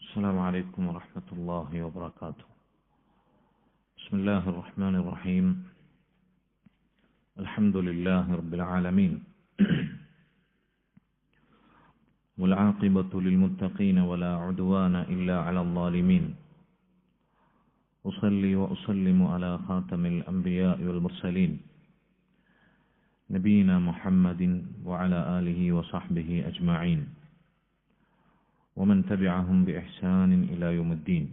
السلام عليكم ورحمة الله وبركاته. بسم الله الرحمن الرحيم. الحمد لله رب العالمين والعاقبة للمتقين ولا عدوان إلا على الظالمين. أصلي وأسلم على خاتم الأنبياء والمرسلين نبينا محمد وعلى آله وصحبه أجمعين ومن تبعهم بإحسان إلى يوم الدين.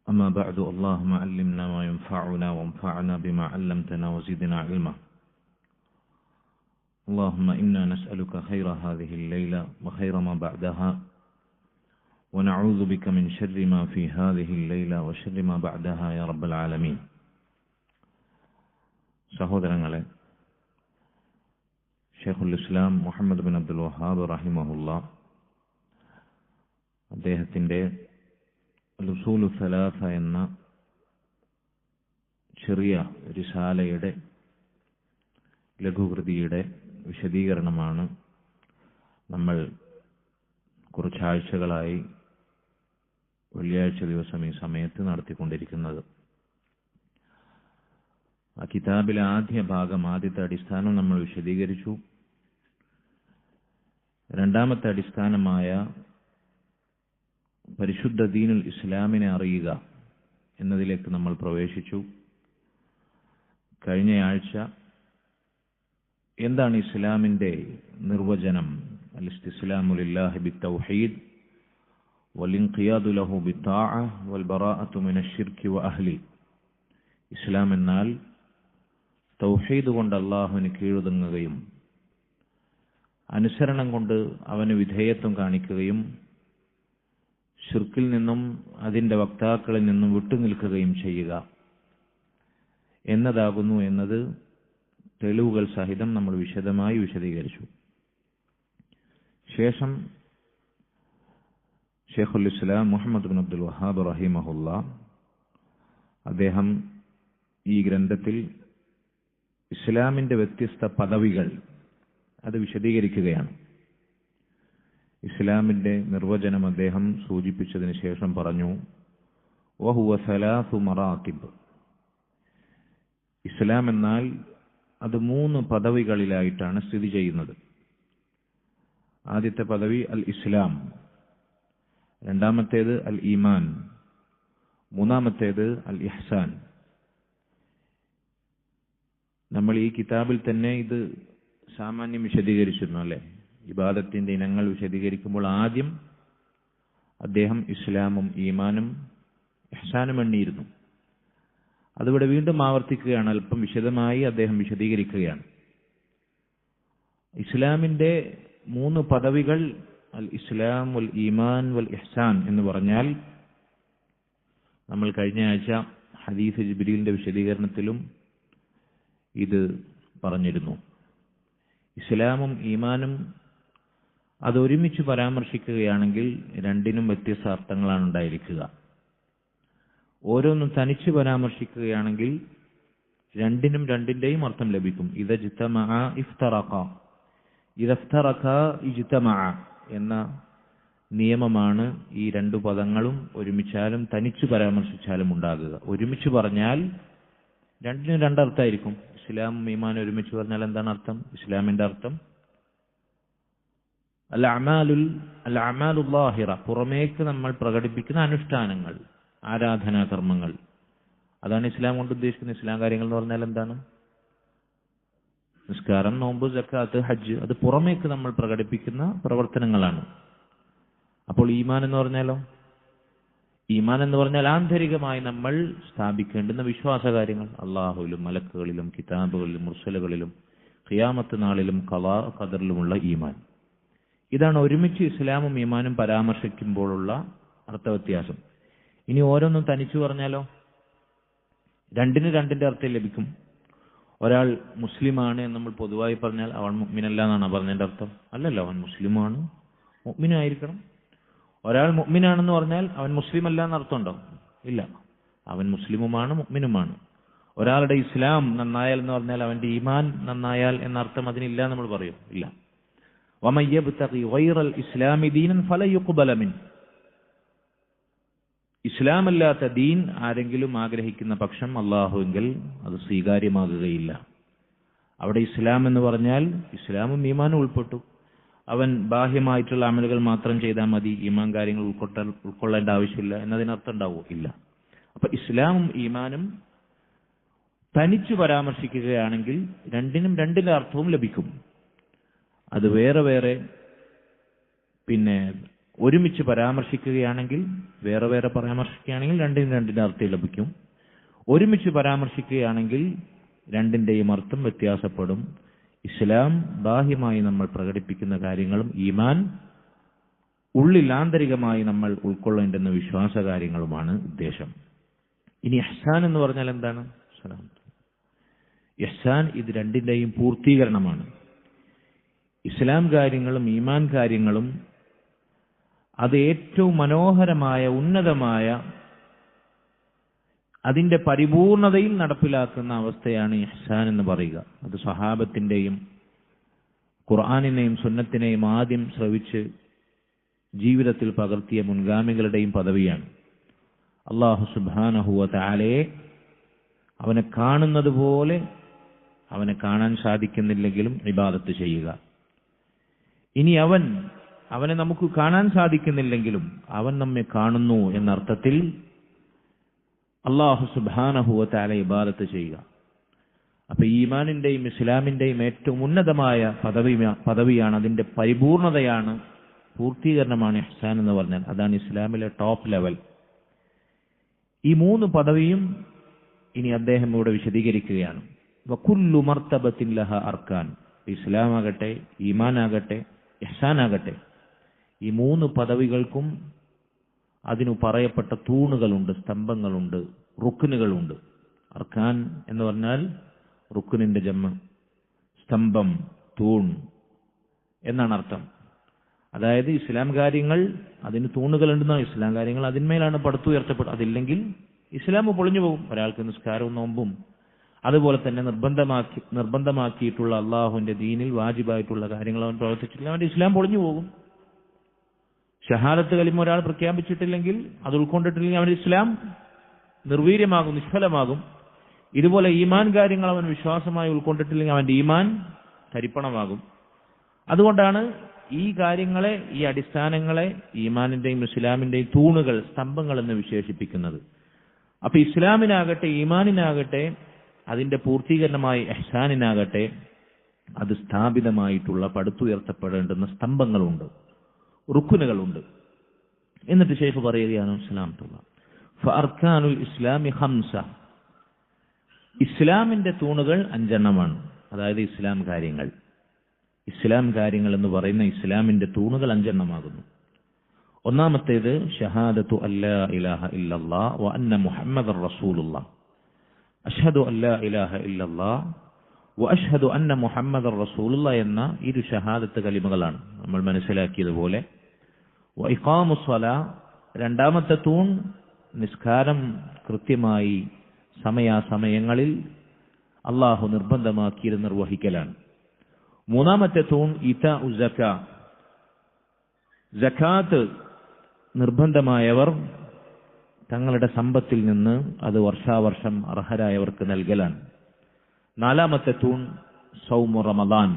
أما بعد، اللهم علمنا ما ينفعنا وانفعنا بما علمتنا وزدنا علما. اللهم إنا نسألك خير هذه الليلة وخير ما بعدها ونعوذ بك من شر ما في هذه الليلة وشر ما بعدها يا رب العالمين. സഹോദരങ്ങളെ, ഷെയ്ഖുൽ ഇസ്ലാം Muhammad bin Abdul Wahab റഹിമഹുല്ല അദ്ദേഹത്തിൻ്റെ ഉസൂലു സലാസ എന്ന ചെറിയ റിസാലയുടെ ലഘുകൃതിയുടെ വിശദീകരണമാണ് നമ്മൾ കുറച്ചാഴ്ചകളായി വെള്ളിയാഴ്ച ദിവസം ഈ സമയത്ത് നടത്തിക്കൊണ്ടിരിക്കുന്നത്. ആ കിതാബിലെ ആദ്യ ഭാഗം, ആദ്യത്തെ അടിസ്ഥാനം നമ്മൾ വിശദീകരിച്ചു. രണ്ടാമത്തെ അടിസ്ഥാനമായ പരിശുദ്ധ ദീനുൽ ഇസ്ലാമിനെ അറിയുക എന്നതിലേക്ക് നമ്മൾ പ്രവേശിച്ചു. കഴിഞ്ഞയാഴ്ച എന്താണ് ഇസ്ലാമിന്റെ നിർവചനം? അൽ-ഇസ്തിസ്ലാമു ലില്ലാഹി ബിത്തൗഹീദ് വൽ-ഇൻഖിയാദു ലഹു ബിത്താഅ വൽ-ബറാഅതു മിനശ്ശിർകി വഅഹ്ലി. ഇസ്ലാം എന്നാൽ തൗഹീദ് കൊണ്ട് അല്ലാഹുവിന് കീഴൊതുങ്ങുകയും അനുസരണം കൊണ്ട് അവന് വിധേയത്വം കാണിക്കുകയും ശിർക്കിൽ നിന്നും അതിന്റെ വക്താക്കളിൽ നിന്നും വിട്ടുനിൽക്കുകയും ചെയ്യുക എന്നതാകുന്നു എന്നത് തെളിവുകൾ സഹിതം നമ്മൾ വിശദമായി വിശദീകരിച്ചു. ശേഷം ഷെയ്ഖുൽ ഇസ്ലാം മുഹമ്മദ് ബിൻ അബ്ദുൽ വഹാബ് റഹിമഹുല്ല അദ്ദേഹം ഈ ഗ്രന്ഥത്തിൽ ഇസ്ലാമിന്റെ വ്യത്യസ്ത പദവികൾ അത് വിശദീകരിക്കുകയാണ്. ഇസ്ലാമിന്റെ നിർവചനം അദ്ദേഹം സൂചിപ്പിച്ചതിന് ശേഷം പറഞ്ഞു, വഹുവ സലാസു മറാത്തിബ്. ഇസ്ലാം എന്നാൽ അത് 3 പദവികളിലായിട്ടാണ് സ്ഥിതി ചെയ്യുന്നത്. ആദ്യത്തെ പദവി അൽ ഇസ്ലാം, രണ്ടാമത്തേത് അൽ ഈമാൻ, മൂന്നാമത്തേത് അൽ ഇഹ്സാൻ. നമ്മൾ ഈ കിതാബിൽ തന്നെ ഇത് സാമാന്യം വിശദീകരിച്ചിരുന്നു അല്ലെ? ഇബാദത്തിന്റെ ഇനങ്ങൾ വിശദീകരിക്കുമ്പോൾ ആദ്യം അദ്ദേഹം ഇസ്ലാമും ഈമാനും ഇഹ്സാനും എണ്ണിയിരുന്നു. അതിവിടെ വീണ്ടും ആവർത്തിക്കുകയാണ്, അല്പം വിശദമായി അദ്ദേഹം വിശദീകരിക്കുകയാണ്. ഇസ്ലാമിന്റെ 3 പദവികൾ അൽ ഇസ്ലാം വൽ ഈമാൻ വൽ ഇഹ്സാൻ എന്ന് പറഞ്ഞാൽ, നമ്മൾ കഴിഞ്ഞ ആഴ്ച ഹദീസ് ജിബ്രീലിന്റെ വിശദീകരണത്തിലും ഇത് പറഞ്ഞിരുന്നു. ഇസ്ലാമും ഈമാനും അതൊരുമിച്ച് പരാമർശിക്കുകയാണെങ്കിൽ രണ്ടിനും വ്യത്യസ്ത അർത്ഥങ്ങളാണ് ഉണ്ടായിരിക്കുക. ഓരോന്നും തനിച്ച് പരാമർശിക്കുകയാണെങ്കിൽ രണ്ടിനും രണ്ടിന്റെയും അർത്ഥം ലഭിക്കും. ഇദ ജ്തമഅ ഇഫ്തറഖ, ഇദ ഇഫ്തറഖ ഇജ്തമഅ എന്ന നിയമമാണ് ഈ 2 പദങ്ങളും ഒരുമിച്ചാലും തനിച്ച് പരാമർശിച്ചാലും ഉണ്ടാകുക. ഒരുമിച്ച് പറഞ്ഞാൽ രണ്ടിനും 2 അർത്ഥമായിരിക്കും. ഇസ്ലാമും ഈമാനും ഒരുമിച്ച് പറഞ്ഞാൽ എന്താണ് അർത്ഥം? ഇസ്ലാമിന്റെ അർത്ഥം അൽ അഅമാലുൽ ളാഹിറ, പുറമേക്ക് നമ്മൾ പ്രകടിപ്പിക്കുന്ന അനുഷ്ഠാനങ്ങൾ, ആരാധനാ കർമ്മങ്ങൾ. അതാണ് ഇസ്ലാം കൊണ്ട് ഉദ്ദേശിക്കുന്ന ഇസ്ലാം കാര്യങ്ങൾ എന്ന് പറഞ്ഞാൽ എന്താണ്? നിസ്കാരം, നോമ്പ്, സക്കാത്ത്, ഹജ്ജ്, അത് പുറമേക്ക് നമ്മൾ പ്രകടിപ്പിക്കുന്ന പ്രവർത്തനങ്ങളാണ്. അപ്പോൾ ഈമാൻ എന്ന് പറഞ്ഞാലോ? ഈമാൻ എന്ന് പറഞ്ഞാൽ ആന്തരികമായി നമ്മൾ സ്ഥാപിക്കേണ്ടുന്ന വിശ്വാസകാര്യങ്ങൾ, അള്ളാഹുവിലും മലക്കുകളിലും കിതാബുകളിലും മുർസലുകളിലും ഖിയാമത്ത് നാളിലും ഖളാ ഖദറിലുമുള്ള ഈമാൻ. ഇതാണ് ഒരുമിച്ച് ഇസ്ലാമും ഈമാനും പരാമർശിക്കുമ്പോഴുള്ള അർത്ഥവ്യത്യാസം. ഇനി ഓരോന്നും തനിച്ചു പറഞ്ഞാലോ? രണ്ടിന് രണ്ടിന്റെ അർത്ഥം ലഭിക്കും. ഒരാൾ മുസ്ലിമാണ് എന്ന് നമ്മൾ പൊതുവായി പറഞ്ഞാൽ അവൻ മുഅ്മിനല്ല എന്നാണ് പറഞ്ഞതിന്റെ അർത്ഥം? അല്ലല്ലോ, അവൻ മുസ്ലിമാണ്, മുഅ്മിനായിരിക്കണം. ഒരാൾ മുഅ്മിനാണെന്ന് പറഞ്ഞാൽ അവൻ മുസ്ലിം അല്ല എന്നർത്ഥമുണ്ടോ? ഇല്ല, അവൻ മുസ്ലിമുമാണ്, മുഅ്മിനുമാണ്. ഒരാളുടെ ഇസ്ലാം നന്നായാൽ എന്ന് പറഞ്ഞാൽ അവന്റെ ഈമാൻ നന്നായാൽ എന്നർത്ഥം അതിനില്ല നമ്മൾ പറയും? ഇല്ല. വമൻ യബ്തഗി ഗൈറൽ ഇസ്ലാമി ദീനൻ ഫലൻ യുഖ്ബല മിൻ. ഇസ്ലാമല്ലാത്ത ദീൻ ആരെങ്കിലും ആഗ്രഹിക്കുന്ന പക്ഷം അല്ലാഹുവിങ്കൽ അത് സ്വീകാര്യമാകുകയില്ല. അവിടെ ഇസ്ലാം എന്ന് പറഞ്ഞാൽ ഇസ്ലാമും ഈമാനും ഉൾപ്പെട്ടു. അവൻ ബാഹ്യമായിട്ടുള്ള അമലുകൾ മാത്രം ചെയ്താൽ മതി, ഈമാൻ കാര്യങ്ങൾ ഉൾക്കൊള്ളേണ്ട ആവശ്യമില്ല എന്നതിനർത്ഥം ഉണ്ടാവോ? ഇല്ല. അപ്പൊ ഇസ്ലാമും ഈമാനും തനിച്ചു പരാമർശിക്കുകയാണെങ്കിൽ രണ്ടിന്റെ അർത്ഥവും ലഭിക്കും. അത് വേറെ വേറെ ഒരുമിച്ച് പരാമർശിക്കുകയാണെങ്കിൽ വേറെ പരാമർശിക്കുകയാണെങ്കിൽ രണ്ടിന്റെ അർത്ഥം ലഭിക്കും. ഒരുമിച്ച് പരാമർശിക്കുകയാണെങ്കിൽ രണ്ടിന്റെയും അർത്ഥം വ്യത്യാസപ്പെടും. ഇസ്ലാം ബാഹ്യമായി നമ്മൾ പ്രകടിപ്പിക്കുന്ന കാര്യങ്ങളും ഈമാൻ ഉള്ളിൽ ആന്തരികമായി നമ്മൾ ഉൾക്കൊള്ളേണ്ടുന്ന വിശ്വാസ കാര്യങ്ങളുമാണ് ഉദ്ദേശം. ഇനി ഇഹ്സാൻ എന്ന് പറഞ്ഞാൽ എന്താണ്? ഇഹ്സാൻ ഇത് രണ്ടിന്റെയും പൂർത്തീകരണമാണ്. ഇസ്ലാം കാര്യങ്ങളും ഈമാൻ കാര്യങ്ങളും അത് ഏറ്റവും മനോഹരമായ ഉന്നതമായ അതിന്റെ പരിപൂർണതയിൽ നടപ്പിലാക്കുന്ന അവസ്ഥയാണ് ഇഹ്സാൻ എന്ന് പറയുക. അത് സ്വഹാബത്തിന്റെയും ഖുർആനിനെയും സുന്നത്തിനെയും ആദ്യം ശ്രവിച്ച് ജീവിതത്തിൽ പകർത്തിയ മുൻഗാമികളുടെയും പദവിയാണ്. അല്ലാഹു സുബ്ഹാനഹു വ തആലയെ അവനെ കാണുന്നത് പോലെ അവനെ കാണാൻ സാധിക്കുന്നില്ലെങ്കിലും ഇബാദത്ത് ചെയ്യുക. ഇനി അവനെ നമുക്ക് കാണാൻ സാധിക്കുന്നില്ലെങ്കിലും അവൻ നമ്മെ കാണുന്നു എന്നർത്ഥത്തിൽ അല്ലാഹു സുബ്ഹാനഹു വ തആല ഇബാദത്ത് ചെയ്യുക. അപ്പൊ ഈമാനിന്റെയും ഇസ്ലാമിന്റെയും ഏറ്റവും ഉന്നതമായ പദവിയാണ്, അതിന്റെ പരിപൂർണതയാണ്, പൂർത്തീകരണമാണ് ഇഹ്സാൻ എന്ന് പറഞ്ഞാൽ. അതാണ് ഇസ്ലാമിലെ ടോപ്പ് ലെവൽ. ഈ മൂന്ന് പദവിയും ഇനി അദ്ദേഹം ഇവിടെ വിശദീകരിക്കുകയാണ്. വകുല്ലു മർത്തബത്തിൻ ലഹ അർക്കാൻ. ഇസ്ലാം ആകട്ടെ, ഈമാനാകട്ടെ, ഇഹ്സാനാകട്ടെ, ഈ മൂന്ന് പദവികൾക്കും അതിനു പറയപ്പെട്ട തൂണുകളുണ്ട്, സ്തംഭങ്ങളുണ്ട്, റുക്നുകളുണ്ട്. അർക്കാൻ എന്ന് പറഞ്ഞാൽ റുക്നിന്റെ ജമ്മ, സ്തംഭം, തൂൺ എന്നാണ് അർത്ഥം. അതായത് ഇസ്ലാം കാര്യങ്ങൾ അതിന് തൂണുകളുണ്ടെന്നാണ്. ഇസ്ലാം കാര്യങ്ങൾ അതിന്മേലാണ് പടുത്തുയർത്തപ്പെടുന്നത്. അതില്ലെങ്കിൽ ഇസ്ലാം പൊളിഞ്ഞു പോകും. ഒരാൾക്ക് നിസ്കാരവും നോമ്പും അതുപോലെ തന്നെ നിർബന്ധമാക്കിയിട്ടുള്ള അള്ളാഹുവിന്റെ ദീനിൽ വാജിബായിട്ടുള്ള കാര്യങ്ങൾ അവൻ പ്രവർത്തിച്ചിട്ടില്ല, അവന്റെ ഇസ്ലാം പൊളിഞ്ഞു പോകും. ഷഹാദത്ത് കലിമ ഒരാൾ പ്രഖ്യാപിച്ചിട്ടില്ലെങ്കിൽ, അത് ഉൾക്കൊണ്ടിട്ടില്ലെങ്കിൽ അവന്റെ ഇസ്ലാം നിർവീര്യമാകും, നിഷ്ഫലമാകും. ഇതുപോലെ ഈമാൻ കാര്യങ്ങൾ അവൻ വിശ്വാസമായി ഉൾക്കൊണ്ടിട്ടില്ലെങ്കിൽ അവന്റെ ഈമാൻ തരിപ്പണമാകും. അതുകൊണ്ടാണ് ഈ കാര്യങ്ങളെ, ഈ അടിസ്ഥാനങ്ങളെ ഈമാനിന്റെയും ഇസ്ലാമിന്റെയും തൂണുകൾ, സ്തംഭങ്ങൾ എന്ന് വിശേഷിപ്പിക്കുന്നത്. അപ്പൊ ഇസ്ലാമിനാകട്ടെ, ഈമാനിനാകട്ടെ, അതിന്റെ പൂർത്തീകരണമായ ഇഹ്സാനിനാകട്ടെ, അത് സ്ഥാപിതമായിട്ടുള്ള പടുത്തുയർത്തപ്പെടേണ്ടുന്ന സ്തംഭങ്ങളുണ്ട്, റുക്കുനുകളുണ്ട്. എന്നിട്ട് ശൈഖ് പറയുകയാണ് ഫഅർക്കാനുൽ ഇസ്ലാമി ഖംസ. ഇസ്ലാമിന്റെ തൂണുകൾ 5 എണ്ണമാണ്. അതായത് ഇസ്ലാം കാര്യങ്ങൾ എന്ന് പറയുന്ന ഇസ്ലാമിന്റെ തൂണുകൾ 5 എണ്ണമാകുന്നു. ഒന്നാമത്തേത് ഷഹാദത്തു അല്ലാ ഇലാഹ ഇല്ലല്ലാഹ് വ അന്ന മുഹമ്മദർ റസൂലുള്ളാഹ്. അഷ്ഹദു അല്ലാ ഇലാഹ ഇല്ലല്ലാഹ് വ അഷ്ഹദു അന്ന മുഹമ്മദർ റസൂലുള്ളാഹ് എന്ന ഇരു ഷഹാദത്ത് കലിമകളാണ് നമ്മൾ മനസ്സിലാക്കിയതുപോലെ. വ ഇഖാമുസ് സ്വലാ, രണ്ടാമത്തെ തൂൺ നിസ്കാരം കൃത്യമായി സമയാസമയങ്ങളിൽ അള്ളാഹു നിർബന്ധമാക്കിയത് നിർവഹിക്കലാണ്. മൂന്നാമത്തെ തൂൺ ഇതാഉ സക്കാ, സക്കാത്ത് നിർബന്ധമായവർ തങ്ങളുടെ സമ്പത്തിൽ നിന്ന് അത് വർഷാവർഷം അർഹരായവർക്ക് നൽകലാണ്. നാലാമത്തെ തൂൺ സൗമു റമദാൻ,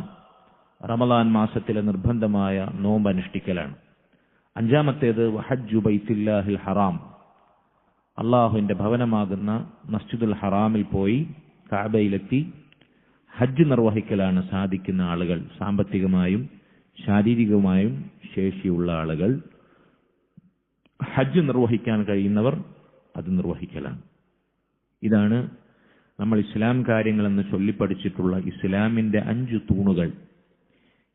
റമദാൻ മാസത്തിലെ നിർബന്ധമായ നോമ്പ് അനുഷ്ഠിക്കലാണ്. അഞ്ചാമത്തേത് വഹജ്ജു ബൈത്തുല്ലാഹിൽ ഹറാം, അള്ളാഹുവിന്റെ ഭവനമാകുന്ന മസ്ജിദുൽ ഹറാമിൽ പോയി കഅബയിലെത്തി ഹജ്ജ് നിർവഹിക്കലാണ് സാധിക്കുന്ന ആളുകൾ, സാമ്പത്തികമായും ശാരീരികമായും ശേഷിയുള്ള ആളുകൾ, ഹജ്ജ് നിർവഹിക്കാൻ കഴിയുന്നവർ അത് നിർവഹിക്കലാണ്. ഇതാണ് നമ്മൾ ഇസ്ലാം കാര്യങ്ങളെന്ന് ചൊല്ലിപ്പഠിച്ചിട്ടുള്ള ഇസ്ലാമിന്റെ 5 തൂണുകൾ.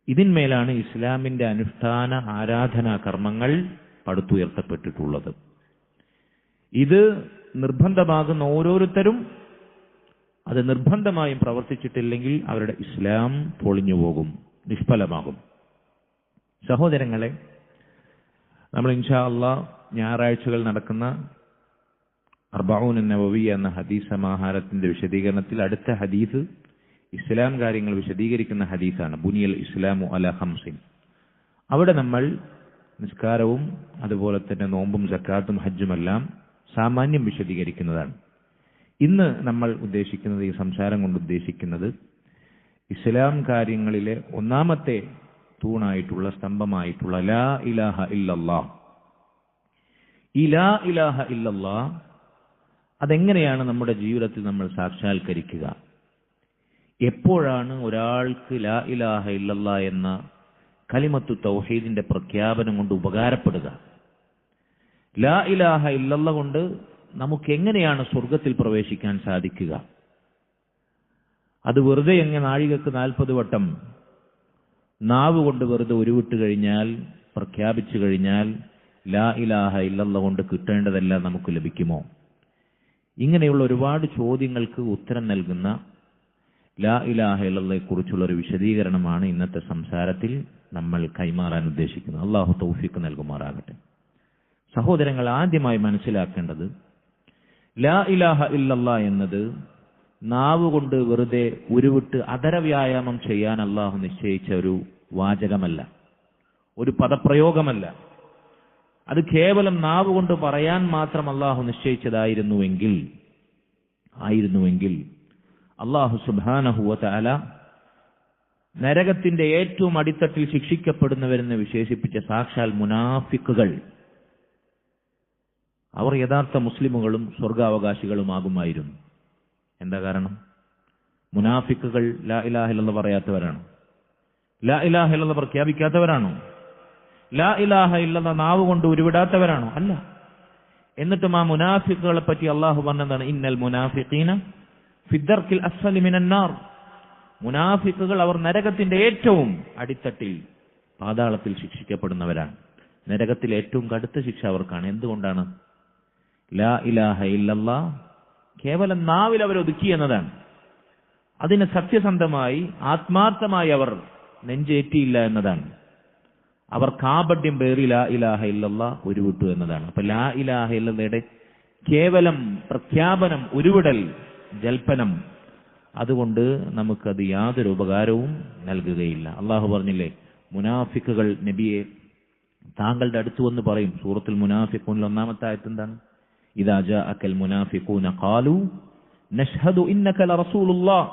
ഇതിന്മേലാണ് ഇസ്ലാമിന്റെ അനുഷ്ഠാന ആരാധനാ കർമ്മങ്ങൾ പടുത്തുയർത്തപ്പെട്ടിട്ടുള്ളത്. ഇത് നിർബന്ധമാകുന്ന ഓരോരുത്തരും അത് നിർബന്ധമായും പ്രവർത്തിച്ചിട്ടില്ലെങ്കിൽ അവരുടെ ഇസ്ലാം പൊളിഞ്ഞുപോകും, നിഷ്ഫലമാകും. സഹോദരങ്ങളെ, നമ്മൾ ഇൻഷാ അല്ലാഹ് ഞായറാഴ്ചകൾ നടക്കുന്ന അർബഊൻ നവവിയ്യ എന്ന ഹദീസ് സമാഹാരത്തിന്റെ വിശദീകരണത്തിൽ അടുത്ത ഹദീസ് ഇസ്ലാം കാര്യങ്ങൾ വിശദീകരിക്കുന്ന ഹദീസാണ്. ബുനിയൽ ഇസ്ലാമു അലാ ഖംസിൻ. അവിടെ നമ്മൾ നിസ്കാരവും അതുപോലെ തന്നെ നോമ്പും സക്കാത്തും ഹജ്ജുമെല്ലാം സാമാന്യം വിശദീകരിക്കുന്നതാണ്. ഇന്ന് നമ്മൾ ഉദ്ദേശിക്കുന്നത്, ഈ സംസാരം കൊണ്ട് ഉദ്ദേശിക്കുന്നത്, ഇസ്ലാം കാര്യങ്ങളിലെ ഒന്നാമത്തെ തൂണായിട്ടുള്ള സ്തംഭമായിട്ടുള്ള ലാ ഇലാഹ ഇല്ലല്ലാഹ്. ഈ ലാ ഇലാഹ ഇല്ലല്ലാഹ് അതെങ്ങനെയാണ് നമ്മുടെ ജീവിതത്തിൽ നമ്മൾ സാക്ഷാത്കരിക്കുക? എപ്പോഴാണ് ഒരാൾക്ക് ലാ ഇലാഹ ഇല്ലല്ലാഹ് എന്ന കലിമത്തു തൗഹീദിന്റെ പ്രഖ്യാപനം കൊണ്ട് ഉപകാരപ്പെടുക? ലാ ഇലാഹ ഇല്ലല്ലാഹ് കൊണ്ട് നമുക്ക് എങ്ങനെയാണ് സ്വർഗത്തിൽ പ്രവേശിക്കാൻ സാധിക്കുക? അത് വെറുതെ എങ്ങനെ നാഴികക്ക് 40 വട്ടം നാവ് കൊണ്ട് വെറുതെ ഉരുവിട്ട് കഴിഞ്ഞാൽ, പ്രഖ്യാപിച്ചു കഴിഞ്ഞാൽ ലാ ഇലാഹ ഇല്ലല്ലാഹ് കൊണ്ട് കിട്ടേണ്ടതെല്ലാം നമുക്ക് ലഭിക്കുമോ? ഇങ്ങനെയുള്ള ഒരുപാട് ചോദ്യങ്ങൾക്ക് ഉത്തരം നൽകുന്ന ലാ ഇലാഹ ഇല്ലല്ലാഹയെ കുറിച്ചുള്ള ഒരു വിശദീകരണമാണ് ഇന്നത്തെ സംസാരത്തിൽ നമ്മൾ കൈമാറാൻ ഉദ്ദേശിക്കുന്നത്. അല്ലാഹു തൗഫീഖ് നൽകുമാറാകട്ടെ. സഹോദരങ്ങൾ, ആദ്യമായി മനസ്സിലാക്കേണ്ടത്, ലാ ഇലാഹ ഇല്ലല്ലാഹ് എന്നത് നാവ് കൊണ്ട് വെറുതെ ഉരുവിട്ട് അധരവ്യായാമം ചെയ്യാൻ അള്ളാഹു നിശ്ചയിച്ച ഒരു വാചകമല്ല, ഒരു പദപ്രയോഗമല്ല. അത് കേവലം നാവ് കൊണ്ട് പറയാൻ മാത്രം അള്ളാഹു നിശ്ചയിച്ചതായിരുന്നുവെങ്കിൽ അള്ളാഹു സുബ്ഹാനഹു വ തആല നരകത്തിന്റെ ഏറ്റവും അടിത്തട്ടിൽ ശിക്ഷിക്കപ്പെടുന്നവരെന്ന് വിശേഷിപ്പിച്ച സാക്ഷാൽ മുനാഫിക്കുകൾ, അവർ യഥാർത്ഥ മുസ്ലിമുകളും സ്വർഗാവകാശികളുമാകുമായിരുന്നു. എന്താ കാരണം? മുനാഫിക്കുകൾ ലാ ഇലാഹ ഇല്ലല്ലാഹ് പറയാത്തവരാണ്, ലാ ഇലാഹ ഇല്ലല്ലാഹ് പ്രഖ്യാപിക്കാത്തവരാണോ? ലാ ഇലാഹ ഇല്ലല്ലാഹ് നാവ് കൊണ്ട് ഉരുവിടാത്തവരാണോ? അല്ല. എന്നിട്ടും ആ മുനാഫിക്കുകളെ പറ്റി അള്ളാഹു പറഞ്ഞതാണ്, ഇന്നൽ മുനാഫിഖീന ഫിദ്ദർക്കിൽ അസ്ഫലി മിനന്നാർ. മുനാഫിക്കുകൾ അവർ നരകത്തിന്റെ ഏറ്റവും അടിത്തട്ടിൽ, പാതാളത്തിൽ ശിക്ഷിക്കപ്പെടുന്നവരാണ്. നരകത്തിൽ ഏറ്റവും കടുത്ത ശിക്ഷ അവർക്കാണ്. എന്തുകൊണ്ടാണ്? ലാ ഇലാഹ ഇല്ലല്ലാഹ് കേവലം നാവിൽ അവർ ഒതുക്കി എന്നതാണ്. അതിന് സത്യസന്ധമായി ആത്മാർത്ഥമായി അവർ നെഞ്ചേറ്റിയില്ല എന്നതാണ്. അവർ കാപട്യം പേറി ലാ ഇലാഹ ഇല്ലല്ലാഹ് ഉരുവിട്ടു എന്നതാണ്. അപ്പൊ ലാ ഇലാഹ ഇല്ലല്ലയുടെ കേവലം പ്രഖ്യാപനം, ഉരുവിടൽ, ജൽപ്പനം, അതുകൊണ്ട് നമുക്കത് യാതൊരു ഉപകാരവും നൽകുകയില്ല. അള്ളാഹു പറഞ്ഞില്ലേ, മുനാഫിക്കുകൾ നബിയെ താങ്കളുടെ അടുത്ത് വന്ന് പറയും. സൂറത്തുൽ മുനാഫിഖൂനിൽ 1-ാമത്തെ ആയത്ത് എന്താണ്? ഇദാ ജാഅകൽ മുനാഫിഖൂന ഖാലൂ നശ്ഹദു ഇന്നക ലറസൂലുള്ളാഹ്.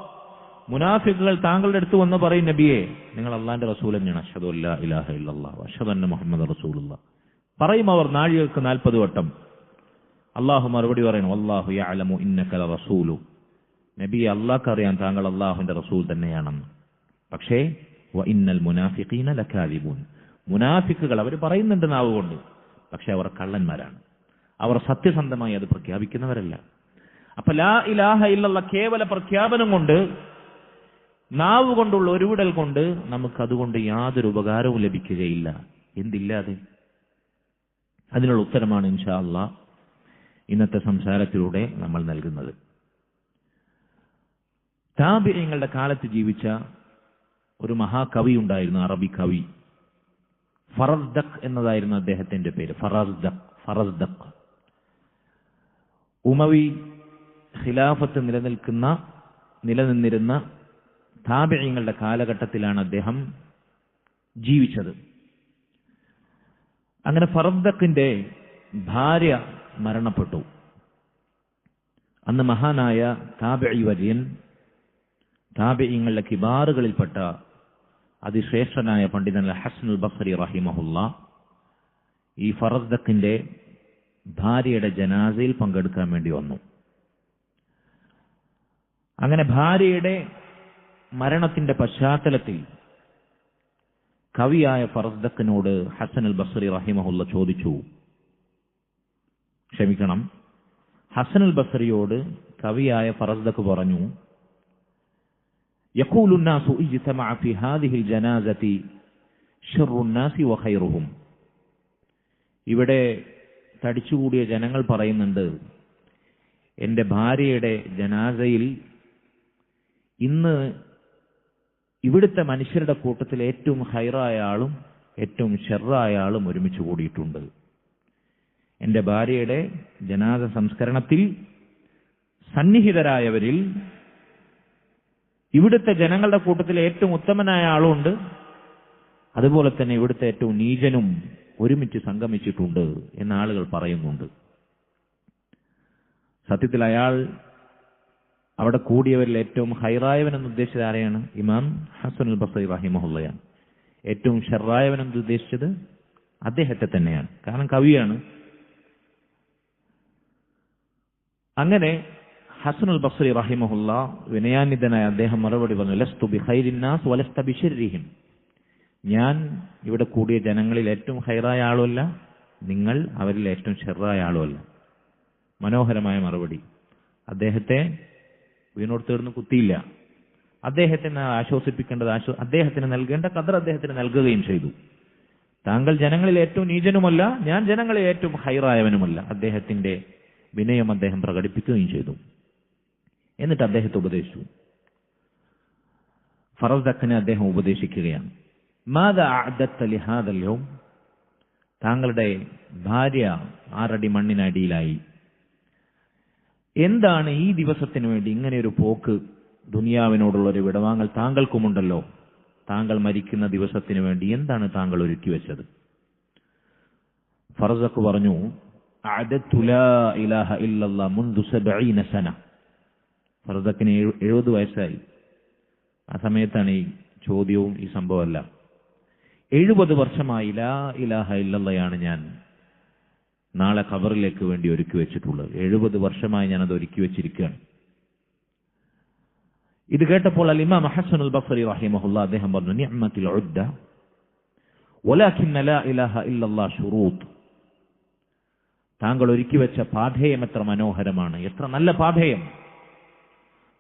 മുനാഫിക്കുകൾ താങ്കളുടെ അടുത്ത് വന്ന് പറയും, നബിയെ നിങ്ങൾ അള്ളാന്റെ റസൂൽ തന്നെയാണ്. അശ്ഹദു അല്ലാ ഇലാഹ ഇല്ലല്ലാഹ് വഅശ്ഹദു അന്ന മുഹമ്മദൻ റസൂലുള്ളാഹ് പറയും അവർ നാഴികക്ക് 40 വട്ടം. അള്ളാഹു മറുപടി പറയണം, വല്ലാഹു യഅലമു ഇന്നക ലറസൂലു. നബിയെ അള്ളാഹ്ക്ക് അറിയാൻ താങ്കൾ അള്ളാഹുവിന്റെ റസൂൽ തന്നെയാണെന്ന്. പക്ഷേ വ ഇന്നൽ മുനാഫിഖീന ലകാദിബൂൻ. മുനാഫിക്കുകൾ അവർ പറയുന്നുണ്ട് നാവ് കൊണ്ട്, പക്ഷെ അവർ കള്ളന്മാരാണ്. അവർ സത്യസന്ധമായി അത് പ്രഖ്യാപിക്കുന്നവരല്ല. അപ്പൊ ലാ ഇലാഹ ഇല്ലല്ലാഹ് കേവല പ്രഖ്യാപനം കൊണ്ട്, നാവ് കൊണ്ടുള്ള ഒരുവിടൽ കൊണ്ട് നമുക്കതുകൊണ്ട് യാതൊരു ഉപകാരവും ലഭിക്കുകയില്ല. എന്തില്ലാതെ? അതിനുള്ള ഉത്തരമാണ് ഇൻഷാ അല്ലാഹ് ഇന്നത്തെ സംസാരത്തിലൂടെ നമ്മൾ നൽകുന്നത്. താബിഈങ്ങളുടെ കാലത്ത് ജീവിച്ച ഒരു മഹാകവി ഉണ്ടായിരുന്നു, അറബി കവി. ഫറസ്ദഖ് എന്നതായിരുന്നു അദ്ദേഹത്തിന്റെ പേര്. ഫറസ്ദഖ്. ഉമവി ഖിലാഫത്ത് നിലനിന്നിരുന്ന താബിഈങ്ങളുടെ കാലഘട്ടത്തിലാണ് അദ്ദേഹം ജീവിച്ചത്. അങ്ങനെ ഫറസ്ദഖിന്റെ ഭാര്യ മരണപ്പെട്ടു. അന്ന് മഹാനായ താബിഈ വര്യൻ, താബിഈങ്ങളുടെ കിബാറുകളിൽപ്പെട്ട അതിശ്രേഷ്ഠനായ പണ്ഡിതൻ ഹസനുൽ ബസ്രി റഹിമഹുല്ലാ ഈ ഫറസ്ദഖിന്റെ ഭാര്യയുടെ ജനാസയിൽ പങ്കെടുക്കാൻ വേണ്ടി വന്നു. അങ്ങനെ ഭാര്യയുടെ മരണത്തിന്റെ പശ്ചാത്തലത്തിൽ കവിയായ ഫറസ്ദഖിനോട് ഹസനുൽ ബസ്രി റഹിമഹുല്ല ഹസനുൽ ബസ്രിയോട് കവിയായ ഫറസ്ദഖ് പറഞ്ഞു, യഖൂലു الناس اجتمع في هذه الجنازة شر الناس وخيرهم. ഇവിടെ തടിച്ചുകൂടിയ ജനങ്ങൾ പറയുന്നുണ്ട്, എന്റെ ഭാര്യയുടെ ജനാസയിൽ ഇന്ന് ഇവിടുത്തെ മനുഷ്യരുടെ കൂട്ടത്തിൽ ഏറ്റവും ഹൈറായ ആളും ഏറ്റവും ഷെറായ ആളും ഒരുമിച്ച് കൂടിയിട്ടുണ്ട്. എന്റെ ഭാര്യയുടെ ജനാസ സംസ്കരണത്തിൽ സന്നിഹിതരായവരിൽ ഇവിടുത്തെ ജനങ്ങളുടെ കൂട്ടത്തിൽ ഏറ്റവും ഉത്തമനായ ആളുമുണ്ട്, അതുപോലെ തന്നെ ഇവിടുത്തെ ഏറ്റവും നീചനും ഒരുമിച്ച് സംഗമിച്ചിട്ടുണ്ട് എന്ന ആളുകൾ പറയുന്നുണ്ട്. സത്യത്തിൽ അയാൾ അവിടെ കൂടിയവരിൽ ഏറ്റവും ഹൈറായവനെന്ന് ഉദ്ദേശിച്ചത് ആരെയാണ്? ഇമാം ഹസൻ അൽ ബസ്രി റഹിമഹുള്ളയാണ്. ഏറ്റവും ഷർറായവനെന്ന് ഉദ്ദേശിച്ചത് അദ്ദേഹത്തെ തന്നെയാണ്. കാരണം കവിയാണ്. അങ്ങനെ ഹസൻ അൽ ബസ്രി റഹിമഹുല്ല വിനയാന്വിതനായ അദ്ദേഹം മറുപടി പറഞ്ഞു, ലസ്തു ബി ഖൈരിന്നാസ് വലസ്ത ബി ശർരിഹിം. ഞാൻ ഇവിടെ കൂടിയ ജനങ്ങളിൽ ഏറ്റവും ഹൈറായ ആളുമല്ല, നിങ്ങൾ അവരിൽ ഏറ്റവും ഷർറായ ആളുമല്ല. മനോഹരമായ മറുപടി. അദ്ദേഹത്തെ വീണോട് തീർന്ന് കുത്തിയില്ല. അദ്ദേഹത്തിന് ആശ്വസിപ്പിക്കേണ്ടത് അദ്ദേഹത്തിന് നൽകേണ്ട ഖദർ അദ്ദേഹത്തിന് നൽകുകയും ചെയ്തു. താങ്കൾ ജനങ്ങളിൽ ഏറ്റവും നീചനുമല്ല, ഞാൻ ജനങ്ങളിൽ ഏറ്റവും ഹൈറായവനുമല്ല. അദ്ദേഹത്തിന്റെ വിനയം അദ്ദേഹം പ്രകടിപ്പിക്കുകയും ചെയ്തു. എന്നിട്ട് അദ്ദേഹത്തെ ഉപദേശിച്ചു. ഫറസ്ദഖിനെ അദ്ദേഹം ഉപദേശിക്കുകയാണ്. മാദാ അഅദത്ത ലിഹാദൽ യൗം. താങ്കളുടെ ഭാര്യ 6 അടി മണ്ണിനടിയിലായി. എന്താണ് ഈ ദിവസത്തിന് വേണ്ടി ഇങ്ങനെ ഒരു പോക്ക്? ദുനിയാവിനോടുള്ള ഒരു വിടവാങ്ങൽ താങ്കൾക്കുമുണ്ടല്ലോ. താങ്കൾ മരിക്കുന്ന ദിവസത്തിന് വേണ്ടി എന്താണ് താങ്കൾ ഒരുക്കി വെച്ചത്? ഫറസ്ദഖ് പറഞ്ഞു, അഅദത്തു ലാ ഇലാഹ ഇല്ലല്ലാഹ് മുൻദു 70 സന. ഫറസ്ദഖിന് 70 വയസ്സായി. ആ സമയത്താണ് ഈ ചോദ്യവും ഈ സംഭവമല്ല. 70 വർഷമായി ലാ ഇലാഹ ഇല്ലല്ലാഹയാണ് ഞാൻ നാളെ ഖബറിലേക്ക് വേണ്ടി ഒരുക്കി വെച്ചിട്ടുള്ളത്. 70 വർഷമായി ഞാനത് ഒരുക്കി വെച്ചിരിക്കുകയാണ്. ഇത് കേട്ടപ്പോൾ അൽ ഇമാം ഹസൻ അൽ ബസ്രി റഹിമഹുല്ലാ അദ്ദേഹം പറഞ്ഞു, നിഅമത്തുൽ ഉദ്ദ വലാകിന്ന ലാ ഇലാഹ ഇല്ലല്ലാഹ് ശുറൂത്ത്. താങ്കൾ ഒരുക്കി വെച്ച പാഠേയം എത്ര മനോഹരമാണ്, എത്ര നല്ല പാഠേയം.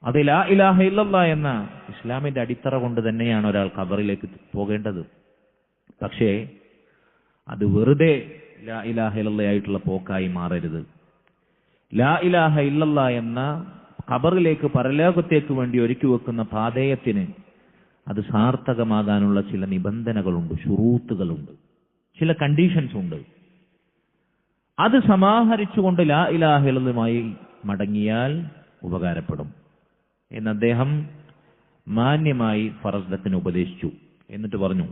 അത് ലാ ഇലാഹ ഇല്ലല്ലാഹ് എന്ന ഇസ്ലാമിന്റെ അടിത്തറ കൊണ്ട് തന്നെയാണ് ഒരാൾ ഖബറിലേക്ക് പോകേണ്ടത്. പക്ഷേ അത് വെറുതെ ലാ ഇലാഹ ഇല്ലല്ലാഹ് ആയിട്ടുള്ള പോക്കായി മാറരുത്. ലാ ഇലാഹ ഇല്ലല്ലാഹ് എന്ന ഖബറിലേക്ക് പരലോകത്തേക്ക് വേണ്ടി ഒരുക്കി വെക്കുന്ന പാഥേയത്തിന് അത് സാർത്ഥകമാകാനുള്ള ചില നിബന്ധനകളുണ്ട്, ശുറൂത്തുകളുണ്ട്, ചില കണ്ടീഷൻസ് ഉണ്ട്. അത് സമാഹരിച്ചുകൊണ്ട് ലാ ഇലാഹ ഇല്ലല്ലാഹുമായി മടങ്ങിയാൽ ഉപകാരപ്പെടും എന്ന് അദ്ദേഹം മാന്യമായി ഫറസ്ദഖിനെ ഉപദേശിച്ചു. എന്നിട്ട് പറഞ്ഞു,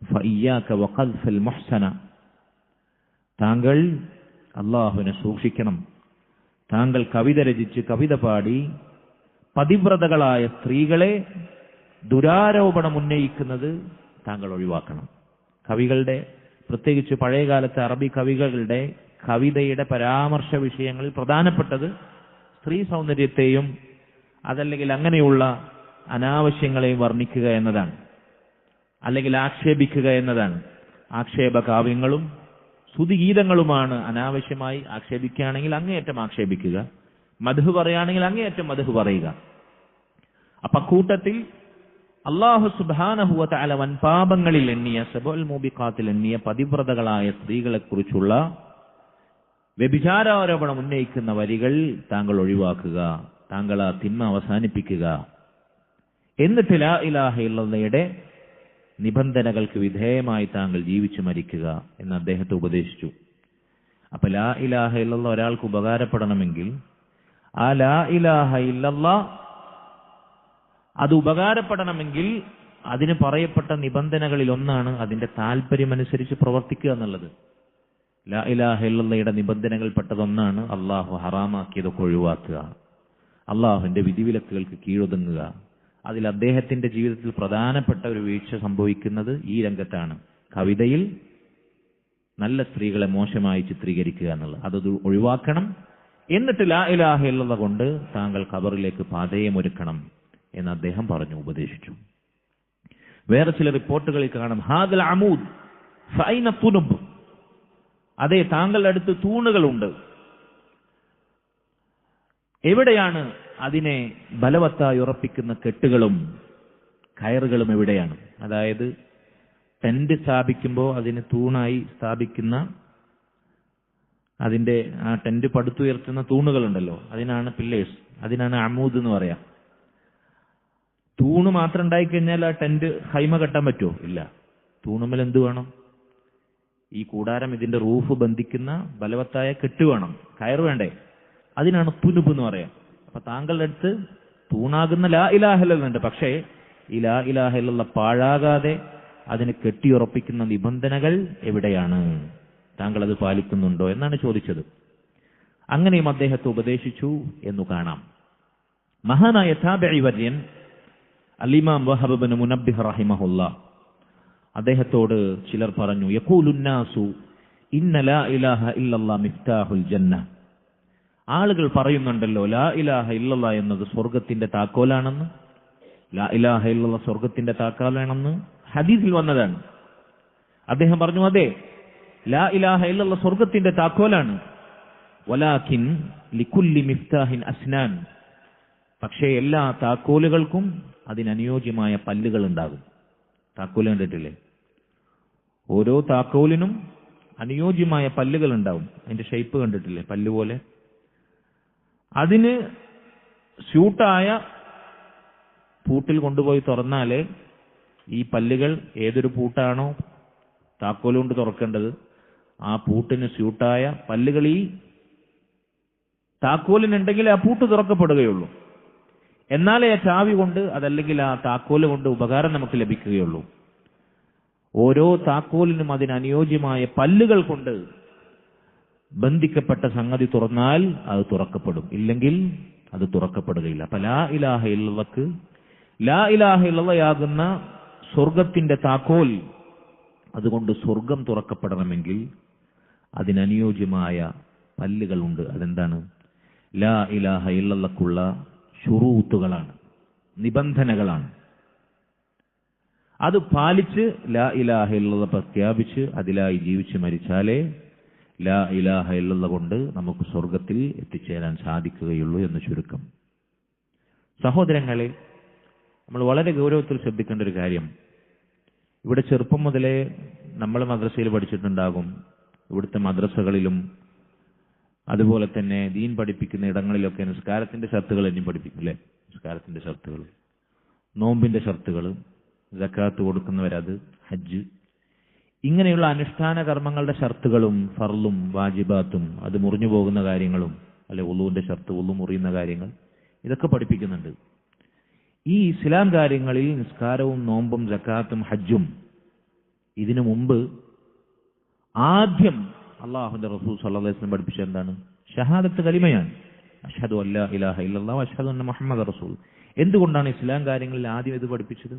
ഫഇയ്യാക വഖദ്ഫൽ മുഹ്സന. താങ്കൾ അല്ലാഹുവിനെ സൂക്ഷിക്കണം. താങ്കൾ കവിത രചിച്ച് കവിത പാടി പതിവ്രതകളായ സ്ത്രീകളെ ദുരാരോപണം ഉന്നയിക്കുന്നത് താങ്കൾ ഒഴിവാക്കണം. കവികളുടെ, പ്രത്യേകിച്ച് പഴയകാലത്തെ അറബി കവികളുടെ കവിതയുടെ പരാമർശ വിഷയങ്ങളിൽ പ്രധാനപ്പെട്ടത് സ്ത്രീ സൗന്ദര്യത്തെയും അതല്ലെങ്കിൽ അങ്ങനെയുള്ള അനാവശ്യങ്ങളെയും വർണ്ണിക്കുക എന്നതാണ്, അല്ലെങ്കിൽ ആക്ഷേപിക്കുക എന്നതാണ്. ആക്ഷേപ കാവ്യങ്ങളും സ്തുതിഗീതങ്ങളുമാണ് അനാവശ്യമായി ആക്ഷേപിക്കുകയാണെങ്കിൽ അങ്ങേയറ്റം ആക്ഷേപിക്കുക, മദ്ഹ് പറയുകയാണെങ്കിൽ അങ്ങേയറ്റം മദ്ഹ് പറയുക. അപ്പൊ കൂട്ടത്തിൽ അല്ലാഹു സുബ്ഹാനഹു വ തആല വൻപാപങ്ങളിൽ എണ്ണിയ, സബഉൽ മൂബിഖാത്തിൽ എണ്ണിയ പതിവ്രതകളായ സ്ത്രീകളെ കുറിച്ചുള്ള വ്യഭിചാരാരോപണം ഉന്നയിക്കുന്ന വരികൾ താങ്കൾ ഒഴിവാക്കുക, താങ്കൾ ആ തിന്മ അവസാനിപ്പിക്കുക. എന്നിട്ട് ലാ ഇലാഹ ഇല്ലല്ലാഹയുടെ നിബന്ധനകൾക്ക് വിധേയമായി താങ്കൾ ജീവിച്ചു മരിക്കുക എന്ന് അദ്ദേഹത്തെ ഉപദേശിച്ചു. അപ്പൊ ലാ ഇലാഹ ഇല്ലല്ലാഹ് ഒരാൾക്ക് ഉപകാരപ്പെടണമെങ്കിൽ ആ ലാ ഇലാഹ ഇല്ലല്ലാഹ് അത് ഉപകാരപ്പെടണമെങ്കിൽ അതിന് പറയപ്പെട്ട നിബന്ധനകളിൽ ഒന്നാണ് അതിന്റെ താല്പര്യമനുസരിച്ച് പ്രവർത്തിക്കുക എന്നുള്ളത്. ലാ ഇലാഹ ഇല്ലല്ലാഹയുടെ നിബന്ധനകൾപ്പെട്ടതൊന്നാണ് അള്ളാഹു ഹറാമാക്കിയതൊക്കെ ഒഴിവാക്കുക, അള്ളാഹുവിന്റെ വിധിവിലക്കുകൾക്ക് കീഴൊതുങ്ങുക. അതിൽ അദ്ദേഹത്തിന്റെ ജീവിതത്തിൽ പ്രധാനപ്പെട്ട ഒരു വീഴ്ച സംഭവിക്കുന്നത് ഈ രംഗത്താണ്. കവിതയിൽ നല്ല സ്ത്രീകളെ മോശമായി ചിത്രീകരിക്കുക എന്നുള്ളത്, അത് ഒഴിവാക്കണം. എന്നിട്ട് ലാ ഇലാഹ ഇല്ലല്ലാഹ് കൊണ്ട് താങ്കൾ ഖബറിലേക്ക് പാഥേയമൊരുക്കണം എന്ന് അദ്ദേഹം പറഞ്ഞു, ഉപദേശിച്ചു. വേറെ ചില റിപ്പോർട്ടുകളിൽ കാണാം, ഹാദൽ അമൂദ് ഫൈന തുനുബ്. അതെ, താങ്കളുടെ അടുത്ത് തൂണുകളുണ്ട്. എവിടെയാണ് അതിനെ ബലവത്തായി ഉറപ്പിക്കുന്ന കെട്ടുകളും കയറുകളും എവിടെയാണ്? അതായത് ടെന്റ് സ്ഥാപിക്കുമ്പോൾ അതിന് തൂണായി സ്ഥാപിക്കുന്ന, അതിന്റെ ആ ടെന്റ് പടുത്തുയർത്തുന്ന തൂണുകളുണ്ടല്ലോ, അതിനാണ് പില്ലേഴ്സ്, അതിനാണ് അമൂദ് എന്ന് പറയാം. തൂണ് മാത്രം ഉണ്ടായിക്കഴിഞ്ഞാൽ ആ ടെന്റ് ഹൈമ കെട്ടാൻ പറ്റുമോ? ഇല്ല. തൂണുമേൽ എന്ത് വേണം? ഈ കൂടാരം, ഇതിന്റെ റൂഫ് ബന്ധിക്കുന്ന ബലവത്തായ കെട്ട് വേണം, കയർ വേണ്ടേ? അതിനാണ് തുനുബ് എന്ന് പറയാം. അപ്പൊ താങ്കളുടെ അടുത്ത് തൂണാകുന്ന ലാ ഇലാഹ ഇല്ലല്ലാഹ് ഉണ്ട്. പക്ഷേ ഈ ലാ ഇലാഹ ഇല്ലല്ലാഹ് പാഴാകാതെ അതിനെ കെട്ടിയുറപ്പിക്കുന്ന നിബന്ധനകൾ എവിടെയാണ്? താങ്കൾ അത് പാലിക്കുന്നുണ്ടോ എന്നാണ് ചോദിച്ചത്. അങ്ങനെയും അദ്ദേഹത്തെ ഉപദേശിച്ചു എന്നു കാണാം. മഹാനായ താബിഈ വര്യൻ അൽ-ഇമാം വഹബ് ഇബ്നു മുനബ്ബിഹ് റഹിമഹുല്ലാഹ് അദ്ദേഹത്തോട് ചിലർ പറഞ്ഞു, യഖൂലുന്നാസു ഇന്ന ലാ ഇലാഹ ഇല്ലല്ലാഹ് മിഫ്താഹുൽ ജന്ന. ആളുകൾ പറയുന്നുണ്ടല്ലോ ലാ ഇലാഹ ഇല്ലല്ലാഹ് എന്നത് സ്വർഗത്തിന്റെ താക്കോലാണെന്ന്. ലാ ഇലാഹ ഇല്ലല്ലാഹ് സ്വർഗത്തിന്റെ താക്കോലാണെന്ന് ഹദീസിൽ വന്നതാണ്. അദ്ദേഹം പറഞ്ഞു, അതെ, ലാ ഇലാഹ ഇല്ലല്ലാഹ് സ്വർഗത്തിന്റെ താക്കോലാണ്. വലാകിൻ ലികുല്ലി മിഫ്താഹിൻ അസ്നാൻ. പക്ഷേ എല്ലാ താക്കോലുകൾക്കും അതിനനുയോജ്യമായ പല്ലുകൾ ഉണ്ടാകും. താക്കോല് കണ്ടിട്ടില്ലേ? ഓരോ താക്കോലിനും അനുയോജ്യമായ പല്ലുകൾ ഉണ്ടാവും. അതിന്റെ ഷേപ്പ് കണ്ടിട്ടില്ലേ? പല്ല് പോലെ. അതിന് സ്യൂട്ടായ പൂട്ടിൽ കൊണ്ടുപോയി തുറന്നാലേ ഈ പല്ലുകൾ ഏതൊരു പൂട്ടാണോ താക്കോലുകൊണ്ട് തുറക്കേണ്ടത് ആ പൂട്ടിന് സ്യൂട്ടായ പല്ലുകൾ ഈ താക്കോലിനുണ്ടെങ്കിൽ ആ പൂട്ട് തുറക്കപ്പെടുകയുള്ളൂ. എന്നാലേ ആ ചാവി കൊണ്ട് അതല്ലെങ്കിൽ ആ താക്കോല് കൊണ്ട് ഉപകാരം നമുക്ക് ലഭിക്കുകയുള്ളൂ. ഓരോ താക്കോലിനും അതിനനുയോജ്യമായ പല്ലുകൾ കൊണ്ട് ബന്ധിക്കപ്പെട്ട സംഗതി തുറന്നാൽ അത് തുറക്കപ്പെടും, ഇല്ലെങ്കിൽ അത് തുറക്കപ്പെടുകയില്ല. അപ്പൊ ലാ ഇലാഹ ഇല്ലല്ലാഹ്, ലാ ഇലാഹ ഇല്ലല്ലാഹയാകുന്ന സ്വർഗത്തിന്റെ താക്കോൽ, അതുകൊണ്ട് സ്വർഗം തുറക്കപ്പെടണമെങ്കിൽ അതിനനുയോജ്യമായ പല്ലുകളുണ്ട്. അതെന്താണ്? ലാ ഇലാഹ ഇല്ലല്ലാഹ്ക്കുള്ള ശുറൂത്തുകളാണ്, നിബന്ധനകളാണ്. അത് പാലിച്ച് ലാ ഇലാഹ ഇല്ലല്ലാഹ് പ്രഖ്യാപിച്ച് അതിലായി ജീവിച്ച് മരിച്ചാലേ ലാ ഇലാഹ ഇല്ലല്ലാഹ് കൊണ്ട് നമുക്ക് സ്വർഗത്തിൽ എത്തിച്ചേരാൻ സാധിക്കുകയുള്ളൂ എന്ന് ചുരുക്കം. സഹോദരങ്ങളെ, നമ്മൾ വളരെ ഗൗരവത്തിൽ ശ്രദ്ധിക്കേണ്ട ഒരു കാര്യം, ഇവിടെ ചെറുപ്പം മുതലേ നമ്മൾ മദ്രസയിൽ പഠിച്ചിട്ടുണ്ടാകും. ഇവിടുത്തെ മദ്രസകളിലും അതുപോലെ തന്നെ ദീൻ പഠിപ്പിക്കുന്ന ഇടങ്ങളിലൊക്കെ നിസ്കാരത്തിന്റെ ഷർത്തുകൾ എന്നെ പഠിപ്പിക്കും അല്ലേ? നിസ്കാരത്തിന്റെ ഷർത്തുകൾ, നോമ്പിന്റെ ഷർത്തുകൾ, സക്കാത്ത് കൊടുക്കുന്നവരത്, ഹജ്ജ്, ഇങ്ങനെയുള്ള അനുഷ്ഠാന കർമ്മങ്ങളുടെ ഷർത്തുകളും ഫർളും വാജിബാത്തും അത് മുറിഞ്ഞു പോകുന്ന കാര്യങ്ങളും അല്ലെ ഉളുവിന്റെ ഷർത്ത്, ഉളു മുറിയുന്ന കാര്യങ്ങൾ, ഇതൊക്കെ പഠിപ്പിക്കുന്നുണ്ട്. ഈ ഇസ്ലാം കാര്യങ്ങളിൽ നിസ്കാരവും നോമ്പും സക്കാത്തും ഹജ്ജും ഇതിനു മുമ്പ് ആദ്യം അള്ളാഹുവിന്റെ റസൂൽ സല്ലല്ലാഹു അലൈഹി വസല്ലം പഠിപ്പിച്ച എന്താണ്? ഷഹാദത്ത് കലിമയാണ്. അഷ്ഹദു അല്ലാ ഇലാഹ ഇല്ലല്ലാഹു അഷ്ഹദു അന്ന മുഹമ്മദ റസൂൽ. എന്തുകൊണ്ടാണ് ഇസ്ലാം കാര്യങ്ങളിൽ ആദ്യം ഇത് പഠിപ്പിച്ചത്?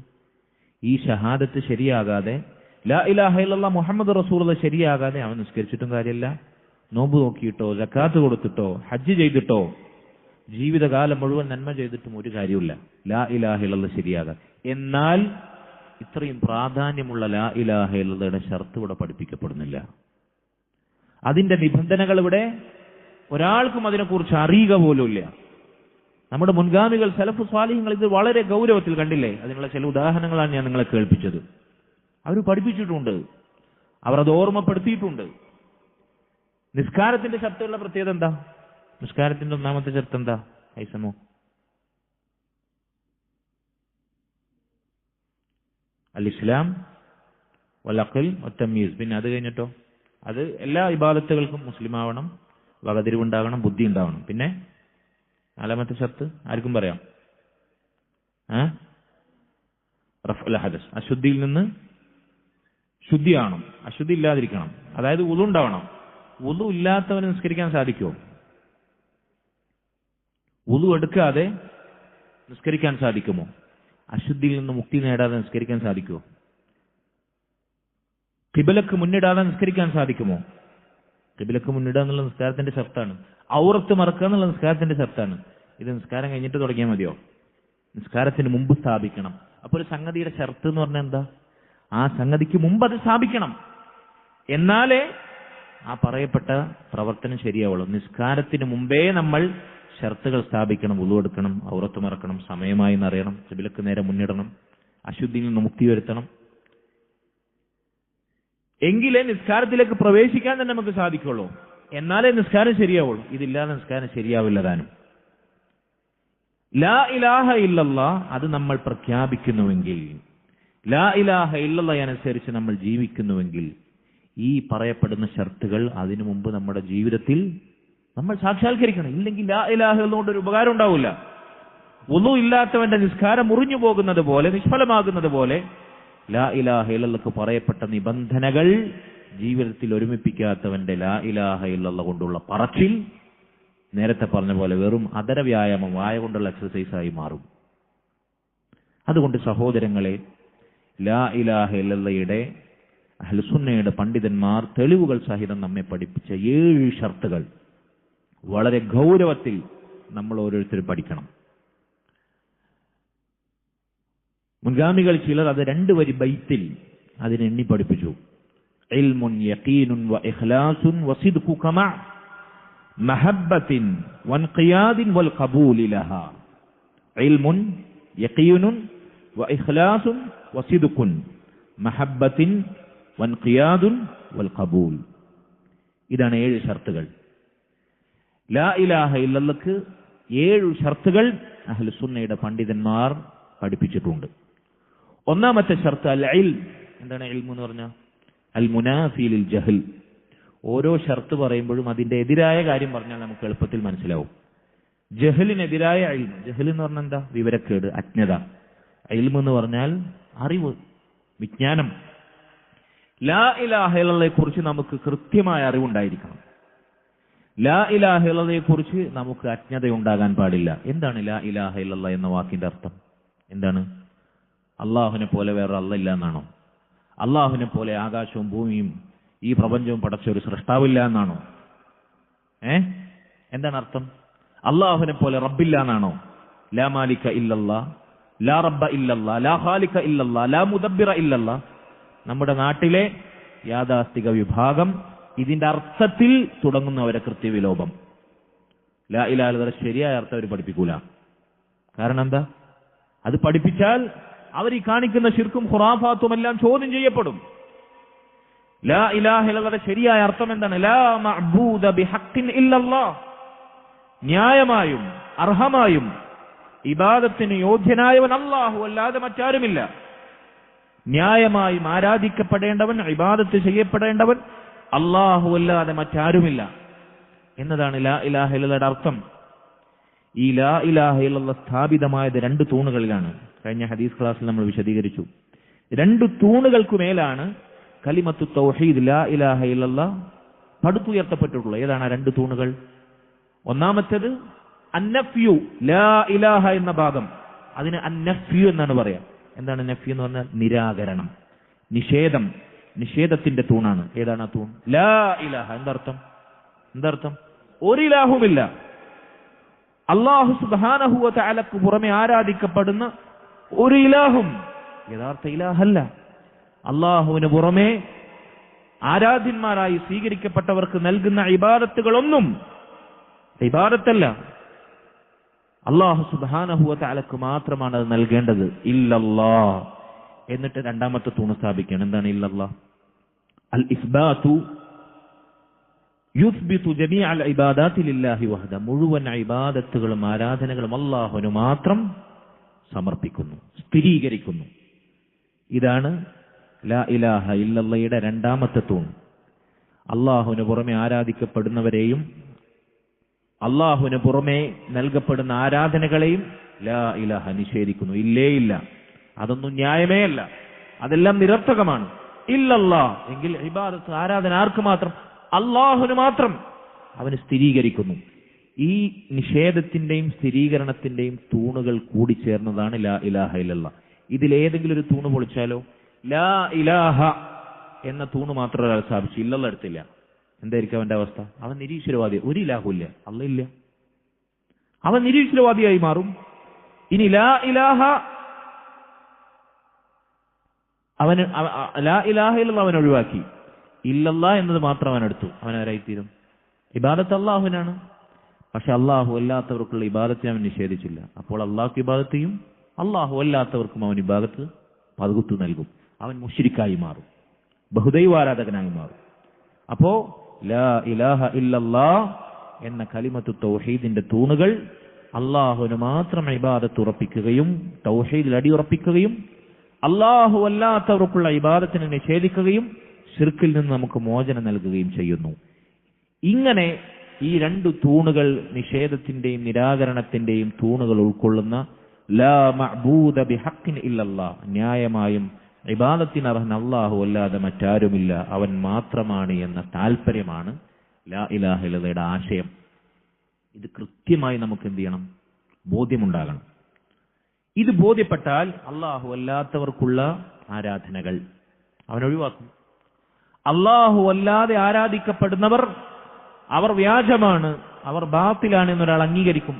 ഈ ഷഹാദത്ത് ശരിയാകാതെ, ലാ ഇലാഹ ഇല്ലല്ലാഹ് മുഹമ്മദ് റസൂലുള്ളാഹി ശരിയാകാതെ അവൻ നിസ്കരിച്ചിട്ടും കാര്യമില്ല, നോമ്പ് നോക്കിയിട്ടോ സക്കാത്ത് കൊടുത്തിട്ടോ ഹജ്ജ് ചെയ്തിട്ടോ ജീവിതകാലം മുഴുവൻ നന്മ ചെയ്തിട്ടും ഒരു കാര്യമില്ല. ലാ ഇലാഹ ഇല്ലല്ലാഹ് ശരിയാകാതെ. എന്നാൽ ഇത്രയും പ്രാധാന്യമുള്ള ലാ ഇലാഹ ഇല്ലല്ലാഹയുടെ ഷർത്ത് ഇവിടെ പഠിപ്പിക്കപ്പെടുന്നില്ല. അതിന്റെ നിബന്ധനകൾ ഇവിടെ ഒരാൾക്കും അതിനെക്കുറിച്ച് അറിയുക പോലുമില്ല. നമ്മുടെ മുൻഗാമികൾ സലഫ് സ്വാലിഹ്യങ്ങൾ ഇത് വളരെ ഗൗരവത്തിൽ കണ്ടില്ലേ? അതിനുള്ള ചില ഉദാഹരണങ്ങളാണ് ഞാൻ നിങ്ങളെ കേൾപ്പിച്ചത്. അവർ പഠിപ്പിച്ചിട്ടുണ്ട്, അവർ അത് ഓർമ്മപ്പെടുത്തിയിട്ടുണ്ട്. നിസ്കാരത്തിന്റെ ഷർത്തുകളുടെ പ്രത്യേകത എന്താ? നിസ്കാരത്തിന്റെ ഒന്നാമത്തെ ഷർത്ത് എന്താ? ഹൈസമോ, അൽ ഇസ്ലാം വൽ അഖ്ൽ വത്തമീസ്. പിന്നെ അത് കഴിഞ്ഞിട്ടോ, അത് എല്ലാ ഇബാദത്തുകൾക്കും മുസ്ലിം ആവണം, വകതിരിവുണ്ടാകണം, ബുദ്ധി ഉണ്ടാവണം. പിന്നെ നാലാമത്തെ ഷർത്ത് ആർക്കും പറയാം, റഫ്ഉൽ ഹദസ്, അശുദ്ധിയിൽ നിന്ന് ശുദ്ധിയാവണം, അശുദ്ധി ഇല്ലാതിരിക്കണം. അതായത് വുളു ഉണ്ടാവണം. വുളു ഇല്ലാത്തവന് നിസ്കരിക്കാൻ സാധിക്കുമോ? വുളു എടുക്കാതെ നിസ്കരിക്കാൻ സാധിക്കുമോ? അശുദ്ധിയിൽ നിന്ന് മുക്തി നേടാതെ നിസ്കരിക്കാൻ സാധിക്കുമോ? ഖിബലക്ക് മുന്നിടാതെ നിസ്കരിക്കാൻ സാധിക്കുമോ? ഖിബലക്ക് മുന്നിടുക എന്നുള്ള നിസ്കാരത്തിന്റെ ഷർത്താണ്. ഔറത്ത് മറക്കുക എന്നുള്ള നിസ്കാരത്തിന്റെ ഷർത്താണ്. ഇത് നിസ്കാരം കഴിഞ്ഞിട്ട് തുടങ്ങിയാൽ മതിയോ? നിസ്കാരത്തിന് മുമ്പ് സ്ഥാപിക്കണം. അപ്പോൾ ഒരു സംഗതിയുടെ ഷർത്ത് എന്ന് പറഞ്ഞാൽ എന്താ? ആ സംഗതിക്ക് മുമ്പ് അത് സ്ഥാപിക്കണം, എന്നാലേ ആ പറയപ്പെട്ട പ്രവർത്തനം ശരിയാവുള്ളൂ. നിസ്കാരത്തിന് മുമ്പേ നമ്മൾ ഷർത്തുകൾ സ്ഥാപിക്കണം. വുളു എടുക്കണം, ഔറത്ത് മറക്കണം, സമയമായി എന്നറിയണം, ഖിബലക്ക് നേരെ മുന്നിടണം, അശുദ്ധിയിൽ നിന്ന് മുക്തി വരുത്തണം. എങ്കിലേ നിസ്കാരത്തിലേക്ക് പ്രവേശിക്കാൻ തന്നെ നമുക്ക് സാധിക്കുള്ളൂ, എന്നാലേ നിസ്കാരം ശരിയാവുള്ളൂ. ഇതില്ലാതെ നിസ്കാരം ശരിയാവില്ല താനും. ലാ ഇലാഹ ഇല്ലല്ലാഹ് അത് നമ്മൾ പ്രഖ്യാപിക്കുന്നുവെങ്കിൽ, ലാ ഇലാഹ ഇല്ലല്ലാഹ് അനുസരിച്ച് നമ്മൾ ജീവിക്കുന്നുവെങ്കിൽ, ഈ പറയപ്പെടുന്ന ഷർത്തുകൾ അതിനു മുമ്പ് നമ്മുടെ ജീവിതത്തിൽ നമ്മൾ സാക്ഷാത്കരിക്കണം. ഇല്ലെങ്കിൽ ലാ ഇലാഹ ഇല്ലല്ലാഹ് ഒരു ഉപകാരം ഉണ്ടാവില്ല. വുളു ഇല്ലാത്തവന്റെ നിസ്കാരം മുറിഞ്ഞു പോകുന്നത് പോലെ, നിഷ്ഫലമാകുന്നത് പോലെ ലാ ഇലാഹ ഇല്ലല്ലാഹ് പറയപ്പെട്ട നിബന്ധനകൾ ജീവിതത്തിൽ ഒരുമിപ്പിക്കാത്തവന്റെ ലാ ഇലാഹ ഇല്ലല്ലാഹ് കൊണ്ടുള്ള പറച്ചിൽ നേരത്തെ പറഞ്ഞ പോലെ വെറും അദര വ്യായാമം, വായ കൊണ്ടുള്ള എക്സസൈസായി മാറും. അതുകൊണ്ട് സഹോദരങ്ങളെ, ലാ ഇലാഹ ഇല്ലല്ലാഹയുടെ അഹ്ലുസുന്നയുടെ പണ്ഡിതന്മാർ തെളിവുകൾ സഹിതം നമ്മെ പഠിപ്പിച്ച 7 ഷർത്തുകൾ വളരെ ഗൗരവത്തിൽ നമ്മൾ ഓരോരുത്തരും പഠിക്കണം. മുൻഗാമികൾ ചിലർ അത് 2 വരി ബൈത്തിൽ അതിനെ എണ്ണി പഠിപ്പിച്ചു. ഇൽമുൻ യഖീനുൻ വ ഇഖ്ലാസുൻ വ സിദ്ഖു കമാ മഹബ്ബത്തിൻ വൻഖിയാദിൻ വൽ ഖബൂലി ലഹാ. ഇൽമുൻ യഖീനുൻ വ ഇഖ്ലാസുൻ വ സിദ്ഖുൻ മഹബ്ബത്തിൻ വൻഖിയാദുൻ വൽ ഖബൂൽ. ഇതാണ് 7 ഷർത്തുകൾ. ലാ ഇലാഹ ഇല്ലല്ലാഹ്ക്ക് 7 ഷർത്തുകൾ അഹ്ലുസുന്നയുടെ പണ്ഡിതന്മാർ പഠിപ്പിച്ചിട്ടുണ്ട്. ഒന്നാമത്തെ ഷർത്ത് അൽ ഇൽം. എന്താണ് ഇൽമ് എന്ന് പറഞ്ഞാൽ? അൽ മുനാഫി ലിൽ ജഹൽ. ഓരോ ഷർത്ത് പറയുമ്പോഴും അതിന്റെ എതിരായ കാര്യം പറഞ്ഞാൽ നമുക്ക് എളുപ്പത്തിൽ മനസ്സിലാവും. ജഹലിനെതിരായ ഇൽമ്. ജഹൽ എന്ന് പറഞ്ഞാൽ എന്താ? വിവരക്കേട്, അജ്ഞത. ഇൽമ് എന്ന് പറഞ്ഞാൽ അറിവ്, വിജ്ഞാനം. ലാ ഇലാഹ ഇല്ലല്ലാഹയെ കുറിച്ച് നമുക്ക് കൃത്യമായ അറിവുണ്ടായിരിക്കണം. ലാ ഇലാഹ ഇല്ലല്ലാഹയെ കുറിച്ച് നമുക്ക് അജ്ഞതയുണ്ടാകാൻ പാടില്ല. എന്താണ് ലാ ഇലാഹ ഇല്ലല്ലാഹ് എന്ന വാക്കിന്റെ അർത്ഥം? എന്താണ്? അള്ളാഹുവിനെ പോലെ വേറെ അല്ല ഇല്ല എന്നാണോ? അള്ളാഹുവിനെ പോലെ ആകാശവും ഭൂമിയും ഈ പ്രപഞ്ചവും പടച്ച ഒരു സൃഷ്ടാവില്ല എന്നാണോ? എന്താണ് അർത്ഥം? അള്ളാഹുവിനെ പോലെ റബ്ബില്ല എന്നാണോ? ലാ മാലിക ഇല്ലല്ലാ, ലാ റബ്ബ ഇല്ലല്ലാ, ലാ ഖാലിക ഇല്ലല്ലാ, ലാ മുദബ്ബിറ ഇല്ലല്ലാ. നമ്മുടെ നാട്ടിലെ യാഥാസ്ഥിക വിഭാഗം ഇതിന്റെ അർത്ഥത്തിൽ തുടങ്ങുന്നവരെ കൃത്യവിലോപം. ലാ ഇലാഹ ഇല്ലല്ലാഹ് ശരിയായ അർത്ഥം അവർ പഠിപ്പിക്കൂല. കാരണം എന്താ? അത് പഠിപ്പിച്ചാൽ അവർ ഈ കാണിക്കുന്ന ശിർക്കും ഖുറാഫാത്തും എല്ലാം ചോദ്യം ചെയ്യപ്പെടും. ലാ ഇലാഹ ഇല്ലല്ലാഹയുടെ ശരിയായ അർത്ഥം എന്താണ്? ലാ മഅബൂദ ബിഹഖ്ഖിൻ ഇല്ലല്ലാഹ്. ന്യായമായും അർഹമായും ഇബാദത്തിന് യോഗ്യനായവൻ അല്ലാഹു അല്ലാതെ മറ്റാരുമില്ല. ന്യായമായും ആരാധിക്കപ്പെടേണ്ടവൻ, ഇബാദത്ത് ചെയ്യപ്പെടേണ്ടവൻ അല്ലാഹു അല്ലാതെ മറ്റാരുമില്ല എന്നതാണ് ലാ ഇലാഹ ഇല്ലല്ലാഹയുടെ അർത്ഥം. ഈ ലാ ഇലാഹ ഇല്ലല്ലാഹ് സ്ഥാപിതമായത് 2 തൂണുകളിലാണ്. കഴിഞ്ഞ ഹദീസ് ക്ലാസ്സിൽ നമ്മൾ വിശദീകരിച്ചു. 2 തൂണുകൾക്ക് മേലാണ് കലിമത്തു തൗഹീദ് ലാ ഇലാഹ ഇല്ലല്ലാഹ് പടുത്തുയർത്തപ്പെട്ടിട്ടുള്ളത്. ഏതാണ് ആ 2 തൂണുകൾ? ഒന്നാമത്തേത് അന്നഫ്യു, ലാ ഇലാഹ എന്ന ഭാഗം. അതിന് അന്നഫ്യു എന്നാണ് പറയാ. എന്താണ് നഫ്യു എന്ന് പറഞ്ഞാൽ? നിരാകരണം, നിഷേധം. നിഷേധത്തിന്റെ തൂണാണ്. ഏതാണ് ആ തൂൺ? ലാ ഇലാഹ. എന്തർത്ഥം? ഒരു ഇലാഹുമില്ല. അല്ലാഹു സുബ്ഹാനഹു വ തആലക്ക് പുറമെ ആരാധിക്കപ്പെടുന്ന ഒരു ഇലാഹും യഥാർത്ഥ ഇലാഹല്ല. അല്ലാഹുവിന് പുറമെ ആരാധ്യന്മാരായി സ്വീകരിക്കപ്പെട്ടവർക്ക് നൽകുന്ന ഇബാദത്തുകളൊന്നും ഇബാദത്തല്ല. അല്ലാഹു സുബ്ഹാനഹു വ തആലക്ക് മാത്രമാണ് അത് നൽകേണ്ടത്. ഇല്ലല്ലാഹ്. എന്നിട്ട് 2ാമത്തെ തൂണ് സ്ഥാപിക്കണം. എന്താണ് ഇല്ലല്ലാഹ്? അൽ ഇസ്ബാതു യുസ്ബിതു ജമീഅൽ ഇബാദാതി ലില്ലാഹി വഹദ. മുഴുവൻ ഇബാദത്തുകളും ആരാധനകളും അല്ലാഹുവിന് മാത്രം സമർപ്പിക്കുന്നു, സ്ഥിരീകരിക്കുന്നു. ഇതാണ് ലാ ഇലാഹ ഇല്ലല്ലാഹയുടെ 2ാമത്തെ തൂൺ. അല്ലാഹുവിന് പുറമെ ആരാധിക്കപ്പെടുന്നവരെയും അല്ലാഹുവിന് പുറമെ നൽകപ്പെടുന്ന ആരാധനകളെയും ലാ ഇലാഹ നിഷേധിക്കുന്നു. ഇല്ലേ ഇല്ല, അതൊന്നും ന്യായമേ അല്ല, അതെല്ലാം നിരർത്ഥകമാണ്. ഇല്ലല്ലാഹ് എങ്കിൽ ഇബാദത്ത്, ആരാധന ആർക്ക് മാത്രം? അല്ലാഹുവിന് മാത്രം. അവന് സ്ഥിരീകരിക്കുന്നു. ഈ നിഷേധത്തിന്റെയും സ്ഥിരീകരണത്തിന്റെയും തൂണുകൾ കൂടി ചേർന്നതാണ് ലാ ഇലാഹ ഇല്ലല്ലാഹ്. ഇതിലേതെങ്കിലും ഒരു തൂണ് പൊളിച്ചാലോ? ലാ ഇലാഹ എന്ന തൂണ് മാത്രം ഒരാൾ സ്ഥാപിച്ചു, ഇല്ലല്ലാഹ് എടുത്തില്ല. എന്തായിരിക്കും അവന്റെ അവസ്ഥ? അവൻ നിരീശ്വരവാദി. ഒരു ഇലാഹുല്ല, അല്ല ഇല്ല, അവൻ നിരീശ്വരവാദിയായി മാറും. ഇനി ലാ ഇലാഹ അവന് ലാ ഇലാഹ ഇല്ലല്ലാഹ് അവൻ ഒഴിവാക്കി, ഇല്ലല്ലാഹ് എന്നത് മാത്രം അവൻ എടുത്തു. അവൻ ആരായിത്തീരും? ഇബാദത്ത് അല്ലാഹുവിനാണ്. പക്ഷെ അല്ലാഹു അല്ലാത്തവർക്കുള്ള ഇബാദത്തിനെ അവൻ നിഷേധിച്ചില്ല. അപ്പോൾ അല്ലാഹുക്ക് ഇബാദത്ത് ചെയ്യും, അല്ലാഹു അല്ലാത്തവർക്കും അവൻ ഇബാദത്ത് പകുത്തു നൽകും. അവൻ മുശ്രിക്കായി മാറും, ബഹുദൈവാരാധകനായി മാറും. അപ്പോ ലാ ഇലാഹ ഇല്ലല്ലാഹ് എന്ന കലിമത്തു തൗഹീദിന്റെ തൂണുകൾ അല്ലാഹുവിന് മാത്രം ഇബാദത്ത് ഉറപ്പിക്കുകയും തൗഹീദിൽ അടിയുറപ്പിക്കുകയും അല്ലാഹു അല്ലാത്തവർക്കുള്ള ഇബാദത്തിനെ നിഷേധിക്കുകയും ശിർക്കിൽ നിന്ന് നമുക്ക് മോചനം നൽകുകയും ചെയ്യുന്നു. ഇങ്ങനെ ഈ 2 തൂണുകൾ, നിഷേധത്തിന്റെയും നിരാകരണത്തിന്റെയും തൂണുകൾ ഉൾക്കൊള്ളുന്ന ലാ മഅബൂദ ബിഹഖ്ഖിൻ ഇല്ലല്ലാഹ്, ന്യായമായും ഇബാദത്തിന് അർഹൻ അല്ലാഹു അല്ലാതെ മറ്റാരുമില്ല, അവൻ മാത്രമാണ് എന്ന താല്പര്യമാണ് ലാ ഇലാഹ ഇല്ലല്ലയുടെ ആശയം. ഇത് കൃത്യമായി നമുക്ക് എന്ത് ചെയ്യണം? ബോധ്യമുണ്ടാകണം. ഇത് ബോധ്യപ്പെട്ടാൽ അല്ലാഹു അല്ലാത്തവർക്കുള്ള ആരാധനകൾ അവൻ ഒഴിവാക്കും. അല്ലാഹു അല്ലാതെ ആരാധിക്കപ്പെടുന്നവർ അവർ വ്യാജമാണ്, അവർ ബാത്തിലാണ് എന്നൊരാൾ അംഗീകരിക്കും.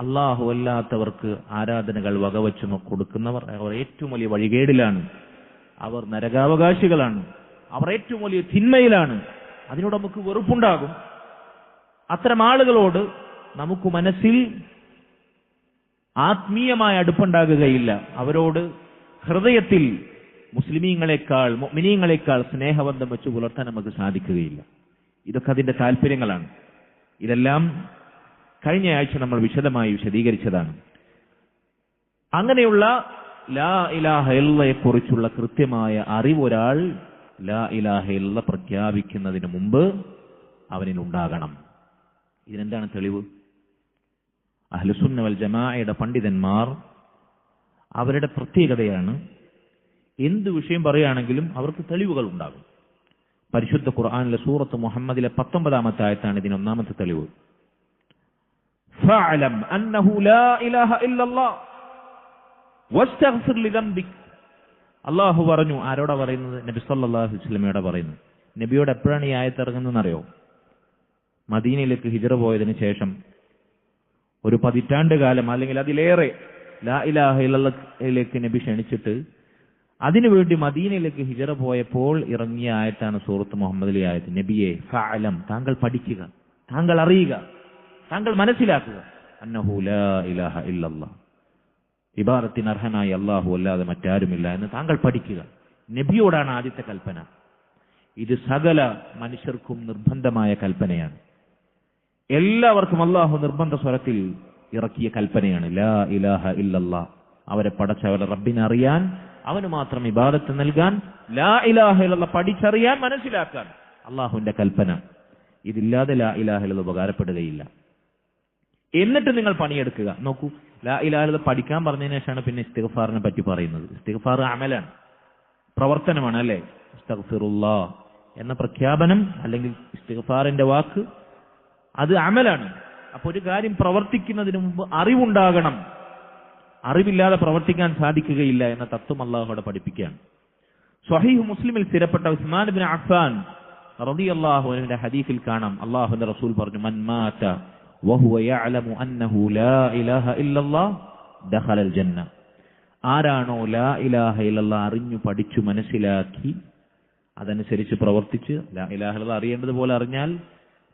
അല്ലാഹു അല്ലാത്തവർക്ക് ആരാധനകൾ വകവച്ചു കൊടുക്കുന്നവർ അവർ ഏറ്റവും വലിയ വഴികേടിലാണ്, അവർ നരകാവകാശികളാണ്, അവർ ഏറ്റവും വലിയ തിന്മയിലാണ്. അതിനോട് നമുക്ക് വെറുപ്പുണ്ടാകും. അത്തരം ആളുകളോട് നമുക്ക് മനസ്സിൽ ആത്മീയമായ അടുപ്പുണ്ടാകുകയില്ല. അവരോട് ഹൃദയത്തിൽ മുസ്ലിമീങ്ങളെക്കാൾ മുഅ്മിനീങ്ങളെക്കാൾ സ്നേഹബന്ധം വെച്ച് പുലർത്താൻ നമുക്ക് സാധിക്കുകയില്ല. ഇതൊക്കെ അതിന്റെ താല്പര്യങ്ങളാണ്. ഇതെല്ലാം കഴിഞ്ഞ ആഴ്ച നമ്മൾ വിശദമായി വിശദീകരിച്ചതാണ്. അങ്ങനെയുള്ള ലാ ഇലാഹ ഇല്ലല്ലയെ കുറിച്ചുള്ള കൃത്യമായ അറിവ് ഒരാൾ ലാ ഇലാഹ ഇല്ലല്ല പ്രഖ്യാപിക്കുന്നതിന് മുമ്പ് അവനിൽ ഉണ്ടാകണം. ഇതിനെന്താണ് തെളിവ്? അഹ്ലുസുന്ന വൽ ജമാഅയുടെ പണ്ഡിതന്മാർ അവരുടെ പ്രത്യേകതയാണ്, എന്ത് വിഷയം പറയുകയാണെങ്കിലും അവർക്ക് തെളിവുകൾ ഉണ്ടാകും. പരിശുദ്ധ ഖുർആനിലെ സൂറത്ത് മുഹമ്മദിലെ 19-ാമത്തെ ആയത്താണ് ഇതിന് ഒന്നാമത്തെ തെളിവ്. ഫഅലം അന്നഹു ലാ ഇലാഹ ഇല്ലല്ലാഹ് വസ്തഗ്ഫിർ ലിദംബിക്. അല്ലാഹു പറഞ്ഞു. ആരോടാ പറയുന്നത്? നബി സല്ലല്ലാഹു അലൈഹി വസല്ലമയോടാ പറയുന്നത്. നബിയോട് എപ്പോഴാണ് ഈ ആയത്ത് ഇറങ്ങുന്നതെന്നറിയോ? മദീനയിലേക്ക് ഹിജ്റ പോയതിനു ശേഷം ഒരു 10 പതിറ്റാണ്ട് കാലം അല്ലെങ്കിൽ അതിലേറെ ലാ ഇലാഹ ഇല്ലല്ലയിലേക്ക് നബി ക്ഷണിച്ചിട്ട് അതിനുവേണ്ടി മദീനയിലേക്ക് ഹിജ്റ പോയപ്പോൾ ഇറങ്ങിയ ആയത്താണ് സൂറത്ത് മുഹമ്മദിലെ ആയത്ത്. നബിയെ ഫഅലം, താങ്കൾ പഠിക്കുക, താങ്കൾ അറിയുക, താങ്കൾ മനസ്സിലാക്കുക, അന്നഹു ലാ ഇലാഹ ഇല്ലല്ലാഹ്, ഇബാദത്തിന് അർഹനായി അല്ലാഹു അല്ലാതെ മറ്റാരുമില്ല എന്ന് താങ്കൾ പഠിക്കുക. നബിയോടാണ് ആദ്യത്തെ കൽപ്പന. ഇത് സകല മനുഷ്യർക്കും നിർബന്ധമായ കൽപ്പനയാണ്. എല്ലാവർക്കും അല്ലാഹു നിർബന്ധ സ്വരത്തിൽ ഇറക്കിയ കൽപ്പനയാണ് ലാ ഇലാഹ ഇല്ലല്ലാഹ്. അവരെ പടച്ച അവരുടെ റബ്ബിനെ അറിയാൻ, അവന് മാത്രം ഇബാദത്ത് നൽകാൻ, ലാ ഇലാഹ ഇല്ലല്ലാഹ് പഠിച്ചറിയാൻ, മനസ്സിലാക്കാൻ അല്ലാഹുവിന്റെ കൽപ്പന. ഇതില്ലാതെ ലാ ഇലാഹ ഇല്ലല്ലാഹ് ഉപകാരപ്പെടുകയില്ല. എന്നിട്ട് നിങ്ങൾ പണിയെടുക്കുക. നോക്കൂ, ലാ ഇലാഹ ഇല്ലല്ലാഹ് പഠിക്കാൻ പറഞ്ഞതിന് ശേഷമാണ് പിന്നെ ഇസ്തിഗ്ഫാറിനെ പറ്റി പറയുന്നത്. ഇസ്തിഗ്ഫാർ അമലാണ്, പ്രവർത്തനമാണ് അല്ലേ? അസ്തഗ്ഫിറുല്ലാഹ് എന്ന പ്രഖ്യാപനം അല്ലെങ്കിൽ ഇസ്തിഗ്ഫാറിന്റെ വാക്ക് അത് അമലാണ്. അപ്പൊ ഒരു കാര്യം പ്രവർത്തിക്കുന്നതിന് മുമ്പ് അറിവുണ്ടാകണം. അറിവില്ലാതെ പ്രവർത്തിക്കാൻ സാധിക്കുകയില്ല എന്ന തത്വം അല്ലാഹുവോട് പഠിപ്പിക്കുകയാണ്. സ്വഹീഹ് മുസ്ലിമിൽ സ്ഥിരപ്പെട്ട ഉസ്മാൻ ഇബ്നു അഫ്ഫാൻ റളിയല്ലാഹു അൻഹുവിന്റെ ഹദീസിൽ കാണാം, അല്ലാഹുവിന്റെ റസൂൽ പറഞ്ഞു, മൻ മാത വഹുവ യഅലമു അന്നഹു ലാ ഇലാഹ ഇല്ലല്ലാഹ് ദഖലൽ ജന്ന. ആരാണോ ലാ ഇലാഹ ഇല്ലല്ലാഹ് അറിഞ്ഞു പഠിച്ചു മനസ്സിലാക്കി അതനുസരിച്ച് പ്രവർത്തിച്ച്, ലാ ഇലാഹ ഇല്ലല്ലാഹ് അറിയേണ്ടതുപോലെ അറിഞ്ഞാൽ,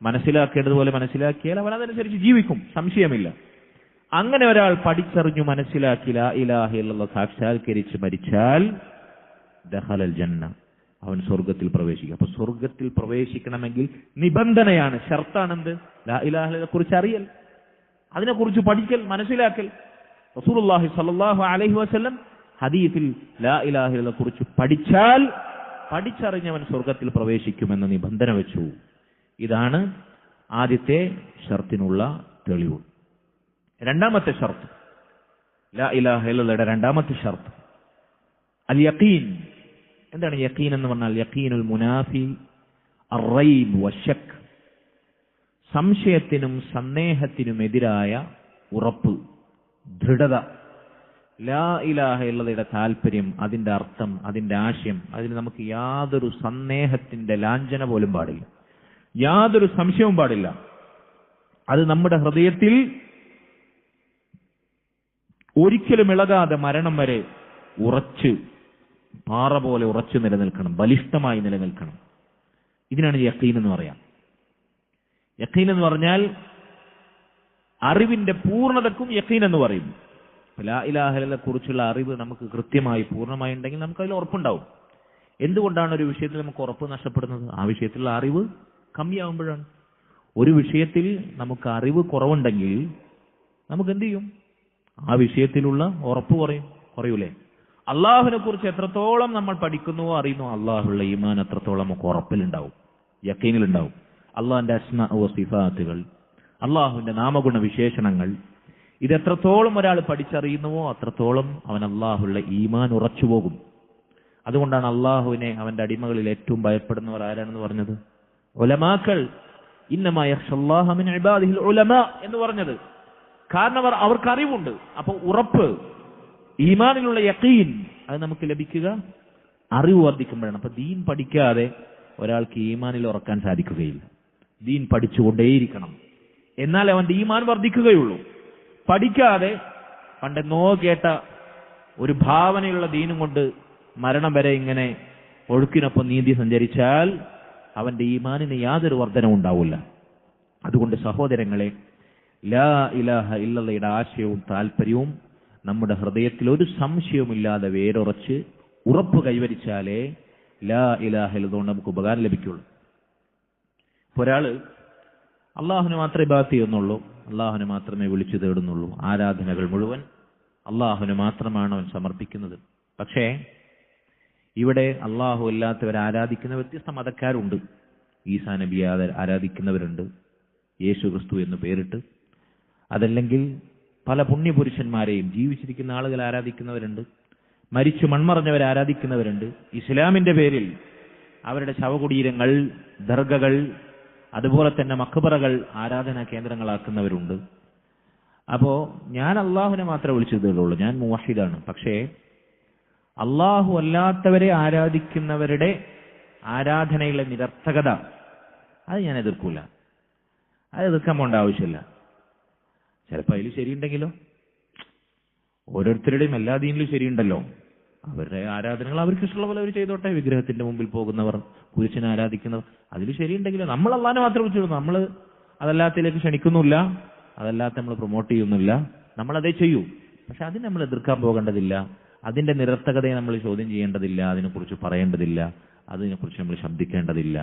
മനസ്സിലാക്കേണ്ടതുപോലെ മനസ്സിലാക്കിയാൽ അവൻ അതനുസരിച്ച് ജീവിക്കും, സംശയമില്ല. അങ്ങനെ ഒരാൾ പഠിച്ചറിഞ്ഞു മനസ്സിലാക്കി ലാ ഇലാഹ ഇല്ലല്ലാഹ് സാക്ഷാത്കരിച്ച് മരിച്ചാൽ ദഖലൽ ജന്ന, അവൻ സ്വർഗത്തിൽ പ്രവേശിക്കും. അപ്പൊ സ്വർഗത്തിൽ പ്രവേശിക്കണമെങ്കിൽ നിബന്ധനയാണ്, ഷർത്താണെന്ത്? ലാ ഇലാഹ ഇല്ലല്ലാഹയെ കുറിച്ച് അറിയൽ, അതിനെക്കുറിച്ച് പഠിക്കൽ, മനസ്സിലാക്കൽ. റസൂലുള്ളാഹി സ്വല്ലല്ലാഹു അലൈഹി വസല്ലം ഹദീസിൽ ലാ ഇലാഹ ഇല്ലല്ലാഹയെ കുറിച്ച് പഠിച്ചാൽ പഠിച്ചറിഞ്ഞവൻ സ്വർഗത്തിൽ പ്രവേശിക്കുമെന്ന നിബന്ധന വെച്ചു. ഇതാണ് ആദ്യത്തെ ഷർത്തിനുള്ള തെളിവ്. രണ്ടാമത്തെ ഷർത്ത്, ലാ ഇലാഹ ഇല്ലല്ലാഹയുടെ രണ്ടാമത്തെ ഷർത്ത് അൽ യഖീൻ. എന്താണ് യഖീൻ എന്ന് പറഞ്ഞാൽ? യഖീനുൽ മുനാഫി അർറൈബ് വശക്ക്, സംശയത്തിനും സന്ദേഹത്തിനുമെതിരായ ഉറപ്പ്, ദൃഢത. ലാ ഇലാഹ ഇല്ലല്ലാഹയുടെ താല്പര്യം, അതിന്റെ അർത്ഥം, അതിന്റെ ആശയം, അതിൽ നമുക്ക് യാതൊരു സന്ദേഹത്തിന്റെ ലാഞ്ചന പോലും പാടില്ല, യാതൊരു സംശയവും പാടില്ല. അത് നമ്മുടെ ഹൃദയത്തിൽ ഒരിക്കലും ഇളകാതെ മരണം വരെ ഉറച്ച്, പാറ പോലെ ഉറച്ചു നിലനിൽക്കണം, ബലിഷ്ഠമായി നിലനിൽക്കണം. ഇതിനാണ് യഖീൻ എന്ന് പറയാം. യഖീൻ എന്ന് പറഞ്ഞാൽ അറിവിന്റെ പൂർണ്ണതക്കും യഖീൻ എന്ന് പറയും. ലാ ഇലാഹ ഇല്ലല്ലാഹയെ കുറിച്ചുള്ള അറിവ് നമുക്ക് കൃത്യമായി പൂർണ്ണമായി ഉണ്ടെങ്കിൽ നമുക്ക് അതിൽ ഉറപ്പുണ്ടാവും. എന്തുകൊണ്ടാണ് ഒരു വിഷയത്തിൽ നമുക്ക് ഉറപ്പ് നഷ്ടപ്പെടുന്നത്? ആ വിഷയത്തിലുള്ള അറിവ് കമ്മിയാവുമ്പോഴാണ്. ഒരു വിഷയത്തിൽ നമുക്ക് അറിവ് കുറവുണ്ടെങ്കിൽ നമുക്ക് എന്ത് ചെയ്യും? ആ വിഷയത്തിലുള്ള ഉറപ്പ് കുറയൂലേ? അള്ളാഹുവിനെ കുറിച്ച് എത്രത്തോളം നമ്മൾ പഠിക്കുന്നുവോ അറിയുന്നു, അള്ളാഹുള്ള ഈമാൻ എത്രത്തോളം നമുക്ക് ഉറപ്പിലുണ്ടാവും, യഖീനിലുണ്ടാവും. അള്ളാഹിന്റെ അസ്മാ വ സിഫാത്തുകൾ, അള്ളാഹുവിന്റെ നാമഗുണ വിശേഷണങ്ങൾ, ഇതെത്രത്തോളം ഒരാൾ പഠിച്ചറിയുന്നുവോ അത്രത്തോളം അവൻ അള്ളാഹുള്ള ഈമാൻ ഉറച്ചുപോകും. അതുകൊണ്ടാണ് അള്ളാഹുവിനെ അവന്റെ അടിമകളിൽ ഏറ്റവും ഭയപ്പെടുന്നവർ ആരാണെന്ന് പറഞ്ഞത്? ഉലമാക്കൾ. ഇന്നമാ യഖ്ഷല്ലാഹ മിൻ ഇബാദിഹിൽ ഉലമാ എന്ന് പറഞ്ഞത്. കാരണം അവർക്ക് അറിവുണ്ട്. അപ്പൊ ഉറപ്പ്, ഈമാനിലുള്ള യഖീൻ, അത് നമുക്ക് ലഭിക്കുക അറിവ് വർദ്ധിക്കുമ്പോഴാണ്. അപ്പൊ ദീൻ പഠിക്കാതെ ഒരാൾക്ക് ഈമാനിൽ ഉറക്കാൻ സാധിക്കുകയില്ല. ദീൻ പഠിച്ചുകൊണ്ടേയിരിക്കണം, എന്നാൽ അവന്റെ ഈമാൻ വർദ്ധിക്കുകയുള്ളൂ. പഠിക്കാതെ പണ്ടെന്നോ കേട്ട ഒരു ഭാവനയുള്ള ദീനും കൊണ്ട് മരണം വരെ ഇങ്ങനെ ഒഴുക്കിനൊപ്പം നീന്തി സഞ്ചരിച്ചാൽ അവന്റെ ഈമാനിന് യാതൊരു വർധനവും ഉണ്ടാവില്ല. അതുകൊണ്ട് സഹോദരങ്ങളെ, ലാ ഇലാഹ ഇല്ലല്ലയുടെ ആശയവും താല്പര്യവും നമ്മുടെ ഹൃദയത്തിൽ ഒരു സംശയവുമില്ലാതെ വേരുറച്ച് ഉറപ്പ് കൈവരിച്ചാലേ ലാ ഇലാഹ ഇല്ലതുകൊണ്ട് നമുക്ക് ഉപകാരം ലഭിക്കുള്ളൂ. ഒരാള് അള്ളാഹുവിനെ മാത്രമേ ഇബാദത്ത് ചെയ്യുന്നുള്ളൂ, അള്ളാഹുവിനെ മാത്രമേ വിളിച്ചു തേടുന്നുള്ളൂ, ആരാധനകൾ മുഴുവൻ അള്ളാഹുവിന് മാത്രമാണ് അവൻ സമർപ്പിക്കുന്നത്. പക്ഷേ ഇവിടെ അള്ളാഹു അല്ലാത്തവരെ ആരാധിക്കുന്ന വ്യത്യസ്ത മതക്കാരുണ്ട്. ഈസാ നബിയെ ആരാധിക്കുന്നവരുണ്ട്, യേശു ക്രിസ്തു എന്ന് പേരിട്ട്. അതല്ലെങ്കിൽ പല പുണ്യപുരുഷന്മാരെയും ജീവിച്ചിരിക്കുന്ന ആളുകൾ ആരാധിക്കുന്നവരുണ്ട്, മരിച്ചു മൺമറഞ്ഞവരെ ആരാധിക്കുന്നവരുണ്ട്. ഇസ്ലാമിന്റെ പേരിൽ അവരുടെ ശവകുടീരങ്ങൾ, ദർഗകൾ, അതുപോലെ തന്നെ മഖ്ബറകൾ ആരാധനാ കേന്ദ്രങ്ങളാക്കുന്നവരുണ്ട്. അപ്പോ ഞാൻ അള്ളാഹുവിനെ മാത്രമേ വിളിച്ചു തേടുള്ളൂ, ഞാൻ മുവഹിദാണ്. പക്ഷേ അള്ളാഹു അല്ലാത്തവരെ ആരാധിക്കുന്നവരുടെ ആരാധനയിലെ നിരർത്ഥകത അത് ഞാൻ എതിർക്കൂല. അത് എതിർക്കാൻ പോകേണ്ട ആവശ്യമില്ല. ചിലപ്പോൾ അതിൽ ശരിയുണ്ടെങ്കിലോ, ഓരോരുത്തരുടെയും എല്ലാ ദീനിലും ശരിയുണ്ടല്ലോ. അവരുടെ ആരാധനകൾ അവർക്ക് ഇഷ്ടമുള്ള പോലെ അവർ ചെയ്തോട്ടെ. വിഗ്രഹത്തിന്റെ മുമ്പിൽ പോകുന്നവർ, പുരുഷനെ ആരാധിക്കുന്നവർ, അതിൽ ശരിയുണ്ടെങ്കിലോ. നമ്മൾ അള്ളാഹിനെ മാത്രമേ വിളിച്ചുള്ളൂ. നമ്മൾ അതല്ലാത്തതിലേക്ക് ക്ഷണിക്കുന്നില്ല, അതല്ലാത്ത നമ്മൾ പ്രൊമോട്ട് ചെയ്യുന്നില്ല, നമ്മളതേ ചെയ്യൂ. പക്ഷെ അതിന് നമ്മൾ എതിർക്കാൻ പോകേണ്ടതില്ല. അതിന്റെ നിരർത്ഥകതയെ നമ്മൾ ചോദ്യം ചെയ്യേണ്ടതില്ല, അതിനെക്കുറിച്ച് പറയേണ്ടതില്ല, അതിനെക്കുറിച്ച് നമ്മൾ ശബ്ദിക്കേണ്ടതില്ല.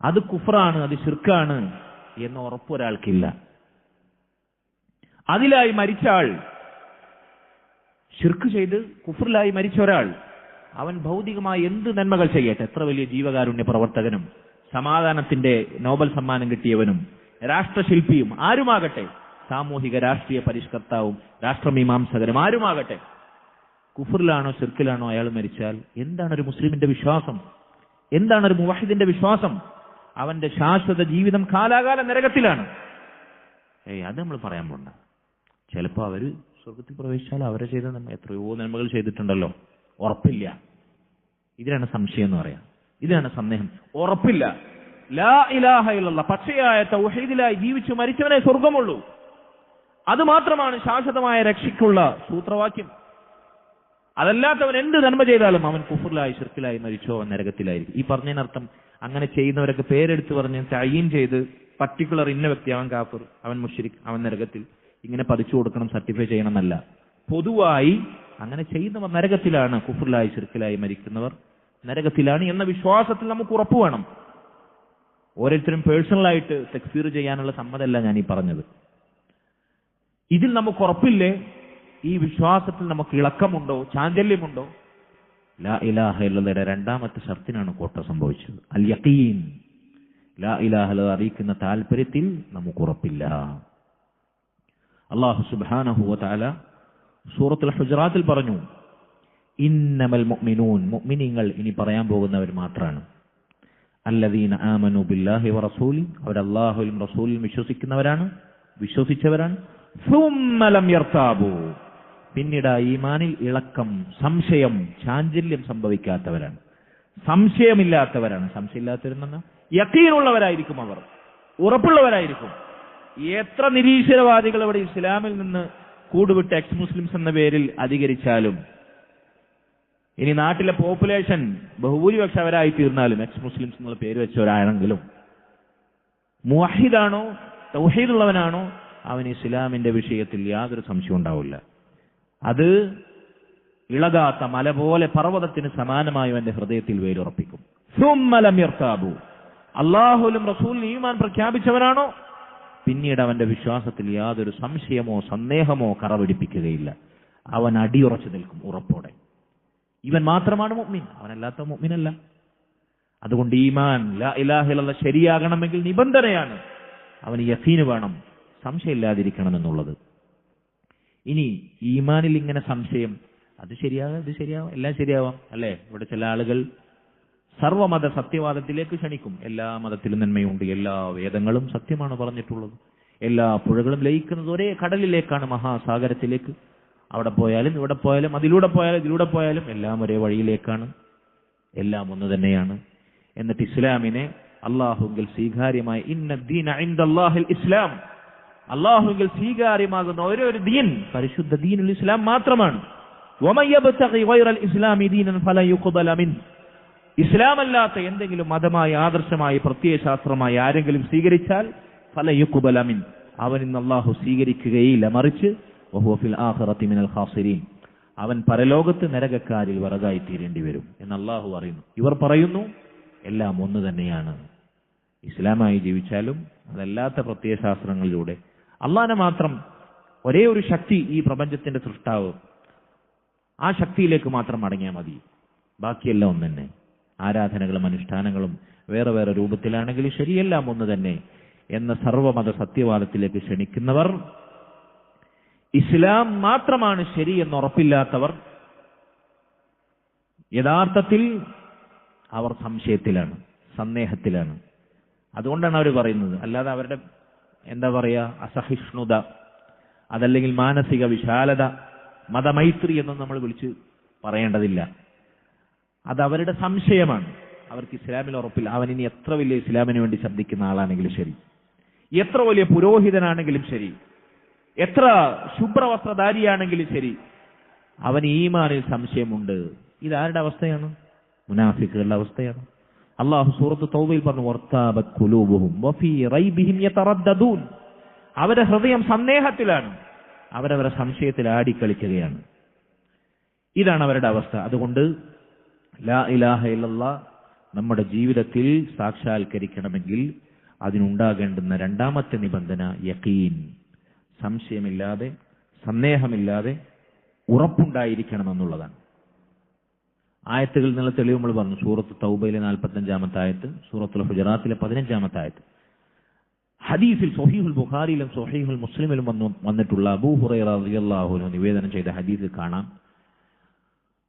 അത് കുഫ്റാണ്, അത് ശിർക്കാണ് എന്ന ഉറപ്പ് ഒരാൾക്കില്ല. അതിലായി മരിച്ച ആൾ, ശിർക്ക് ചെയ്ത് കുഫ്റിലായി മരിച്ച ഒരാൾ, അവൻ ഭൗതികമായി എന്ത് നന്മകൾ ചെയ്യട്ടെ, എത്ര വലിയ ജീവകാരുണ്യ പ്രവർത്തകനും സമാധാനത്തിന്റെ നോബൽ സമ്മാനം കിട്ടിയവനും രാഷ്ട്രശില്പിയും ആരുമാകട്ടെ, സാമൂഹിക രാഷ്ട്രീയ പരിഷ്കർത്താവും രാഷ്ട്രമീമാംസകരും ആരുമാകട്ടെ, കുഫറിലാണോ ശിർക്കിലാണോ അയാൾ മരിച്ചാൽ എന്താണ് ഒരു മുസ്ലിമിന്റെ വിശ്വാസം? എന്താണ് ഒരു മുവഹിദിന്റെ വിശ്വാസം? അവന്റെ ശാശ്വത ജീവിതം കാലാകാല നരകത്തിലാണ്. അത് നമ്മൾ പറയാൻ പോണ്ട. ചിലപ്പോൾ അവര് സ്വർഗത്തിൽ പ്രവേശിച്ചാൽ അവരെ ചെയ്ത എത്രയോ നന്മകൾ ചെയ്തിട്ടുണ്ടല്ലോ, ഉറപ്പില്ല. ഇതിനാണ് സംശയം എന്ന് പറയാം, ഇതിനാണ് സന്ദേഹം. ഉറപ്പില്ല. ലാ ഇലാഹ ഇല്ലല്ലാഹ് പച്ചയായ തൗഹീദിലായി ജീവിച്ചു മരിച്ചവനെ സ്വർഗമുള്ളൂ. അത് മാത്രമാണ് ശാശ്വതമായ രക്ഷയ്ക്കുള്ള സൂത്രവാക്യം. അതല്ലാത്തവൻ എന്ത് നന്മ ചെയ്താലും അവൻ കുഫറിലായി ശിർക്കിലായി മരിച്ചോ അവൻ നരകത്തിലായിരിക്കും. ഈ പറഞ്ഞതിനർത്ഥം അങ്ങനെ ചെയ്യുന്നവരൊക്കെ പേരെടുത്ത് പറഞ്ഞ് തഅയീൻ ചെയ്ത് പർട്ടിക്കുലർ ഇന്ന വ്യക്തി, അവൻ കാഫിർ, അവൻ മുശ്രിക്, അവൻ നരകത്തിൽ, ഇങ്ങനെ പതിച്ചു കൊടുക്കണം, സർട്ടിഫൈ ചെയ്യണം എന്നല്ല. പൊതുവായി അങ്ങനെ ചെയ്യുന്നവർ നരകത്തിലാണ്, കുഫറിലായി ശിർക്കിലായി മരിക്കുന്നവർ നരകത്തിലാണ് എന്ന വിശ്വാസത്തിൽ നമുക്ക് ഉറപ്പ് വേണം. ഓരോരുത്തരും പേഴ്സണലായിട്ട് തക്ഫീർ ചെയ്യാനുള്ള സമ്മതമല്ല ഞാൻ ഈ പറഞ്ഞത്. ഇതിൽ നമുക്ക് ഉറപ്പില്ലേ? ഈ വിശ്വാസത്തിൽ നമുക്ക് ഇളക്കമുണ്ടോ, ചാഞ്ചല്യമുണ്ടോ? ലാ ഇലാഹ ഇല്ലല്ലയുടെ രണ്ടാമത്തെ ഷർത്തിനാണ് കോട്ട സംഭവിച്ചത്. അൽ യഖീൻ. ലാ ഇലാഹ ഇല്ലല്ലാഹ് അറിയിക്കുന്ന താല്പര്യത്തിൽ നമുക്ക് ഉറപ്പില്ല. അല്ലാഹു സുബ്ഹാനഹു വ തആല സൂറത്തുൽ ഹുജറാത്തിൽ പറഞ്ഞു, ഇന്നമൽ മുഅ്മിനൂൻ, മുഅ്മിനീങ്ങൾ ഇനി പറയാൻ പോകുന്നവർ മാത്രമാണ്. അല്ലദീന ആമനു ബില്ലാഹി വ റസൂലി, അവർ അല്ലാഹുവിലും റസൂലിലും വിശ്വസിച്ചവരാണ്. സുമ്മ ലം യർതാബു, പിന്നീട് ഈമാനിൽ ഇളക്കം, സംശയം, ചാഞ്ചല്യം സംഭവിക്കാത്തവരാണ്, സംശയമില്ലാത്തവരാണ്. സംശയമില്ലാത്തവരെന്ന യഖീനുള്ളവരായിരിക്കും, അവർ ഉറപ്പുള്ളവരായിരിക്കും. എത്ര നിരീശ്വരവാദികൾ ഇവിടെ ഇസ്ലാമിൽ നിന്ന് കൂടുവിട്ട് എക്സ് മുസ്ലിംസ് എന്ന പേരിൽ അധികരിച്ചാലും, ഇനി നാട്ടിലെ പോപ്പുലേഷൻ ബഹുഭൂരിപക്ഷം അവരായി തീർന്നാലും, എക്സ് മുസ്ലിംസ് എന്നുള്ള പേര് വെച്ചവരാണെങ്കിലും, മുവഹിദാണോ തൗഹീദുള്ളവനാണോ അവന് ഇസ്ലാമിന്റെ വിഷയത്തിൽ യാതൊരു സംശയവും ഉണ്ടാവില്ല. അത് ഇളകാത്ത മല പോലെ പർവ്വതത്തിന് സമാനമായി അവന്റെ ഹൃദയത്തിൽ വേരുറപ്പിക്കും. സുമ്മ ലം യർതാബു, അല്ലാഹുവിലും റസൂലിലും ഈമാൻ പ്രഖ്യാപിച്ചവനാണോ പിന്നീട് അവന്റെ വിശ്വാസത്തിൽ യാതൊരു സംശയമോ സന്ദേഹമോ കറപിടിപ്പിക്കുകയില്ല. അവൻ അടിയുറച്ചു നിൽക്കും ഉറപ്പോടെ. ഇവൻ മാത്രമാണ് മുഅ്മിൻ, അവനല്ലാത്ത മുഅ്മിനല്ല. അതുകൊണ്ട് ഈമാൻ ലാ ഇലാഹ ഇല്ലല്ലാഹ് ശരിയാകണമെങ്കിൽ നിബന്ധനയാണ് അവന് യഖീൻ വേണം, സംശയമില്ലാതിരിക്കണം എന്നുള്ളത്. ഇനി ഈമാനിൽ ഇങ്ങനെ സംശയം, അത് ശരിയാകാം, ഇത് ശരിയാവാം, എല്ലാം ശരിയാവാം അല്ലേ? ഇവിടെ ചില ആളുകൾ സർവമത സത്യവാദത്തിലേക്ക് ക്ഷണിക്കും. എല്ലാ മതത്തിലും നന്മയുണ്ട്, എല്ലാ വേദങ്ങളും സത്യമാണ് പറഞ്ഞിട്ടുള്ളത്, എല്ലാ പുഴകളും ലയിക്കുന്നത് ഒരേ കടലിലേക്കാണ്, മഹാസാഗരത്തിലേക്ക്. അവിടെ പോയാലും ഇവിടെ പോയാലും അതിലൂടെ പോയാലും ഇതിലൂടെ പോയാലും എല്ലാം ഒരേ വഴിയിലേക്കാണ്, എല്ലാം ഒന്ന് തന്നെയാണ്. എന്നിട്ട് ഇസ്ലാമിനെ അള്ളാഹുവിൽ സ്വീകാര്യമായ ഇന്നദ്ദീന ഇൻദല്ലാഹിൽ ഇസ്ലാം, അള്ളാഹുവിൽ സ്വീകാര്യമാകുന്ന ഒരു ദീൻ പരിശുദ്ധ ദീനുൽ ഇസ്ലാം മാത്രമാണ്. വമൻ യബ്തഗി ഗൈറൽ ഇസ്ലാമി ദീനൻ ഫലൻ യുഖ്ബല മിൻഹു, ഇസ്ലാമല്ലാത്ത എന്തെങ്കിലും മതമായി ആദർശമായി പ്രത്യയശാസ്ത്രമായി ആരെങ്കിലും സ്വീകരിച്ചാൽ ഫലൻ യുഖ്ബല മിൻഹു, അവൻ ഇന്ന് അള്ളാഹു സ്വീകരിക്കുകയില്ല, മറിച്ച് വഹുവ ഫിൽ ആഖിറതി മിനൽ ഖാസിരീൻ, അവൻ പരലോകത്ത് നരകക്കാരിൽ വിറകായി തീരേണ്ടി വരും എന്ന് അള്ളാഹു പറയുന്നു. ഇവർ പറയുന്നു എല്ലാം ഒന്ന് തന്നെയാണ്. ഇസ്ലാമായി ജീവിച്ചാലും അതല്ലാത്ത പ്രത്യയശാസ്ത്രങ്ങളിലൂടെ അള്ളാഹനെ മാത്രം ഒരേ ഒരു ശക്തി, ഈ പ്രപഞ്ചത്തിന്റെ സൃഷ്ടാവ്, ആ ശക്തിയിലേക്ക് മാത്രം അടങ്ങിയാൽ മതി, ബാക്കിയെല്ലാം ഒന്ന് തന്നെ. ആരാധനകളും അനുഷ്ഠാനങ്ങളും വേറെ വേറെ രൂപത്തിലാണെങ്കിലും ശരിയെല്ലാം ഒന്ന് തന്നെ എന്ന സർവമത സത്യവാദത്തിലേക്ക് ക്ഷണിക്കുന്നവർ, ഇസ്ലാം മാത്രമാണ് ശരി എന്നുറപ്പില്ലാത്തവർ, യഥാർത്ഥത്തിൽ അവർ സംശയത്തിലാണ്, സന്ദേഹത്തിലാണ്. അതുകൊണ്ടാണ് അവർ പറയുന്നത്. അല്ലാതെ അവരുടെ എന്താ പറയാ അസഹിഷ്ണുത, അതല്ലെങ്കിൽ മാനസിക വിശാലത, മതമൈത്രി എന്നൊന്നും നമ്മൾ വിളിച്ച് പറയേണ്ടതില്ല. അത് അവരുടെ സംശയമാണ്. അവർക്ക് ഇസ്ലാമിൽ ഉറപ്പില്ല. അവൻ ഇനി എത്ര വലിയ ഇസ്ലാമിന് വേണ്ടി ശബ്ദിക്കുന്ന ആളാണെങ്കിലും ശരി, എത്ര വലിയ പുരോഹിതനാണെങ്കിലും ശരി, എത്ര ശുഭ്രവസ്ത്രധാരിയാണെങ്കിലും ശരി, അവൻ ഈമാനിൽ സംശയമുണ്ട്. ഇതാരുടെ അവസ്ഥയാണ്? മുനാഫിക്കുകളുടെ അവസ്ഥയാണ്. അള്ളാഹു സൂറത്ത് തൗബയിൽ പറഞ്ഞു, വർതാബത് ഖുലൂബുഹും വഫീ റൈബിഹിം യതറദ്ദദൂൻ, അവരുടെ ഹൃദയം സന്ദേഹത്തിലാണ്, അവരവരുടെ സംശയത്തിൽ ആടിക്കളിക്കുകയാണ്. ഇതാണ് അവരുടെ അവസ്ഥ. അതുകൊണ്ട് ലാ ഇലാഹ ഇല്ലല്ലാഹ് നമ്മുടെ ജീവിതത്തിൽ സാക്ഷാത്കരിക്കണമെങ്കിൽ അതിനുണ്ടാകേണ്ടുന്ന രണ്ടാമത്തെ നിബന്ധന യഖീൻ, സംശയമില്ലാതെ സന്ദേഹമില്ലാതെ ഉറപ്പുണ്ടായിരിക്കണമെന്നുള്ളതാണ്. ആയത്തുകളിൽ നിന്നുള്ള തെളിവ് നമ്മൾ പറഞ്ഞു. സൂറത്ത് തൗബയിലെ 45-ാമത്തെ ആയത്ത്, സൂറത്തുൽ ഹുജറാത്തിലെ 15-ാമത്തെ ആയത്ത്. ഹദീസിൽ സ്വഹീഹുൽ ബുഖാരിയിലും സ്വഹീഹുൽ മുസ്ലിമിലും വന്നിട്ടുള്ള അബൂ ഹുറൈറ റളിയല്ലാഹു അൻഹു നിവേദനം ചെയ്ത ഹദീസിൽ കാണാം,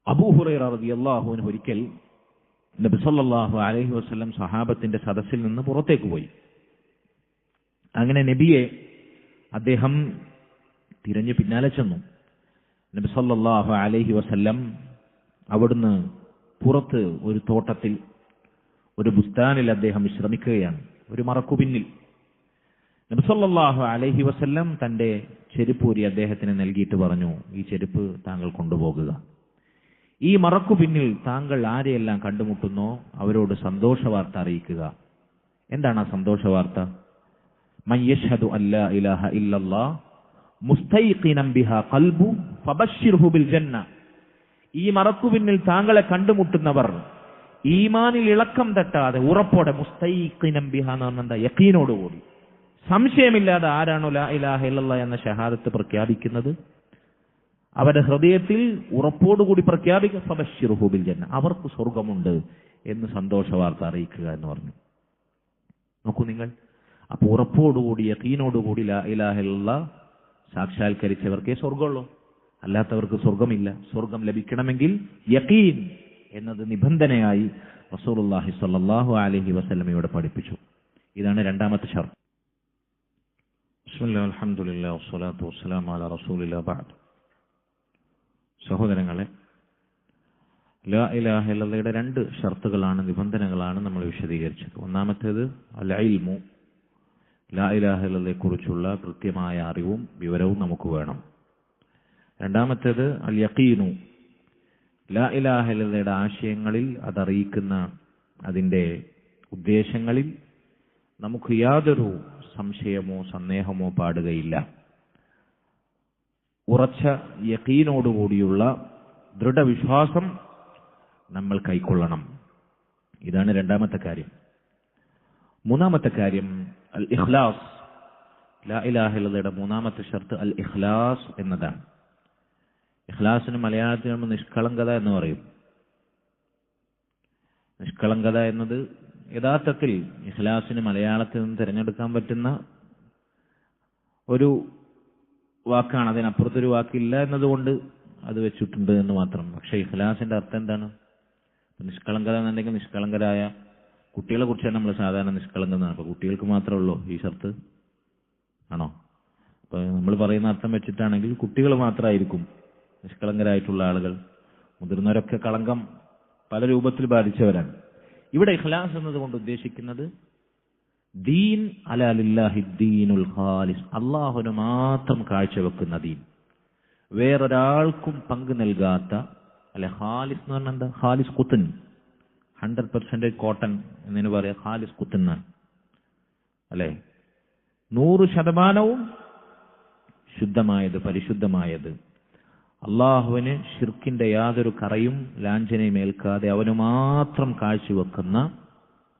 അബൂ ഹുറൈറ റളിയല്ലാഹു അൻഹു ഒരിക്കൽ നബി സല്ലല്ലാഹു അലൈഹി വസല്ലം സഹാബത്തിന്റെ സദസ്സിൽ നിന്ന് പുറത്തേക്ക് പോയി. അങ്ങനെ നബിയെ അദ്ദേഹം തിരഞ്ഞു പിന്നാലെ ചെന്നു. നബി സല്ലല്ലാഹു അലൈഹി വസല്ലം അവിടുന്ന് പുറത്ത് ഒരു തോട്ടത്തിൽ, ഒരു ബുസ്താനിൽ അദ്ദേഹം വിശ്രമിക്കുകയാണ്, ഒരു മറക്കുപിന്നിൽ. നബി സല്ലല്ലാഹു അലൈഹി വസല്ലം തന്റെ ചെരുപ്പൂരി അദ്ദേഹത്തിന് നൽകിയിട്ട് പറഞ്ഞു, ഈ ചെരുപ്പ് താങ്കൾ കൊണ്ടുപോകുക. ഈ മറക്കു പിന്നിൽ താങ്കൾ ആരെയെല്ലാം കണ്ടുമുട്ടുന്നോ അവരോട് സന്തോഷ വാർത്ത അറിയിക്കുക. എന്താണ് ആ സന്തോഷ വാർത്ത? മൻ യശ്ഹദു അല്ലാ ഇലാഹ ഇല്ലല്ലാഹ് മുസ്തൈഖിനൻ ബിഹാ ഖൽബു ഫബശ്ശിർഹു ബിൽ ജന്ന. ഈ മറക്കു പിന്നിൽ താങ്കളെ കണ്ടുമുട്ടുന്നവർ ഈമാനിൽ ഇളക്കം തട്ടാതെ ഉറപ്പോടെ, മുസ്തൈഖിനൻ ബിഹാ എന്ന് പറഞ്ഞാൽ എന്താ? യഖീനോടുകൂടി, സംശയമില്ലാതെ ആരാണോ ലാ ഇലാഹ ഇല്ലല്ലാഹ് എന്ന ഷഹാദത്ത് പ്രഖ്യാപിക്കുന്നത് അവരുടെ ഹൃദയത്തിൽ ഉറപ്പോടുകൂടി പ്രഖ്യാപിക്കുക, ഫബശ്ശിർഹു ബിൽ ജന്ന, അവർക്ക് സ്വർഗമുണ്ട് എന്ന് സന്തോഷ വാർത്ത അറിയിക്കുക എന്ന് പറഞ്ഞു. നോക്കൂ നിങ്ങൾ, അപ്പൊ ഉറപ്പോടുകൂടി യഖീനോടുകൂടി ലാ ഇലാഹ ഇല്ലല്ലാഹ് സാക്ഷാത്കരിച്ചവർക്കേ സ്വർഗമുള്ളൂ, അല്ലാത്തവർക്ക് സ്വർഗമില്ല. സ്വർഗം ലഭിക്കണമെങ്കിൽ യഖീൻ എന്നത് നിബന്ധനയായി റസൂലുള്ളാഹി സ്വല്ലല്ലാഹു അലൈഹി വസല്ലം ഇവിടെ പഠിപ്പിച്ചു. ഇതാണ് രണ്ടാമത്തെ ഷർത്ത്. ബിസ്മില്ലാഹിൽ അൽഹംദുലില്ലാഹി വസ്സലാത്തു വസ്സലാമു അലാ റസൂലില്ലാഹി ബഅദ്. സഹോദരങ്ങളെ, ലാ ഇലാഹ ഇല്ലല്ലാഹയുടെ രണ്ട് ഷർത്തുകളാണ്, നിബന്ധനകളാണ് നമ്മൾ വിശദീകരിച്ചത്. ഒന്നാമത്തേത് അൽ ഇൽമു, ലാ ഇലാഹ ഇല്ലല്ലാഹയെ കുറിച്ചുള്ള കൃത്യമായ അറിവും വിവരവും നമുക്ക് വേണം. രണ്ടാമത്തേത് അൽ യഖീനു, ലാ ഇലാഹ ഇല്ലല്ലാഹയുടെ ആശയങ്ങളിൽ, അതറിയിക്കുന്ന അതിൻ്റെ ഉദ്ദേശങ്ങളിൽ നമുക്ക് യാതൊരു സംശയമോ സന്ദേഹമോ പാടുകയില്ല. ഉറച്ച യഖീനോടുകൂടിയുള്ള ദൃഢവിശ്വാസം നമ്മൾ കൈക്കൊള്ളണം. ഇതാണ് രണ്ടാമത്തെ കാര്യം. മൂന്നാമത്തെ കാര്യം അൽ ഇഖ്ലാസ്. ലാ ഇലാഹ ഇല്ലല്ലാഹയുടെ മൂന്നാമത്തെ ഷർത്ത് അൽ ഇഖ്ലാസ് എന്നതാണ്. ഇഖ്ലാസിന് മലയാളത്തിൽ നമ്മൾ നിഷ്കളങ്കത എന്ന് പറയും. നിഷ്കളങ്കത എന്നത് യഥാർത്ഥത്തിൽ ഇഖ്ലാസിന് മലയാളത്തിൽ നിന്ന് തിരഞ്ഞെടുക്കാൻ പറ്റുന്ന ഒരു വാക്കാണ്. അതിനപ്പുറത്തൊരു വാക്കില്ല എന്നതുകൊണ്ട് അത് വെച്ചിട്ടുണ്ട് എന്ന് മാത്രം. പക്ഷെ ഇഖ്ലാസിന്റെ അർത്ഥം എന്താണ്? നിഷ്കളങ്കത എന്നുണ്ടെങ്കിൽ നിഷ്കളങ്കരായ കുട്ടികളെ കുറിച്ചാണ് നമ്മൾ സാധാരണ നിഷ്കളങ്കതാണ്. അപ്പൊ കുട്ടികൾക്ക് മാത്രമേ ഉള്ളൂ ഈ ഷർത്ത് ആണോ? അപ്പൊ നമ്മൾ പറയുന്ന അർത്ഥം വെച്ചിട്ടാണെങ്കിൽ കുട്ടികൾ മാത്രമായിരിക്കും നിഷ്കളങ്കരായിട്ടുള്ള ആളുകൾ. മുതിർന്നവരൊക്കെ കളങ്കം പല രൂപത്തിൽ ബാധിച്ചവരാണ്. ഇവിടെ ഇഖ്ലാസ് എന്നതുകൊണ്ട് ഉദ്ദേശിക്കുന്നത് ദീൻ അലാ ലില്ലാഹി ദീനുൽ ഖാലിസ്, അള്ളാഹുവിന് മാത്രം കാഴ്ചവെക്കുന്ന ദീൻ, വേറൊരാൾക്കും പങ്ക് നൽകാത്ത. അല്ലെ, ഖാലിസ് എന്ന് പറഞ്ഞാൽ എന്താ? ഖാലിസ് കുത്തൻ, 100% കോട്ടൺ എന്നതിന് പറയാ ഖാലിസ് കുത്തൻ എന്നാണ്. അല്ലെ, 100% ശുദ്ധമായത്, പരിശുദ്ധമായത്, അള്ളാഹുവിന് ഷിർക്കിന്റെ യാതൊരു കറയും ലാഞ്ചനയും ഏൽക്കാതെ അവന് മാത്രം കാഴ്ചവെക്കുന്ന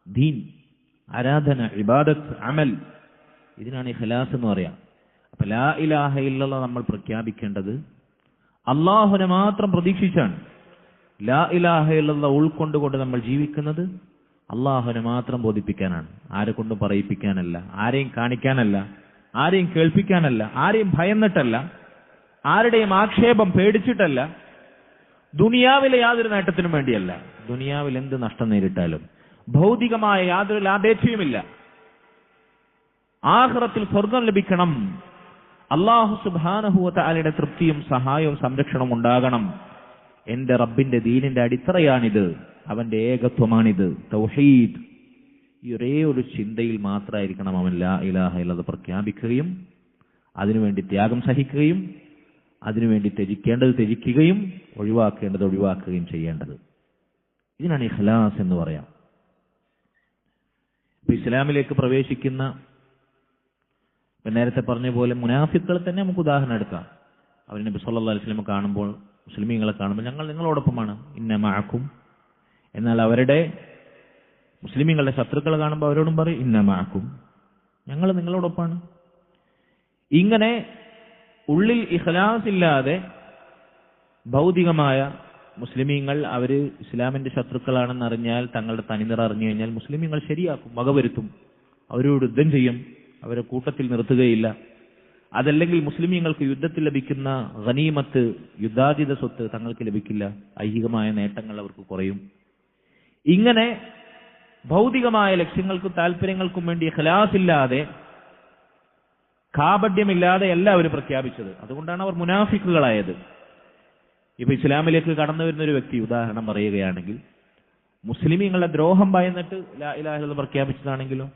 ദീൻ, ആരാധന, ഇബാദത്ത്, അമൽ, ഇതിനാണ് ഇഖ്ലാസ് എന്ന് പറയാം. അപ്പൊ ലാ ഇലാഹ ഇല്ലല്ലാഹ് നമ്മൾ പ്രഖ്യാപിക്കേണ്ടത് അള്ളാഹുവിനെ മാത്രം പ്രതീക്ഷിച്ചാണ്. ലാ ഇലാഹ ഇല്ലല്ലാഹ് ഉൾക്കൊണ്ടുകൊണ്ട് നമ്മൾ ജീവിക്കുന്നത് അള്ളാഹുവിനെ മാത്രം ബോധിപ്പിക്കാനാണ്. ആരെ കൊണ്ടും പറയിപ്പിക്കാനല്ല, ആരെയും കാണിക്കാനല്ല, ആരെയും കേൾപ്പിക്കാനല്ല, ആരെയും ഭയന്നിട്ടല്ല, ആരുടെയും ആക്ഷേപം പേടിച്ചിട്ടല്ല, ദുനിയാവിലെ യാതൊരു നേട്ടത്തിനും വേണ്ടിയല്ല. ദുനിയാവിൽ എന്ത് നഷ്ടം നേരിട്ടാലും ഭൗതികമായ യാതൊരു ലാഭേച്ഛയുമില്ല. ആഖിറത്തിൽ സ്വർഗം ലഭിക്കണം, അല്ലാഹു സുബ്ഹാനഹു വ തആലയുടെ തൃപ്തിയും സഹായവും സംരക്ഷണവും ഉണ്ടാകണം. എന്റെ റബ്ബിന്റെ ദീനിന്റെ അടിത്തറയാണിത്, അവന്റെ ഏകത്വമാണിത്, തൗഹീദ്. ഈ ഒരേ ഒരു ചിന്തയിൽ മാത്രമായിരിക്കണം അവൻ ലാ ഇലാഹ ഇല്ലല്ലാഹ് പ്രഖ്യാപിക്കുകയും അതിനുവേണ്ടി ത്യാഗം സഹിക്കുകയും അതിനുവേണ്ടി ത്യജിക്കേണ്ടത് ത്യജിക്കുകയും ഒഴിവാക്കേണ്ടത് ഒഴിവാക്കുകയും ചെയ്യേണ്ടത്. ഇതിനാണ് ഇഖ്ലാസ് എന്ന് പറയാം. ഇപ്പൊ ഇസ്ലാമിലേക്ക് പ്രവേശിക്കുന്ന, നേരത്തെ പറഞ്ഞ പോലെ മുനാഫിക്കുകളെ തന്നെ നമുക്ക് ഉദാഹരണം എടുക്കാം. അവർ നബി സല്ലല്ലാഹു അലൈഹി വസല്ലം കാണുമ്പോൾ, മുസ്ലിമീങ്ങളെ കാണുമ്പോൾ ഞങ്ങൾ നിങ്ങളോടൊപ്പമാണ്, ഇന്ന മഅക്കും. എന്നാൽ അവരുടെ മുസ്ലിമീങ്ങളുടെ ശത്രുക്കളെ കാണുമ്പോൾ അവരോടും പറയും ഇന്ന മഅക്കും, ഞങ്ങൾ നിങ്ങളോടൊപ്പമാണ്. ഇങ്ങനെ ഉള്ളിൽ ഇഖ്ലാസ് ഇല്ലാതെ ഭൗതികമായ മുസ്ലിമീങ്ങൾ അവര് ഇസ്ലാമിന്റെ ശത്രുക്കളാണെന്ന് അറിഞ്ഞാൽ, തങ്ങളുടെ തനിനിറ അറിഞ്ഞു കഴിഞ്ഞാൽ മുസ്ലിമീങ്ങൾ ശരിയാക്കും, വകവരുത്തും, അവരോട് യുദ്ധം ചെയ്യും, അവരെ കൂട്ടത്തിൽ നിർത്തുകയില്ല. അതല്ലെങ്കിൽ മുസ്ലിമീങ്ങൾക്ക് യുദ്ധത്തിൽ ലഭിക്കുന്ന ഗനീമത്ത്, യുദ്ധാജിത സ്വത്ത് തങ്ങൾക്ക് ലഭിക്കില്ല, ഐഹികമായ നേട്ടങ്ങൾ അവർക്ക് കുറയും. ഇങ്ങനെ ഭൗതികമായ ലക്ഷ്യങ്ങൾക്കും താല്പര്യങ്ങൾക്കും വേണ്ടി ഇഖ്ലാസ് ഇല്ലാതെ, കാപഢ്യമില്ലാതെ എല്ലാവരും പ്രഖ്യാപിച്ചത്. അതുകൊണ്ടാണ് അവർ മുനാഫിക്കുകളായത്. ഇപ്പൊ ഇസ്ലാമിലേക്ക് കടന്നു വരുന്ന ഒരു വ്യക്തി ഉദാഹരണം പറയുകയാണെങ്കിൽ, മുസ്ലിമീങ്ങളുടെ ദ്രോഹം ഭയന്നിട്ട് ലാ ഇലാഹ ഇല്ലല്ലാഹ് പ്രഖ്യാപിച്ചതാണെങ്കിലോ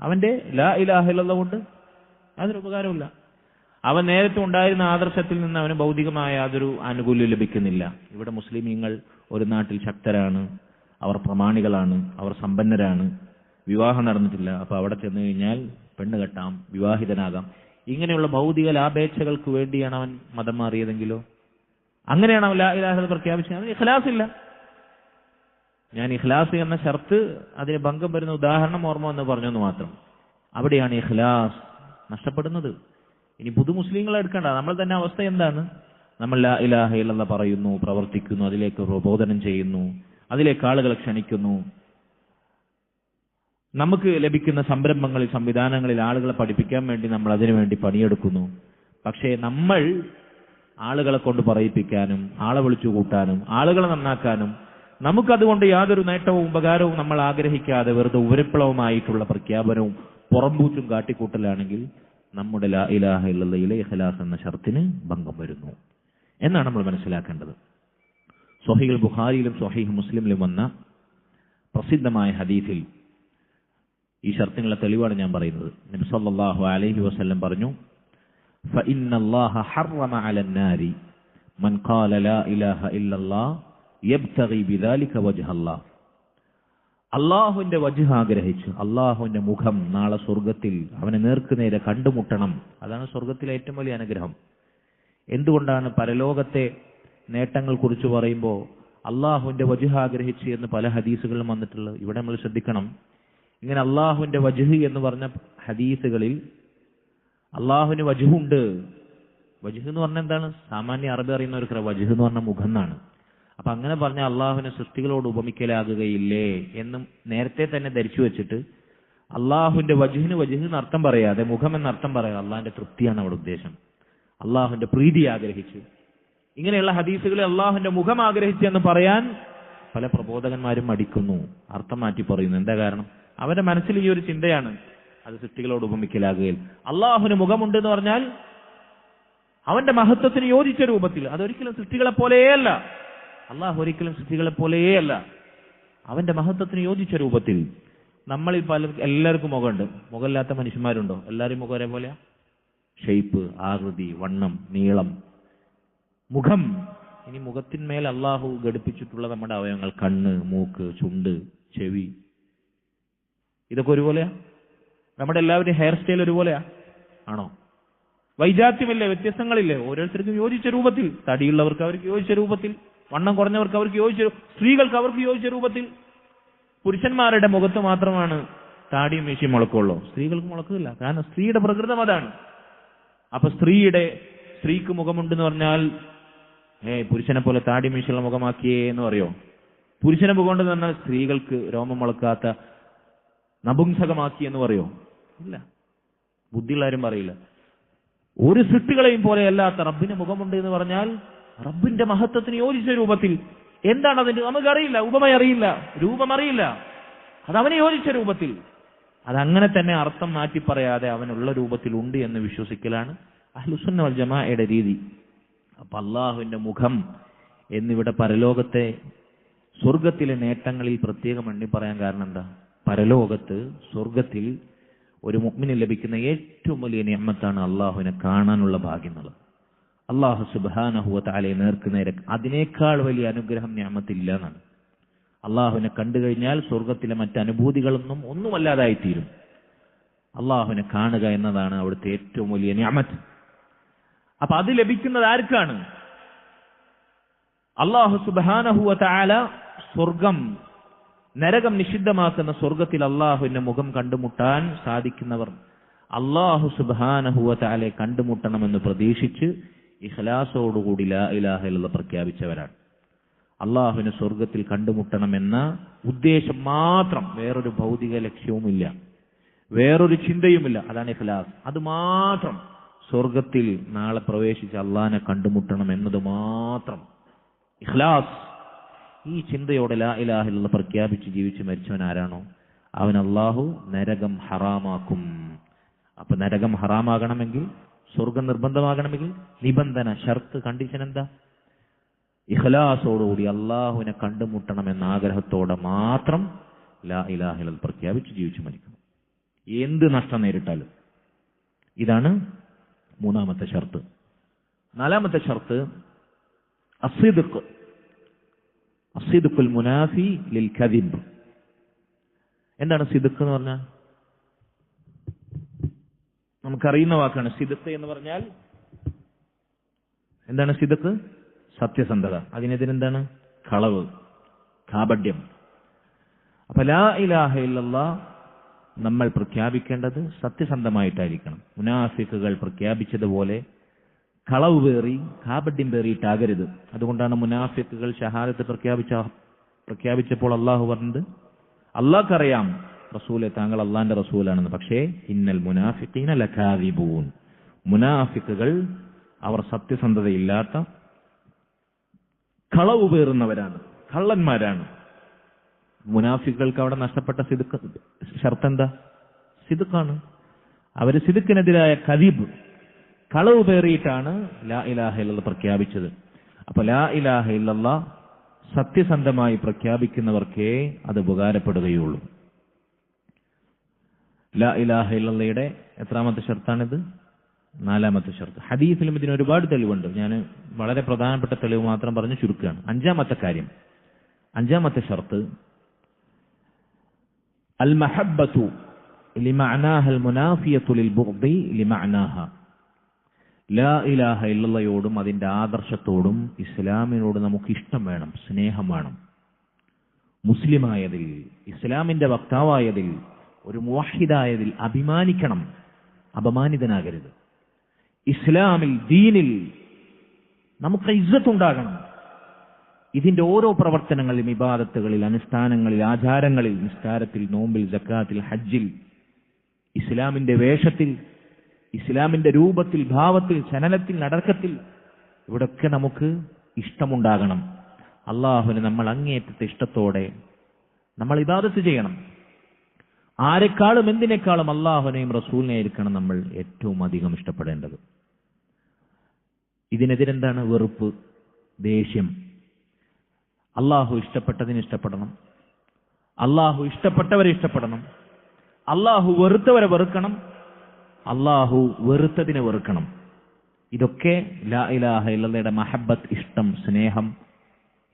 അവന്റെ ലാ ഇലാഹ ഇല്ലല്ലാഹ് കൊണ്ട് യാതൊരു ഉപകാരമില്ല. അവൻ നേരത്തെ ഉണ്ടായിരുന്ന ആദർശത്തിൽ നിന്ന് അവന് ഭൗതികമായ യാതൊരു ആനുകൂല്യം ലഭിക്കുന്നില്ല. ഇവിടെ മുസ്ലിമീങ്ങൾ ഒരു നാട്ടിൽ ശക്തരാണ്, അവർ പ്രമാണികളാണ്, അവർ സമ്പന്നരാണ്, വിവാഹം നടന്നിട്ടില്ല, അപ്പൊ അവിടെ ചെന്ന് കഴിഞ്ഞാൽ പെണ്ണ് കെട്ടാം, വിവാഹിതനാകാം. ഇങ്ങനെയുള്ള ഭൗതിക ലാഭേച്ഛകൾക്ക് വേണ്ടിയാണ് അവൻ മതം മാറിയതെങ്കിലോ, അങ്ങനെയാണ് അവൻ ലാ ഇലാഹ ഇല്ലല്ലാഹ് പ്രഖ്യാപിച്ചത്. അവന് ഇഖ്ലാസ് ഇല്ല. ഞാൻ ഇഖ്ലാസ് എന്ന ഷർത്ത് അതിന് ഭംഗം വരുന്ന ഉദാഹരണം ഓർമ്മ എന്ന് പറഞ്ഞെന്ന് മാത്രം. അവിടെയാണ് ഇഖ്ലാസ് നഷ്ടപ്പെടുന്നത്. ഇനി പുതു മുസ്ലിങ്ങളെ എടുക്കേണ്ട, നമ്മൾ തന്നെ അവസ്ഥ എന്താണ്? നമ്മൾ ലാ ഇലാഹ ഇല്ലല്ലാഹ് പറയുന്നു, പ്രവർത്തിക്കുന്നു, അതിലേക്ക് പ്രബോധനം ചെയ്യുന്നു, അതിലേക്ക് ആളുകളെ ക്ഷണിക്കുന്നു. നമുക്ക് ലഭിക്കുന്ന സംരംഭങ്ങളിൽ, സംവിധാനങ്ങളിൽ ആളുകളെ പഠിപ്പിക്കാൻ വേണ്ടി നമ്മൾ അതിനുവേണ്ടി പണിയെടുക്കുന്നു. പക്ഷേ നമ്മൾ ആളുകളെ കൊണ്ട് പറയിപ്പിക്കാനും, ആളെ വിളിച്ചു കൂട്ടാനും, ആളുകളെ നന്നാക്കാനും, നമുക്കതുകൊണ്ട് യാതൊരു നേട്ടവും ഉപകാരവും നമ്മൾ ആഗ്രഹിക്കാതെ വെറുതെ ഉപരിപ്ലവമായിട്ടുള്ള പ്രഖ്യാപനവും പുറംപൂച്ചും കാട്ടിക്കൂട്ടലാണെങ്കിൽ നമ്മുടെ ലാ ഇലാഹ ഇല്ലല്ലാഹിലെ ഇഖ്ലാസ് എന്ന ഷർത്തിന് ഭംഗം വരുന്നു എന്നാണ് നമ്മൾ മനസ്സിലാക്കേണ്ടത്. സ്വഹീഹുൽ ബുഖാരിയിലും സ്വഹീഹ് മുസ്ലിമിലും വന്ന പ്രസിദ്ധമായ ഹദീസിൽ ഈ ഷർത്തിനുള്ള തെളിവാണ് ഞാൻ പറയുന്നത്. നബി സല്ലല്ലാഹു അലൈഹി വസല്ലം പറഞ്ഞു, ഫഇന്നല്ലാഹ ഹറമ അലന്നാരി മൻ ഖാല ലാ ഇലാഹ ഇല്ലല്ലാഹ് യബ്തഗി ബിദാലിക വജ്ഹല്ലാഹ്. അള്ളാഹുവിന്റെ വജ്ഹ് ആഗ്രഹിച്ച്, അള്ളാഹുവിന്റെ മുഖം നാളെ സ്വർഗത്തിൽ അവനെ നേർക്കുനേരെ കണ്ടുമുട്ടണം. അതാണ് സ്വർഗത്തിലെ ഏറ്റവും വലിയ അനുഗ്രഹം. എന്തുകൊണ്ടാണ് പരലോകത്തെ നേട്ടങ്ങൾ കുറിച്ച് പറയുമ്പോൾ അള്ളാഹുവിന്റെ വജ്ഹ് ആഗ്രഹിച്ച് എന്ന് പല ഹദീസുകളിലും വന്നിട്ടുള്ളത്? ഇവിടെ നമ്മൾ ശ്രദ്ധിക്കണം. ഇങ്ങനെ അള്ളാഹുവിന്റെ വജ്ഹ് എന്ന് പറഞ്ഞ ഹദീസുകളിൽ അള്ളാഹുവിന് വജ്ഹുണ്ട്. വജ്ഹ് എന്ന് പറഞ്ഞാൽ എന്താണ്? സാമാന്യ അറബി അറിയുന്നവർക്ക് വജ്ഹ് എന്ന് പറഞ്ഞ മുഖം എന്നാണ്. അപ്പൊ അങ്ങനെ പറഞ്ഞ അള്ളാഹുവിനെ സൃഷ്ടികളോട് ഉപമിക്കലാകുകയില്ലേ എന്നും നേരത്തെ തന്നെ ധരിച്ചു വെച്ചിട്ട് അള്ളാഹുവിന്റെ വജ്ഹിന് വജ്ഹ് എന്ന് അർത്ഥം പറയാതെ മുഖം എന്നർത്ഥം പറയാതെ അള്ളാഹിന്റെ തൃപ്തിയാണ് അവിടെ ഉദ്ദേശം. അള്ളാഹുവിന്റെ പ്രീതി ആഗ്രഹിച്ച് ഇങ്ങനെയുള്ള ഹദീസുകളിൽ അള്ളാഹുവിന്റെ മുഖം ആഗ്രഹിച്ചു എന്ന് പറയാൻ പല പ്രബോധകന്മാരും മടിക്കുന്നു, അർത്ഥം മാറ്റി പറയുന്നു. എന്താ കാരണം? അവന്റെ മനസ്സിൽ ഈ ഒരു ചിന്തയാണ്, അത് സൃഷ്ടികളോട് ഉപമിക്കലാകുകയിൽ. അള്ളാഹുവിന് മുഖമുണ്ട് എന്ന് പറഞ്ഞാൽ അവന്റെ മഹത്വത്തിന് യോജിച്ച രൂപത്തിൽ, അതൊരിക്കലും സൃഷ്ടികളെ പോലെയല്ല. അള്ളാഹു ഒരിക്കലും സൃഷ്ടികളെ പോലെയല്ല, അവന്റെ മഹത്വത്തിന് യോജിച്ച രൂപത്തിൽ. നമ്മളിൽ എല്ലാവർക്കും മുഖമുണ്ട്, മുഖമില്ലാത്ത മനുഷ്യന്മാരുണ്ടോ? എല്ലാവരും മുഖം ഒരേപോലെയാ? ഷെയ്പ്പ്, ആകൃതി, വണ്ണം, നീളം, മുഖം. ഇനി മുഖത്തിന്മേൽ അള്ളാഹു ഘടിപ്പിച്ചിട്ടുള്ള നമ്മുടെ അവയവങ്ങൾ, കണ്ണ്, മൂക്ക്, ചുണ്ട്, ചെവി, ഇതൊക്കെ ഒരുപോലെയാ? നമ്മുടെ എല്ലാവരും ഹെയർ സ്റ്റൈൽ ഒരുപോലെയാ? ആണോ? വൈജാത്യമില്ലേ? വ്യത്യസ്തങ്ങളില്ലേ? ഓരോരുത്തർക്കും യോജിച്ച രൂപത്തിൽ. തടിയുള്ളവർക്ക് അവർക്ക് യോജിച്ച രൂപത്തിൽ, വണ്ണം കുറഞ്ഞവർക്ക് അവർക്ക് യോജിച്ച, സ്ത്രീകൾക്ക് അവർക്ക് യോജിച്ച രൂപത്തിൽ. പുരുഷന്മാരുടെ മുഖത്ത് മാത്രമാണ് താടിയും മീശയും മുളക്കുള്ളൂ, സ്ത്രീകൾക്ക് മുളക്കില്ല. കാരണം സ്ത്രീയുടെ പ്രകൃതം അതാണ്. അപ്പൊ സ്ത്രീക്ക് മുഖമുണ്ടെന്ന് പറഞ്ഞാൽ പുരുഷനെ പോലെ താടി മീശയുള്ള മുഖമാക്കിയേ എന്ന് പറയോ? പുരുഷനെ മുഖമുണ്ടെന്ന് പറഞ്ഞാൽ സ്ത്രീകൾക്ക് രോമം മുളക്കാത്ത നപുംസകമാക്കി എന്ന് പറയോ? ഇല്ല, ബുദ്ധിയുള്ളവരും പറയില്ല. ഒരു സൃഷ്ടികളെയും പോലെ അല്ലാത്ത റബ്ബിന് മുഖമുണ്ട് എന്ന് പറഞ്ഞാൽ റബ്ബിന്റെ മഹത്വത്തിന് യോജിച്ച രൂപത്തിൽ. എന്താണ് അതിന്റെ? നമുക്കറിയില്ല, ഉപമയറിയില്ല, രൂപമറിയില്ല. അത് അവന് യോജിച്ച രൂപത്തിൽ. അതങ്ങനെ തന്നെ അർത്ഥം മാറ്റി പറയാതെ അവനുള്ള രൂപത്തിൽ ഉണ്ട് എന്ന് വിശ്വസിക്കലാണ് അഹ്ലുസുന്ന വൽ ജമാഅയുടെ രീതി. അപ്പൊ അള്ളാഹുവിന്റെ മുഖം എന്നിവിടെ പരലോകത്തെ സ്വർഗത്തിലെ നേട്ടങ്ങളിൽ പ്രത്യേകം എണ്ണി പറയാൻ കാരണം എന്താ? പരലോകത്ത് സ്വർഗത്തിൽ ഒരു മുഅ്മിന് ലഭിക്കുന്ന ഏറ്റവും വലിയ നിഅമത്താണ് അള്ളാഹുവിനെ കാണാനുള്ള ഭാഗ്യം എന്നുള്ളത്. അള്ളാഹു സുബ്ഹാനഹു വ തആലയെ നേർക്കുനേരെ അതിനേക്കാൾ വലിയ അനുഗ്രഹം നിഅമത്തില്ല എന്നാണ്. അള്ളാഹുവിനെ കണ്ടു കഴിഞ്ഞാൽ സ്വർഗത്തിലെ മറ്റനുഭൂതികളൊന്നും ഒന്നുമല്ലാതായിത്തീരും. അള്ളാഹുവിനെ കാണുക എന്നതാണ് അവിടുത്തെ ഏറ്റവും വലിയ നിഅമത്ത്. അപ്പൊ അത് ലഭിക്കുന്നത് ആർക്കാണ്? അള്ളാഹു സുബ്ഹാനഹു വ തആല സ്വർഗം, നരകം നിഷിദ്ധമാക്കുന്ന സ്വർഗത്തിൽ അള്ളാഹുവിന്റെ മുഖം കണ്ടുമുട്ടാൻ സാധിക്കുന്നവർ അള്ളാഹു സുബ്ഹാനഹു വ തആലയെ കണ്ടുമുട്ടണമെന്ന് പ്രതീക്ഷിച്ച് ഇഖ്ലാസോടുകൂടി ലാ ഇലാഹ ഇല്ലല്ലാഹ് പ്രഖ്യാപിച്ചവരാണ്. അള്ളാഹുവിനെ സ്വർഗത്തിൽ കണ്ടുമുട്ടണമെന്ന ഉദ്ദേശം മാത്രം, വേറൊരു ഭൗതിക ലക്ഷ്യവുമില്ല, വേറൊരു ചിന്തയുമില്ല. അതാണ് ഇഖ്ലാസ്. അത് മാത്രം, സ്വർഗത്തിൽ നാളെ പ്രവേശിച്ച് അള്ളാഹിനെ കണ്ടുമുട്ടണം എന്നത് മാത്രം ഇഖ്ലാസ്. ഈ ചിന്തയോടെ ലാ ഇലാഹ ഇല്ലല്ലാഹ് പ്രഖ്യാപിച്ച് ജീവിച്ച് മരിച്ചവൻ ആരാണോ അവൻ അള്ളാഹു നരകം ഹറാമാക്കും. അപ്പൊ നരകം ഹറാമാകണമെങ്കിൽ, സ്വർഗം നിർബന്ധമാകണമെങ്കിൽ നിബന്ധന, ഷർത്ത്, കണ്ടീഷൻ എന്താ? ഇഖ്ലാസോടുകൂടി അള്ളാഹുവിനെ കണ്ടുമുട്ടണം എന്ന ആഗ്രഹത്തോടെ മാത്രം ലാ ഇലാഹ ഇല്ലല്ലാഹ് പ്രഖ്യാപിച്ച് ജീവിച്ചു മരിക്കണം, എന്ത് നഷ്ടം നേരിട്ടാലും. ഇതാണ് മൂന്നാമത്തെ ഷർത്ത്. നാലാമത്തെ ഷർത്ത് അസ്ദിഖ്, അസ്ദിഖുൽ മുനാഫി ലിൽ കദിബ്. എന്താണ് സിദ്ഖ് എന്ന് പറഞ്ഞാൽ? നമുക്കറിയുന്ന വാക്കാണ്. സിദ്ഖ് എന്ന് പറഞ്ഞാൽ എന്താണ്? സിദ്ഖ് സത്യസന്ധത. അതിനെതിരെന്താണ്? കളവ്, കാപട്യം. അപ്പൊ ലാ ഇലാഹ ഇല്ലല്ലാഹ് നമ്മൾ പ്രഖ്യാപിക്കേണ്ടത് സത്യസന്ധമായിട്ടായിരിക്കണം. മുനാഫിക്കുകൾ പ്രഖ്യാപിച്ചതുപോലെ കളവ് പേറി, കാപട്യം പേറിയിട്ടാകരുത്. അതുകൊണ്ടാണ് മുനാഫിക്കുകൾ ഷഹാദത്ത് പ്രഖ്യാപിച്ചപ്പോൾ അള്ളാഹു പറഞ്ഞത്, അള്ളാഹ്ക്കറിയാം റസൂലെ താങ്കൾ അള്ളാന്റെ റസൂലാണെന്ന്, പക്ഷേ ഇന്നൽ മുനാഫിഖീന ലകാദിബൂൻ, മുനാഫിക്കുകൾ അവർ സത്യസന്ധതയില്ലാത്ത കളവ് പേറുന്നവരാണ്, കള്ളന്മാരാണ്. മുനാഫിക്കുകൾക്ക് അവിടെ നഷ്ടപ്പെട്ട ഷർത്ത് എന്താ? സിദ്ഖാണ്. അവര് സിദ്ഖിനെതിരായ കദിബ്, കളവ് പേറിയിട്ടാണ് ലാ ഇലാഹ ഇല്ലല്ലാഹ് പ്രഖ്യാപിച്ചത്. അപ്പൊ ലാ ഇലാഹ ഇല്ലല്ലാഹ് സത്യസന്ധമായി പ്രഖ്യാപിക്കുന്നവർക്കേ അത് ഉപകാരപ്പെടുകയുള്ളൂ. ലാ ഇലാഹ ഇല്ലല്ലാഹയുടെ എത്രാമത്തെ ഷർത്താണിത്? നാലാമത്തെ ഷർത്ത്. ഹദീസിലും ഇതിന് ഒരുപാട് തെളിവുണ്ട്. ഞാൻ വളരെ പ്രധാനപ്പെട്ട തെളിവ് മാത്രം പറഞ്ഞ് ചുരുക്കുകയാണ്. അഞ്ചാമത്തെ കാര്യം, അഞ്ചാമത്തെ ഷർത്ത് അൽ മഹബ്ബത്തു ലിമഅനാഹ അൽ മുനാഫിയത്തു ലിൽ ബുഗ്ദി ലിമഅനാഹ. ലാ ഇലാഹ ഇല്ലല്ലാഹയോടും അതിന്റെ ആദർശത്തോടും ഇസ്ലാമിനോട് നമുക്ക് ഇഷ്ടം വേണം, സ്നേഹം വേണം. മുസ്ലിമായതിൽ, ഇസ്ലാമിന്റെ വക്താവായതിൽ, ഒരു മുവഹിദായതിൽ അഭിമാനിക്കണം, അപമാനിതനാകരുത്. ഇസ്ലാമിൽ, ദീനിൽ നമുക്ക് ഇസ്സത്തുണ്ടാകണം. ഇതിന്റെ ഓരോ പ്രവർത്തനങ്ങളിലും, ഇബാദത്തുകളിൽ, അനുഷ്ഠാനങ്ങളിൽ, ആചാരങ്ങളിൽ, നിസ്കാരത്തിൽ, നോമ്പിൽ, സക്കാത്തിൽ, ഹജ്ജിൽ, ഇസ്ലാമിന്റെ വേഷത്തിൽ, ഇസ്ലാമിന്റെ രൂപത്തിൽ, ഭാവത്തിൽ, ചലനത്തിൽ, നടക്കത്തിൽ ഇവിടൊക്കെ നമുക്ക് ഇഷ്ടമുണ്ടാകണം. അള്ളാഹുവിന് നമ്മൾ അങ്ങേയറ്റത്തെ ഇഷ്ടത്തോടെ നമ്മൾ ഇബാദത്ത് ചെയ്യണം. ആരെക്കാളും എന്തിനേക്കാളും അള്ളാഹുവിനെയും റസൂലിനെയായിരിക്കണം നമ്മൾ ഏറ്റവും അധികം ഇഷ്ടപ്പെടേണ്ടത്. ഇതിനെതിരെന്താണ്? വെറുപ്പ്, ദേഷ്യം. അള്ളാഹു ഇഷ്ടപ്പെട്ടതിന് ഇഷ്ടപ്പെടണം, അള്ളാഹു ഇഷ്ടപ്പെട്ടവരെ ഇഷ്ടപ്പെടണം, അള്ളാഹു വെറുത്തവരെ വെറുക്കണം, അള്ളാഹു വെറുത്തതിനെ വെറുക്കണം. ഇതൊക്കെ ലാ ഇലാഹ ഇല്ലല്ലാഹയുടെ മഹബ്ബത്ത്, ഇഷ്ടം, സ്നേഹം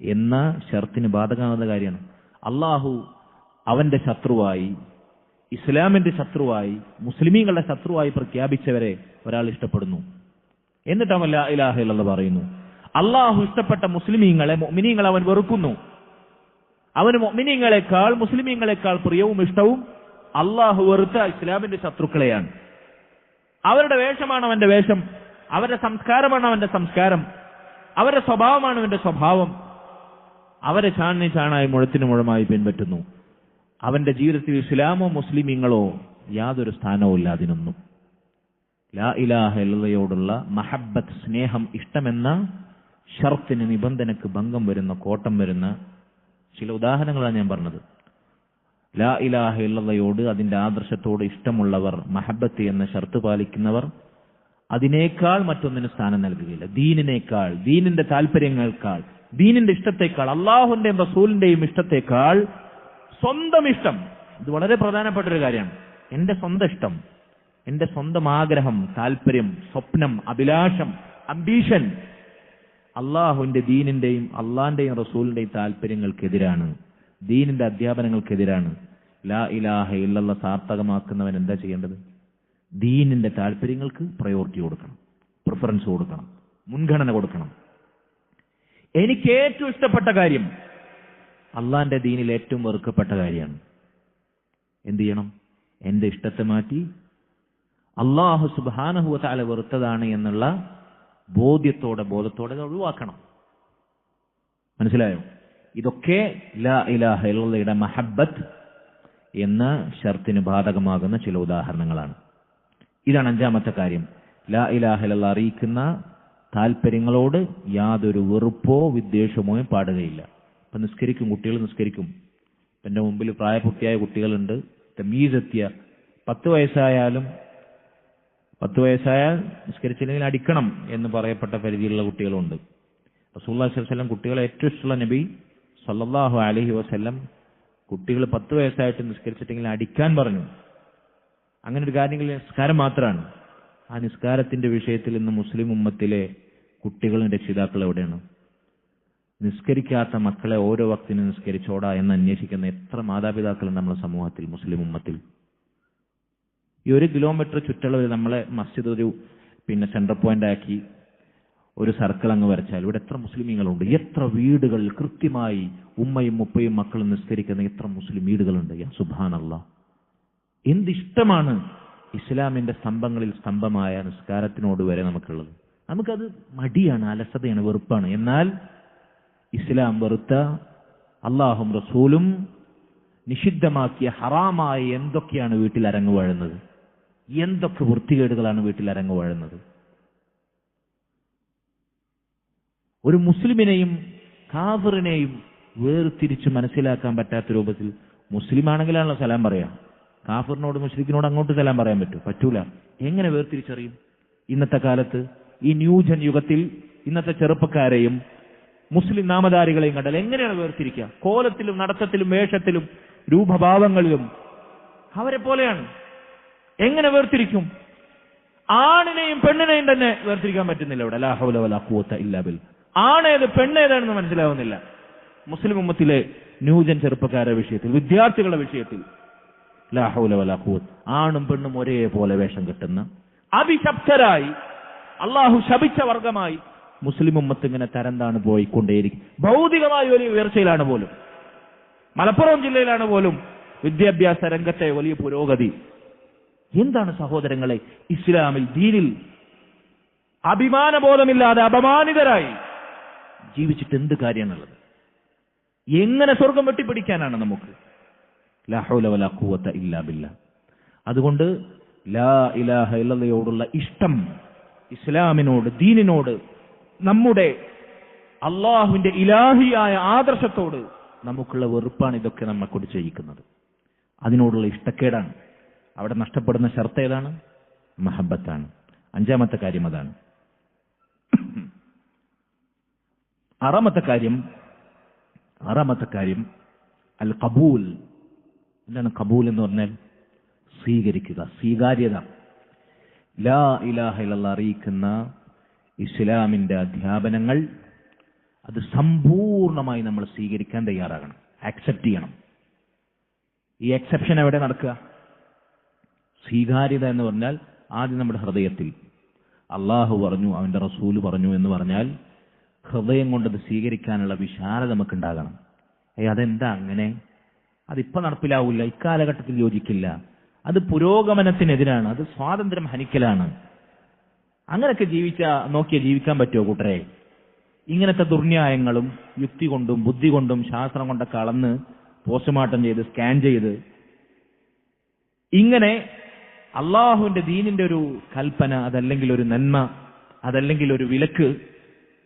എന്ന ഷർത്തിന് ബാധകമാകുന്ന കാര്യമാണ്. അള്ളാഹു അവന്റെ ശത്രുവായി, ഇസ്ലാമിന്റെ ശത്രുവായി, മുസ്ലിമീങ്ങളുടെ ശത്രുവായി പ്രഖ്യാപിച്ചവരെ ഒരാൾ ഇഷ്ടപ്പെടുന്നു. എന്നിട്ട് അവൻ ലാ ഇലാഹ ഇല്ലല്ലാഹ് പറയുന്നു. അള്ളാഹു ഇഷ്ടപ്പെട്ട മുസ്ലിമീങ്ങളെ, മുഅ്മിനീങ്ങളെ അവൻ വെറുക്കുന്നു. അവന് മുഅ്മിനീങ്ങളെക്കാൾ, മുസ്ലിമീങ്ങളെക്കാൾ പ്രിയവും ഇഷ്ടവും അള്ളാഹു വെറുത്ത ഇസ്ലാമിന്റെ ശത്രുക്കളെയാണ്. അവരുടെ വേഷമാണ് അവന്റെ വേഷം, അവരുടെ സംസ്കാരമാണ് അവന്റെ സംസ്കാരം, അവരുടെ സ്വഭാവമാണ് അവന്റെ സ്വഭാവം. അവരെ ചാണിന് ചാണായി മുഴത്തിന് മുഴമായി പിൻപറ്റുന്നു. അവന്റെ ജീവിതത്തിൽ ഇസ്ലാമോ മുസ്ലിമീങ്ങളോ യാതൊരു സ്ഥാനവും ഇല്ല അതിനൊന്നും. ലാ ഇലാഹ ഇല്ലല്ലാഹയോടുള്ള മഹബ്ബത്ത്, സ്നേഹം, ഇഷ്ടമെന്ന ഷർത്തിന്, നിബന്ധനക്ക് ഭംഗം വരുന്ന, കോട്ടം വരുന്ന ചില ഉദാഹരണങ്ങളാണ് ഞാൻ പറഞ്ഞത്. ലാ ഇലാഹ ഇല്ലല്ലാഹയോട്, അതിന്റെ ആദർശത്തോട് ഇഷ്ടമുള്ളവർ, മഹബ്ബത്ത് എന്ന ഷർത്ത് പാലിക്കുന്നവർ അതിനേക്കാൾ മറ്റൊന്നിന് സ്ഥാനം നൽകുകയില്ല. ദീനിനേക്കാൾ, ദീനിന്റെ താല്പര്യങ്ങൾക്കാൾ, ദീനിന്റെ ഇഷ്ടത്തെക്കാൾ, അള്ളാഹുവിന്റെയും റസൂലിന്റെയും ഇഷ്ടത്തെക്കാൾ സ്വന്തം ഇഷ്ടം, ഇത് വളരെ പ്രധാനപ്പെട്ട ഒരു കാര്യമാണ്. എന്റെ സ്വന്തം ഇഷ്ടം, എന്റെ സ്വന്തം ആഗ്രഹം, താല്പര്യം, സ്വപ്നം, അഭിലാഷം, അംബീഷൻ അള്ളാഹുവിന്റെ, ദീനിന്റെയും അള്ളാഹിന്റെയും റസൂലിന്റെയും താല്പര്യങ്ങൾക്കെതിരാണ്, ദീനിന്റെ അധ്യാപനങ്ങൾക്കെതിരാണ്. ലാ ഇലാഹ ഇല്ലല്ലാഹ് സാർത്ഥകമാക്കുന്നവൻ എന്താ ചെയ്യേണ്ടത്? ദീനിന്റെ താല്പര്യങ്ങൾക്ക് പ്രയോറിറ്റി കൊടുക്കണം, പ്രിഫറൻസ് കൊടുക്കണം, മുൻഗണന കൊടുക്കണം. എനിക്ക് ഏറ്റവും ഇഷ്ടപ്പെട്ട കാര്യം അള്ളാന്റെ ദീനിൽ ഏറ്റവും വെറുക്കപ്പെട്ട കാര്യമാണ്. എന്ത് ചെയ്യണം? എന്റെ ഇഷ്ടത്തെ മാറ്റി അള്ളാഹു സുബ്ഹാനഹു വ തആല വെറുത്തതാണ് എന്നുള്ള ബോധത്തോടെ ഒഴിവാക്കണം. മനസ്സിലായോ? ഇതൊക്കെ ലാ ഇലാഹ ഇല്ലല്ലാഹയുടെ മഹബ്ബത്ത് എന്ന ഷർത്തിന് ബാധകമാകുന്ന ചില ഉദാഹരണങ്ങളാണ്. ഇതാണ് അഞ്ചാമത്തെ കാര്യം. ലാ ഇലാഹ ഇല്ലല്ലാഹ് അറിയിക്കുന്ന താല്പര്യങ്ങളോട് യാതൊരു വെറുപ്പോ വിദ്വേഷമോ പാടുകയില്ല. ഇപ്പൊ നിസ്കരിക്കും, കുട്ടികൾ നിസ്കരിക്കും. എന്റെ മുമ്പിൽ പ്രായപൂർത്തിയായ കുട്ടികളുണ്ട്, തമീസെത്തിയ 10 വയസ്സായാൽ നിസ്കരിച്ചില്ലെങ്കിൽ അടിക്കണം എന്ന് പറയപ്പെട്ട പരിധിയിലുള്ള കുട്ടികളുണ്ട്. റസൂലുള്ളാഹി സ്വല്ലല്ലാഹു അലൈഹി വസല്ലം കുട്ടികളെ ഏറ്റവും ഇഷ്ടമുള്ള നബി സല്ലല്ലാഹു അലൈഹി വസല്ലം കുട്ടികൾ 10 വയസ്സായിട്ട് നിസ്കരിച്ചിട്ടെങ്കിൽ അടിക്കാൻ പറഞ്ഞു. അങ്ങനെ ഒരു കാര്യങ്ങൾ നിസ്കാരം മാത്രമാണ്. ആ നിസ്കാരത്തിന്റെ വിഷയത്തിൽ ഇന്ന് മുസ്ലിം ഉമ്മത്തിലെ കുട്ടികളും രക്ഷിതാക്കളും എവിടെയാണ്? നിസ്കരിക്കാത്ത മക്കളെ ഓരോ വക്തിന് നിസ്കരിച്ചോടാ എന്ന് അന്വേഷിക്കുന്ന എത്ര മാതാപിതാക്കളുണ്ട് നമ്മുടെ സമൂഹത്തിൽ, മുസ്ലിം ഉമ്മത്തിൽ. ഈ 1 കിലോമീറ്റർ ചുറ്റളവിൽ നമ്മളെ മസ്ജിദ് ഒരു സെന്റർ പോയിന്റ് ആക്കി ഒരു സർക്കിൾ അങ്ങ് വരച്ചാൽ ഇവിടെ എത്ര മുസ്ലിമീങ്ങളുണ്ട്, എത്ര വീടുകൾ കൃത്യമായി ഉമ്മയും ഉപ്പയും മക്കളും നിസ്കരിക്കുന്ന എത്ര മുസ്ലിം വീടുകളുണ്ട്. യാ സുബ്ഹാനല്ലാഹ്, എന്തിഷ്ടമാണ് ഇസ്ലാമിന്റെ സ്തംഭങ്ങളിൽ സ്തംഭമായ നിസ്കാരത്തിനോട് വരെ നമുക്കുള്ളത്. നമുക്കത് മടിയാണ്, അലസതയാണ്, വെറുപ്പാണ്. എന്നാൽ ഇസ്ലാം വെറുത്ത, അള്ളാഹും റസൂലും നിഷിദ്ധമാക്കിയ ഹറാമായ എന്തൊക്കെയാണ് വീട്ടിൽ അരങ്ങുവാഴുന്നത്, എന്തൊക്കെ വൃത്തികേടുകളാണ് വീട്ടിൽ അരങ്ങുവാഴുന്നത്. ഒരു മുസ്ലിമിനെയും കാഫിറിനെയും വേർതിരിച്ച് മനസ്സിലാക്കാൻ പറ്റാത്ത രൂപത്തിൽ, മുസ്ലിമാണെങ്കിലാണല്ലോ സലാം പറയാം, കാഫിറിനോട് മുശ്രിക്കിനോട് അങ്ങോട്ട് സലാം പറയാൻ പറ്റൂല. എങ്ങനെ വേർതിരിച്ചറിയും? ഇന്നത്തെ കാലത്ത് ഈ ന്യൂജൻ യുഗത്തിൽ ഇന്നത്തെ ചെറുപ്പക്കാരെയും മുസ്ലിം നാമധാരികളെയും കണ്ടാൽ എങ്ങനെയാണ് വേർതിരിക്കുക? കോലത്തിലും നടത്തത്തിലും വേഷത്തിലും രൂപഭാവങ്ങളിലും അവരെ പോലെയാണ്. എങ്ങനെ വേർതിരിക്കും? ആണിനെയും പെണ്ണിനെയും തന്നെ വേർതിരിക്കാൻ പറ്റുന്നില്ല ഇവിടെ. ലാ ഹൗല വലാ ഖുവത ഇല്ലാ ബില്ലാഹ്. ആണേത് പെണ്ണേതാണെന്ന് മനസ്സിലാവുന്നില്ല. മുസ്ലിം ഉമ്മത്തിലെ ന്യൂജൻ ചെറുപ്പക്കാരുടെ വിഷയത്തിൽ, വിദ്യാർത്ഥികളുടെ വിഷയത്തിൽ ലാ ഹൗല വലാ ഖുവത. ആണും പെണ്ണും ഒരേപോലെ വേഷം കെട്ടുന്ന, അഭിശപ്തരായി, അള്ളാഹു ശപിച്ച വർഗമായി മുസ്ലിം ഉമ്മത്ത് ഇങ്ങനെ തരംതാണ് പോയിക്കൊണ്ടേയിരിക്കും. ഭൗതികമായി വലിയ ഉയർച്ചയിലാണ് പോലും. മലപ്പുറം ജില്ലയിലാണ് പോലും വിദ്യാഭ്യാസ രംഗത്തെ വലിയ പുരോഗതി. എന്താണ് സഹോദരങ്ങളെ ഇസ്ലാമിൽ, ദീനിൽ അഭിമാനബോധമില്ലാതെ അപമാനിതരായി ജീവിച്ചിട്ട് എന്ത് കാര്യമാണുള്ളത്? എങ്ങനെ സ്വർഗം വെട്ടിപ്പിടിക്കാനാണ് നമുക്ക്? ലാ ഹൗല വലാ ഖുവത ഇല്ലാ ബില്ലാഹ്. അതുകൊണ്ട് ലാ ഇലാഹ ഇല്ലല്ലാഹയോടുള്ള ഇഷ്ടം, ഇസ്ലാമിനോട്, ദീനിനോട് നമ്മുടെ അള്ളാഹുവിന്റെ ഇലാഹിയായ ആദർശത്തോട് നമുക്കുള്ള വെറുപ്പാണ് ഇതൊക്കെ നമ്മെ കൊണ്ട് ചെയ്യിക്കുന്നത്. അതിനോടുള്ള ഇഷ്ടക്കേടാണ്. അവിടെ നഷ്ടപ്പെടുന്ന ഷർത്ത് ഏതാണ്? മഹബത്താണ്. അഞ്ചാമത്തെ കാര്യം അതാണ്. ആറാമത്തെ കാര്യം അൽ ഖബൂൽ. എന്താണ് ഖബൂൽ എന്ന് പറഞ്ഞാൽ? സ്വീകരിക്കുക, സ്വീകാര്യത. ലാ ഇലാഹ ഇല്ലല്ലാഹ് അറിയിക്കുന്ന ഇസ്ലാമിന്റെ അധ്യാപനങ്ങൾ അത് സമ്പൂർണമായി നമ്മൾ സ്വീകരിക്കാൻ തയ്യാറാകണം, ആക്സെപ്റ്റ് ചെയ്യണം. ഈ എക്സെപ്ഷൻ എവിടെ നടക്കുക? സ്വീകാര്യത എന്ന് പറഞ്ഞാൽ ആദ്യം നമ്മുടെ ഹൃദയത്തിൽ അള്ളാഹു പറഞ്ഞു, അവന്റെ റസൂല് പറഞ്ഞു എന്ന് പറഞ്ഞാൽ ഹൃദയം കൊണ്ടത് സ്വീകരിക്കാനുള്ള വിശാലത നമുക്കുണ്ടാകണം. അതെന്താ അങ്ങനെ? അതിപ്പോ നടപ്പിലാവില്ല, ഇക്കാലഘട്ടത്തിൽ യോജിക്കില്ല, അത് പുരോഗമനത്തിനെതിരാണ്, അത് സ്വാതന്ത്ര്യം ഹനിക്കലാണ്. അങ്ങനെയൊക്കെ നോക്കിയാൽ ജീവിക്കാൻ പറ്റുമോ കൂട്ടരെ? ഇങ്ങനത്തെ ദുർന്യായങ്ങളും യുക്തി കൊണ്ടും ബുദ്ധി കൊണ്ടും ശാസ്ത്രം കൊണ്ടൊക്കെ അളന്ന് പോസ്റ്റ്മോർട്ടം ചെയ്ത് സ്കാൻ ചെയ്ത് ഇങ്ങനെ അള്ളാഹുവിന്റെ ദീനിന്റെ ഒരു കൽപ്പന, അതല്ലെങ്കിൽ ഒരു നന്മ, അതല്ലെങ്കിൽ ഒരു വിലക്ക്,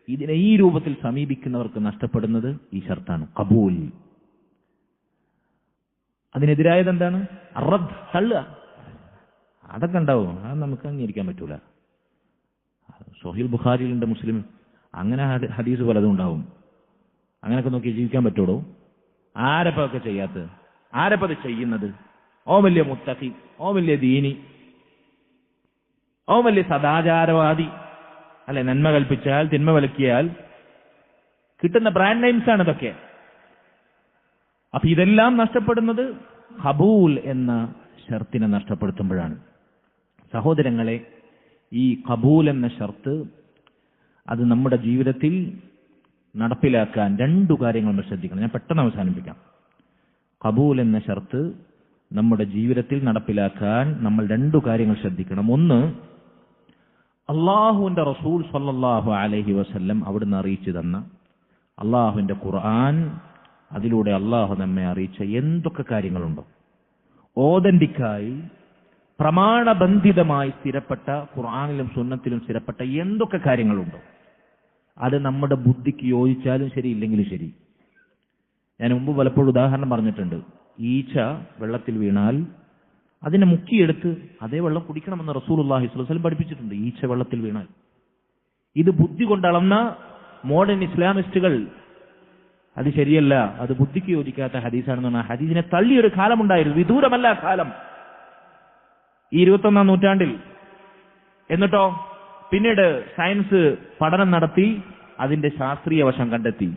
ഇതിനെ ഈ രൂപത്തിൽ സമീപിക്കുന്നവർക്ക് നഷ്ടപ്പെടുന്നത് ഈ ഷർത്താണ്, ഖബൂൽ. അതിനെതിരായത് എന്താണ്? റദ്ദ്, തള്ളുക. അതൊക്കെ ഉണ്ടാവും, അത് നമുക്ക് അംഗീകരിക്കാൻ പറ്റൂല. സ്വഹീഹ് ബുഖാരിയിലുണ്ട്, മുസ്ലിം, അങ്ങനെ ഹദീസ് പലതും ഉണ്ടാവും. അങ്ങനെയൊക്കെ നോക്കി ജീവിക്കാൻ പറ്റുള്ളൂ? ആരപ്പൊക്കെ ചെയ്യാത്തത്? ആരപ്പത് ചെയ്യുന്നത്? ഓ വലിയ മുത്തഖി, ഓ വലിയ ദീനി, ഓ വലിയ സദാചാരവാദി, അല്ലെ? നന്മ കൽപ്പിച്ചാൽ തിന്മ വിലക്കിയാൽ കിട്ടുന്ന ബ്രാൻഡ് നെയിംസ് ആണ് ഇതൊക്കെ. അപ്പൊ ഇതെല്ലാം നഷ്ടപ്പെടുന്നത് ഖബൂൽ എന്ന ഷർത്തിനെ നഷ്ടപ്പെടുത്തുമ്പോഴാണ്. സഹോദരങ്ങളെ, ഈ ഖബൂൽ എന്ന ഷർത്ത് അത് നമ്മുടെ ജീവിതത്തിൽ നടപ്പിലാക്കാൻ രണ്ടു കാര്യങ്ങൾ നമ്മൾ ശ്രദ്ധിക്കണം. ഞാൻ പെട്ടെന്ന് അവസാനിപ്പിക്കാം. ഖബൂൽ എന്ന ഷർത്ത് നമ്മുടെ ജീവിതത്തിൽ നടപ്പിലാക്കാൻ നമ്മൾ രണ്ടു കാര്യങ്ങൾ ശ്രദ്ധിക്കണം. ഒന്ന്, അള്ളാഹുവിന്റെ റസൂൽ സ്വല്ലല്ലാഹു അലൈഹി വസല്ലം അവിടുന്ന് അറിയിച്ചു തന്ന അള്ളാഹുവിന്റെ ഖുർആൻ, അതിലൂടെ അള്ളാഹു നമ്മെ അറിയിച്ച എന്തൊക്കെ കാര്യങ്ങളുണ്ടോ, ഓതന്റിക്കായി പ്രമാണബന്ധിതമായി സ്ഥിരപ്പെട്ട, ഖുർആനിലും സുന്നത്തിലും സ്ഥിരപ്പെട്ട എന്തൊക്കെ കാര്യങ്ങളുണ്ടോ, അത് നമ്മുടെ ബുദ്ധിക്ക് യോജിച്ചാലും ശരി, ഇല്ലെങ്കിലും ശരി. ഞാൻ മുമ്പ് പലപ്പോഴും ഉദാഹരണം പറഞ്ഞിട്ടുണ്ട്. ഈച്ച വെള്ളത്തിൽ വീണാൽ അതിനെ മുക്കിയെടുത്ത് അതേ വെള്ളം കുടിക്കണമെന്ന് റസൂലുള്ളാഹി സ്വല്ലല്ലാഹു അലൈഹി വസല്ലം പഠിപ്പിച്ചിട്ടുണ്ട്. ഈച്ച വെള്ളത്തിൽ വീണാൽ. ഇത് ബുദ്ധി കൊണ്ടളന്ന മോഡേൺ ഇസ്ലാമിസ്റ്റുകൾ അത് ശരിയല്ല, അത് ബുദ്ധിക്ക് യോജിക്കാത്ത ഹദീസാണെന്ന് പറഞ്ഞാൽ ഹദീസിനെ തള്ളിയൊരു കാലമുണ്ടായിരുന്നു. വിദൂരമല്ല കാലം, ഈ 21-ാം നൂറ്റാണ്ടിൽ. എന്നിട്ടോ പിന്നീട് സയൻസ് പഠനം നടത്തി അതിന്റെ ശാസ്ത്രീയ വശം കണ്ടെത്തി.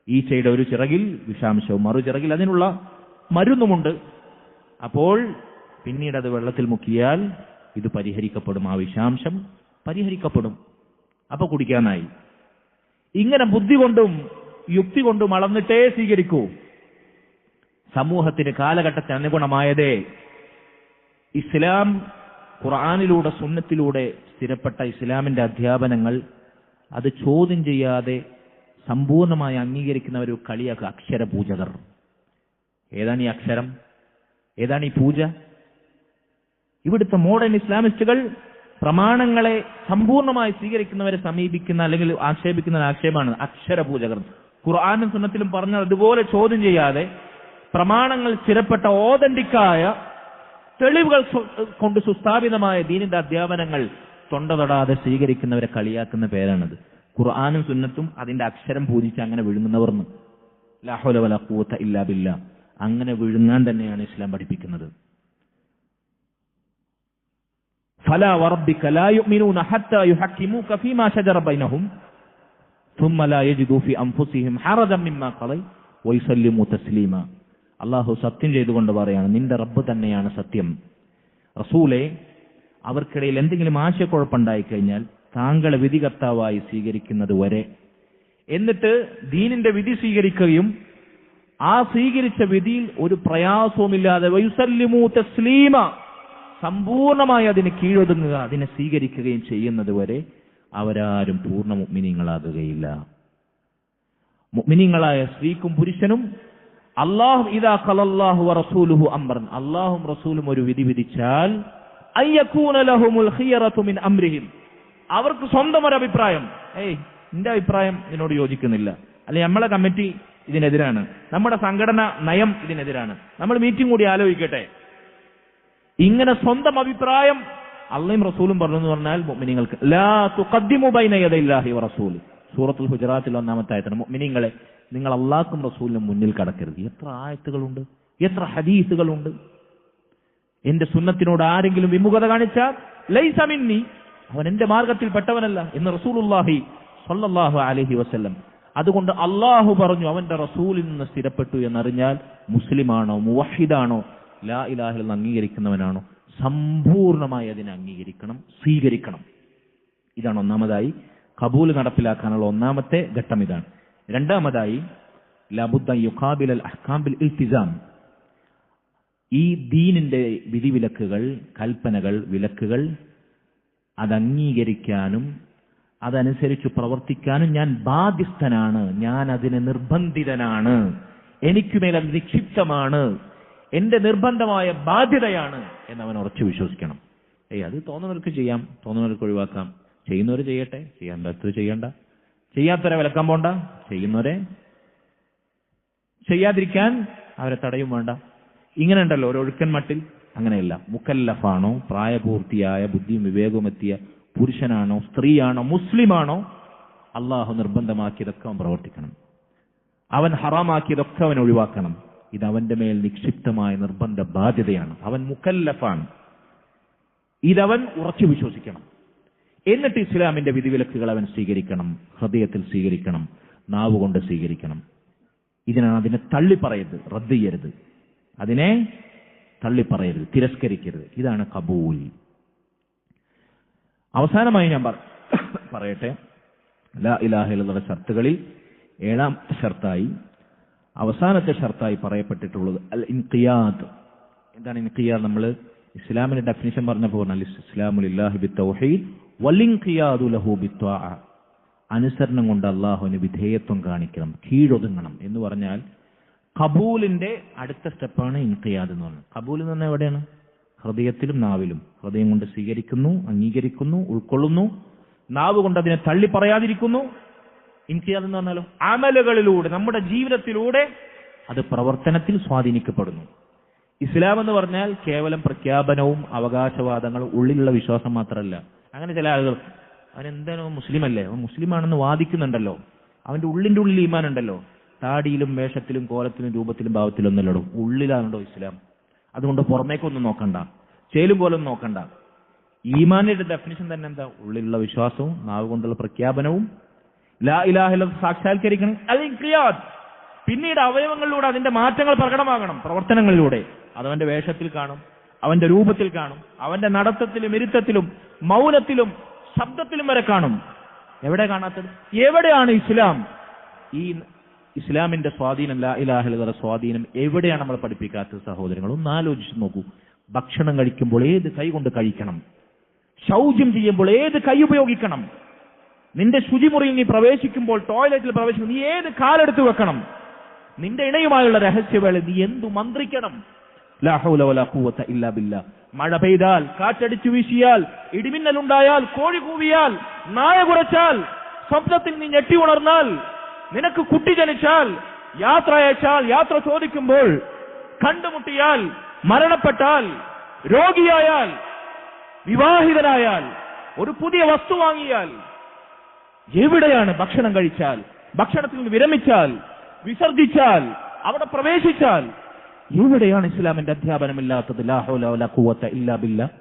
ഈച്ചയുടെ ഒരു ചിറകിൽ വിഷാംശവും മറു ചിറകിൽ അതിനുള്ള മരുന്നുമുണ്ട്. അപ്പോൾ പിന്നീട് അത് വെള്ളത്തിൽ മുക്കിയാൽ ഇത് പരിഹരിക്കപ്പെടും, ആ വിഷാംശം പരിഹരിക്കപ്പെടും. അപ്പൊ കുടിക്കാനായി. ഇങ്ങനെ ബുദ്ധി കൊണ്ടും യുക്തി കൊണ്ടും അളന്നിട്ടേ സ്വീകരിക്കൂ. സമൂഹത്തിന് കാലഘട്ടത്തിന് അനുഗുണമായതേ ഇസ്ലാം, ഖുർആനിലൂടെ സുന്നത്തിലൂടെ സ്ഥിരപ്പെട്ട ഇസ്ലാമിന്റെ അധ്യാപനങ്ങൾ അത് ചോദ്യം ചെയ്യാതെ സമ്പൂർണമായി അംഗീകരിക്കുന്നവർ കളിയാക്കുക, അക്ഷരപൂജകർ. ഏതാണ് ഈ അക്ഷരം? ഏതാണ് ഈ പൂജ? ഇവിടുത്തെ മോഡേൺ ഇസ്ലാമിസ്റ്റുകൾ പ്രമാണങ്ങളെ സമ്പൂർണമായി സ്വീകരിക്കുന്നവരെ സമീപിക്കുന്ന അല്ലെങ്കിൽ ആക്ഷേപിക്കുന്ന ആക്ഷേപമാണ് അക്ഷരപൂജകർ. ഖുർആനും സുന്നത്തിലും പറഞ്ഞാൽ അതുപോലെ ചോദ്യം ചെയ്യാതെ പ്രമാണങ്ങൾ സ്ഥിരപ്പെട്ട ഓതന്റിക്കായ തെളിവുകൾ കൊണ്ട് സുസ്ഥാപിതമായ ദീനിന്റെ അധ്യാപനങ്ങൾ തൊണ്ട തൊടാതെ സ്വീകരിക്കുന്നവരെ കളിയാക്കുന്ന പേരാണത്. ഖുർആനും സുന്നത്തും അതിന്റെ അക്ഷരം പൂജിച്ച് അങ്ങനെ വിഴുങ്ങുന്നവർന്ന്. ലാ ഹൗല വലാ ഖുവത ഇല്ലാ ബില്ലാ. അങ്ങനെ വിഴുങ്ങാൻ തന്നെയാണ് ഇസ്ലാം പഠിപ്പിക്കുന്നത്. ഫലാ വറബ്ബിക ലാ യുഅ്മിനൂന ഹത്താ യുഹക്കിമൂക ഫീമാ ശജറ ബൈനഹും ثم لا يجدوا في انفسهم حرجا مما قضيت ويسلموا تسليما. അല്ലാഹു സത്യം ചെയ്തുകൊണ്ട് പറയാണ്, നിന്റെ റബ്ബ് തന്നെയാണ് സത്യം. റസൂലേ, അവർക്കിടയിൽ എന്തെങ്കിലും ആശയക്കുഴപ്പമുണ്ടായി കഴിഞ്ഞാൽ താങ്കളെ വിധികർത്താവായി സ്വീകരിക്കുന്നത് വരെ, എന്നിട്ട് ദീനിന്റെ വിധി സ്വീകരിക്കുകയും ആ സ്വീകരിച്ച വിധിയിൽ ഒരു പ്രയാസവുമില്ലാതെ വയുസല്ലിമു തസ്ലീമ, സമ്പൂർണമായി അതിന് കീഴൊതുങ്ങുക, അതിനെ സ്വീകരിക്കുകയും ചെയ്യുന്നത് വരെ അവരാരും പൂർണ്ണ മുഅ്മിനീങ്ങളാകുകയില്ല. മുഅ്മിനീങ്ങളായ സ്ത്രീക്കും പുരുഷനും അല്ലാഹു ഇദാ ഖലല്ലാഹു വറസൂലുഹു അംറൻ, അല്ലാഹും റസൂലും ഒരു വിധി വിധിച്ചാൽ അയ്യകൂന ലഹുമുൽ ഖിയറതു മിൻ അംരിഹിം, അവർക്ക് സ്വന്തം ഒരു അഭിപ്രായം, എന്റെ അഭിപ്രായം ഇതിനോട് യോജിക്കുന്നില്ല, അല്ലെ നമ്മളെ കമ്മിറ്റി ഇതിനെതിരാണ്, നമ്മുടെ സംഘടന നയം ഇതിനെതിരാണ്, നമ്മൾ മീറ്റിംഗ് കൂടി ആലോചിക്കട്ടെ. ഇങ്ങനെ സ്വന്തം അഭിപ്രായം അള്ളയും റസൂലും പറഞ്ഞു എന്ന് പറഞ്ഞാൽ മുഅ്മിനീങ്ങൾക്ക് ലാ തുഖദ്ദിമു ബൈന യദൈല്ലാഹി വറസൂലി, സൂറത്തുൽ ഹുജറാത്തിൽ 1-ാമത്തെ ആയത്താണ്. മുഅ്മിനീങ്ങളെ, നിങ്ങൾ അള്ളാഹ്ക്കും റസൂലിനും മുന്നിൽ കടക്കരുത്. എത്ര ആയത്തുകളുണ്ട്, എത്ര ഹദീസുകളുണ്ട്. എന്റെ സുന്നത്തിനോട് ആരെങ്കിലും വിമുഖത കാണിച്ചാൽ ലൈസ മിന്നി, അവൻ എന്റെ മാർഗത്തിൽപ്പെട്ടവനല്ല എന്ന് റസൂലുള്ളാഹി സ്വല്ലല്ലാഹു അലൈഹി വസല്ലം. അതുകൊണ്ട് അള്ളാഹു പറഞ്ഞു, അവന്റെ റസൂലിൽ നിന്ന് സ്ഥിരപ്പെട്ടു എന്നറിഞ്ഞാൽ മുസ്ലിമാണോ, മുവഹിദാണോ, ലാ ഇലാഹ ഇല്ലല്ലാഹ് അംഗീകരിക്കുന്നവനാണോ, സമ്പൂർണമായി അതിനെ അംഗീകരിക്കണം, സ്വീകരിക്കണം. ഇതാണ് ഒന്നാമതായി ഖബൂൽ നടപ്പിലാക്കാനുള്ള ഒന്നാമത്തെ ഘട്ടം. ഇതാണ്. രണ്ടാമതായി ലബുദ്ദ യുഖാബിൽ അൽ അഹ്കാം ബിൽ ഇൽതിസാം, ഈ ദീനിന്റെ വിധിവിലക്കുകൾ, കൽപ്പനകൾ, വിലക്കുകൾ അത് അംഗീകരിക്കാനും അതനുസരിച്ച് പ്രവർത്തിക്കാനും ഞാൻ ബാധ്യസ്ഥനാണ്, ഞാൻ അതിന് നിർബന്ധിതനാണ്, എനിക്കുമേൽ അത് നിക്ഷിപ്തമാണ്, എന്റെ നിർബന്ധമായ ബാധ്യതയാണ് എന്നവൻ ഉറച്ചു വിശ്വസിക്കണം. അത് തോന്നുന്നവർക്ക് ചെയ്യാം, തോന്നുന്നവർക്ക് ഒഴിവാക്കാം, ചെയ്യുന്നവർ ചെയ്യട്ടെ, ചെയ്യാത്തവർ ചെയ്യണ്ട, ചെയ്യാത്തവരെ വിലക്കാൻ പോണ്ട, ചെയ്യുന്നവരെ ചെയ്യാതിരിക്കാൻ അവരെ തടയും വേണ്ട. ഇങ്ങനെ ഉണ്ടല്ലോ ഒരു ഒഴുക്കൻ മട്ടിൽ. അങ്ങനെയല്ല. മുക്കല്ലഫാണോ, പ്രായപൂർത്തിയായ ബുദ്ധിയും വിവേകവും എത്തിയ പുരുഷനാണോ, സ്ത്രീയാണോ, മുസ്ലിമാണോ, അള്ളാഹു നിർബന്ധമാക്കിയതൊക്കെ അവൻ പ്രവർത്തിക്കണം, അവൻ ഹറാമാക്കിയതൊക്കെ അവൻ ഒഴിവാക്കണം. ഇത് അവന്റെ മേൽ നിക്ഷിപ്തമായ നിർബന്ധ ബാധ്യതയാണ്. അവൻ മുക്കല്ലഫാണ്. ഇതവൻ ഉറച്ചു വിശ്വസിക്കണം. എന്നിട്ട് ഇസ്ലാമിന്റെ വിധിവിലക്കുകൾ അവൻ സ്വീകരിക്കണം, ഹൃദയത്തിൽ സ്വീകരിക്കണം, നാവുകൊണ്ട് സ്വീകരിക്കണം. അതിനെ തള്ളിപ്പറയരുത്, റദ്ദ് ചെയ്യരുത്, അതിനെ തള്ളിപ്പറയരുത്, തിരസ്കരിക്കരുത്. ഇതാണ് ഖബൂൽ. അവസാനമായി ഞാൻ പറയട്ടെ, ലാ ഇലാഹ ഇല്ലല്ലാഹ് ഷർത്തുകളിൽ 7ാമത്തെ ഷർത്തായി, അവസാനത്തെ ഷർത്തായി പറയപ്പെട്ടിട്ടുള്ളത് അൽ ഇൻഖിയാദ്. എന്താണ് ഇൻഖിയാദ്? നമ്മൾ ഇസ്ലാമിന്റെ ഡെഫിനിഷൻ പറഞ്ഞപ്പോൾ അൽ ഇസ്ലാമു ലില്ലാഹി ബിത്തൗഹീദ് വൽ ഇൻഖിയാദു ലഹു ബിത്വാഅ, അനുസരണം കൊണ്ട് അള്ളാഹുവിന് വിധേയത്വം കാണിക്കണം, കീഴൊതുങ്ങണം എന്ന് പറഞ്ഞാൽ ഖബൂലിന്റെ അടുത്ത സ്റ്റെപ്പാണ് ഇൻഖിയാദ് എന്ന് പറഞ്ഞത്. ഖബൂൽ എന്ന് പറഞ്ഞാൽ എവിടെയാണ്? ഹൃദയത്തിലും നാവിലും. ഹൃദയം കൊണ്ട് സ്വീകരിക്കുന്നു, അംഗീകരിക്കുന്നു, ഉൾക്കൊള്ളുന്നു, നാവ് കൊണ്ട് അതിനെ തള്ളി പറയാതിരിക്കുന്നു. ഇൻഖിയാദ് എന്ന് പറഞ്ഞാലോ അമലുകളിലൂടെ, നമ്മുടെ ജീവിതത്തിലൂടെ അത് പ്രവർത്തനത്തിൽ സ്വാധീനിക്കപ്പെടുന്നു. ഇസ്ലാം എന്ന് പറഞ്ഞാൽ കേവലം പ്രഖ്യാപനവും അവകാശവാദങ്ങളും ഉള്ളിലുള്ള വിശ്വാസം മാത്രമല്ല. അങ്ങനെ ചില ആളുകൾ അവനെന്താണോ മുസ്ലിം അല്ലേ, അവൻ മുസ്ലിമാണെന്ന് വാദിക്കുന്നുണ്ടല്ലോ, അവന്റെ ഉള്ളിന്റെ ഉള്ളിൽ ഈമാൻ ഉണ്ടല്ലോ, താടിയിലും വേഷത്തിലും കോലത്തിലും രൂപത്തിലും ഭാവത്തിലും ഒന്നല്ലോ, ഉള്ളിലാണല്ലോ ഇസ്ലാം. അതുകൊണ്ട് പുറമേക്കൊന്നും നോക്കണ്ട, ചേലും പോലൊന്നും നോക്കണ്ട. ഈമാനിന്റെ ഡെഫിനിഷൻ തന്നെ എന്താ? ഉള്ളിലുള്ള വിശ്വാസവും നാവ് കൊണ്ടുള്ള പ്രഖ്യാപനവും ലാ ഇലാഹ ഇല്ലല്ലാഹ് സാക്ഷാത്കരിക്കണം. അത് ഇൻഖിയാദ്. പിന്നീട് അവയവങ്ങളിലൂടെ അതിന്റെ മാറ്റങ്ങൾ പ്രകടമാകണം, പ്രവർത്തനങ്ങളിലൂടെ. അതവന്റെ വേഷത്തിൽ കാണും, അവന്റെ രൂപത്തിൽ കാണും, അവന്റെ നടത്തത്തിലും ഇരുത്തത്തിലും മൗനത്തിലും ശബ്ദത്തിലും വരെ കാണും. എവിടെ കാണാത്തത്? എവിടെയാണ് ഇസ്ലാം? ഈ ഇസ്ലാമിന്റെ സ്വാധീനം, ലാ ഇലാഹ ഇല്ലല്ലാഹ് സ്വാധീനം എവിടെയാണ് നമ്മൾ പഠിപ്പിക്കാത്തത്? സഹോദരങ്ങൾ, ഒന്ന് ആലോചിച്ച് നോക്കൂ. ഭക്ഷണം കഴിക്കുമ്പോൾ ഏത് കൈ കൊണ്ട് കഴിക്കണം? ശൗചം ചെയ്യുമ്പോൾ ഏത് കൈ ഉപയോഗിക്കണം? നിന്റെ ശുചിമുറിയിൽ നീ പ്രവേശിക്കുമ്പോൾ, ടോയ്ലറ്റിൽ പ്രവേശിക്കുമ്പോൾ നീ ഏത് കാലെടുത്ത് വെക്കണം? നിന്റെ ഇണയുമായുള്ള രഹസ്യവേള നീ എന്തു മന്ത്രിക്കണം? ലാ ഹൗല വലാ ഖുവത ഇല്ലാ ബില്ലാഹ്. മഴ പെയ്താൽ, കാറ്റടിച്ചു വീശിയാൽ, ഇടിമിന്നലുണ്ടായാൽ, കോഴി കൂവിയാൽ, നായ കുരച്ചാൽ, സ്വപ്നത്തിൽ നീ ഞെട്ടി ഉണർന്നാൽ, നിനക്ക് കുട്ടി ജനിച്ചാൽ, യാത്ര അയച്ചാൽ, യാത്ര ചോദിക്കുമ്പോൾ, കണ്ടുമുട്ടിയാൽ, മരണപ്പെട്ടാൽ, രോഗിയായാൽ, വിവാഹിതനായാൽ, ഒരു പുതിയ വസ്തു വാങ്ങിയാൽ, എവിടെയാണ് ഭക്ഷണം കഴിച്ചാൽ, ഭക്ഷണത്തിൽ നിന്ന് വിരമിച്ചാൽ, വിസർജിച്ചാൽ, അവിടെ പ്രവേശിച്ചാൽ, എവിടെയാണ് ഇസ്ലാമിന്റെ അധ്യാപനമില്ലാത്തത്? ലാ ഹൗല വലാ ഖുവത ഇല്ലാ ബില്ലാഹ്.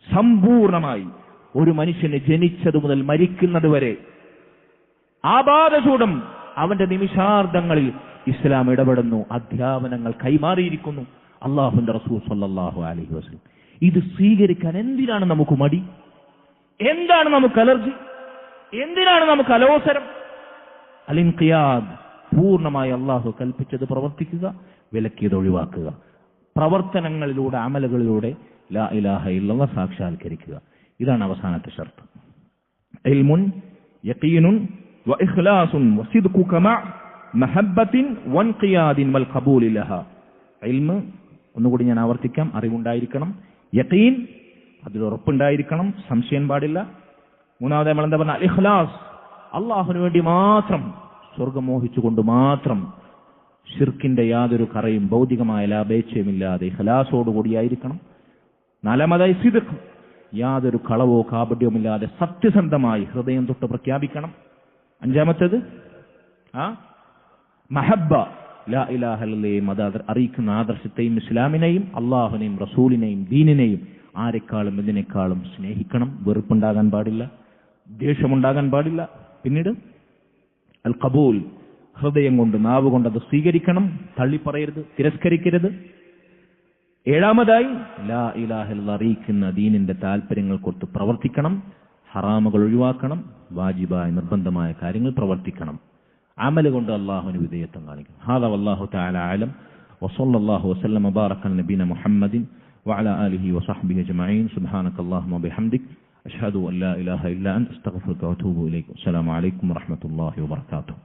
സമ്പൂർണമായി ഒരു മനുഷ്യനെ ജനിച്ചതു മുതൽ മരിക്കുന്നത് വരെ ആപാദചൂടം അവന്റെ നിമിഷാർദ്ധങ്ങളിൽ ഇസ്ലാം ഇടപെടുന്നു, അധ്യാപനങ്ങൾ കൈമാറിയിരിക്കുന്നു. അല്ലാഹുവിന്റെ റസൂൽ സ്വല്ലല്ലാഹു അലൈഹി വസല്ലം. ഇത് സ്വീകരിക്കാൻ എന്തിനാണ് നമുക്ക് മടി? എന്താണ് നമുക്ക് അലർജി? എന്തിനാണ് നമുക്ക് അലോസരം? അൽ ഇൻഖിയാദ്. പൂർണ്ണമായി അള്ളാഹു കൽപ്പിച്ചത് പ്രവർത്തിക്കുക, വിലക്കിയത് ഒഴിവാക്കുക. പ്രവർത്തനങ്ങളിലൂടെ, അമലുകളിലൂടെ ലാ ഇലാഹ ഇല്ലല്ലാഹ് സാക്ഷാത്കരിക്കുക. ഇതാണ് അവസാനത്തെ ഷർത്ത്. ഇൽമുൻ യഖീനുൻ വഇഖ്ലാസുൻ വസിദ്ഖുക മഅ മഹബ്ബത്തിൻ വൻഖിയാദിൻ വൽ ഖബൂലി ലഹാ. ഇൽമ്, ഒന്നുകൂടി ഞാൻ ആവർത്തിക്കാം, അറിവുണ്ടായിരിക്കണം. യഖീൻ, അതിൽ ഉറപ്പുണ്ടായിരിക്കണം, സംശയം പാടില്ല. മൂന്നാമത് നമ്മൾ എന്താ പറഞ്ഞ? ഇഖ്ലാസ്, അള്ളാഹുവിന് വേണ്ടി മാത്രം, സ്വർഗം മോഹിച്ചുകൊണ്ട് മാത്രം, ശിർക്കിന്റെ യാതൊരു കറയും ഭൗതികമായ ലാഭേച്ഛയുമില്ലാതെ ഇഖ്ലാസോടുകൂടിയായിരിക്കണം. നാലാമതായി സിദ്ഖ്, യാതൊരു കളവോ കാപട്യവുമില്ലാതെ സത്യസന്ധമായി ഹൃദയം തൊട്ട് പ്രഖ്യാപിക്കണം. അഞ്ചാമത്തേത് മഹബ്ബ, ലാ ഇലാഹ ഇല്ലല്ലാഹ്, അത് അറിയിക്കുന്ന ആദർശത്തെയും ഇസ്ലാമിനെയും അള്ളാഹുവിനെയും റസൂലിനെയും ദീനിനെയും ആരെക്കാളും ഇതിനേക്കാളും സ്നേഹിക്കണം. വെറുപ്പുണ്ടാകാൻ പാടില്ല, ദ്വേഷമുണ്ടാകാൻ പാടില്ല. പിന്നീട് അൽ ഖബൂൽ, ഹൃദയം കൊണ്ട് നാവ് കൊണ്ട് അത് സ്വീകരിക്കണം, തള്ളിപ്പറയരുത്, തിരസ്കരിക്കരുത്. ഏഴാമതായി ലാ ഇലാഹ ഇല്ലല്ലാഹ് അറിയിക്കുന്ന ദീനിന്റെ താല്പര്യങ്ങൾക്കൊത്ത് പ്രവർത്തിക്കണം, ഹറാമുകൾ ഒഴിവാക്കണം, വാജിബായ നിർബന്ധമായ കാര്യങ്ങൾ പ്രവർത്തിക്കണം. അമൽ കൊണ്ട് അള്ളാഹുവിന് വിധേയത്വം കാണിക്കണം. ഹാദാ വല്ലാഹു തആല അഅലം വസല്ലല്ലാഹു വസല്ലമ ബാറക അല നബീന മുഹമ്മദിൻ വഅലാ ആലിഹി വസഹ്ബിഹി അജ്മഈൻ. സുബ്ഹാനകല്ലാഹുമ്മ വബിഹംദിക് അഷ്ഹദു അൻ ലാ ഇലാഹ ഇല്ലാ അൻത അസ്തഗ്ഫിറുക വഅതൂബു ഇലൈക്. അസ്സലാമു അലൈക്കും വറഹ്മത്തുള്ളാഹി വബറകാതുഹു.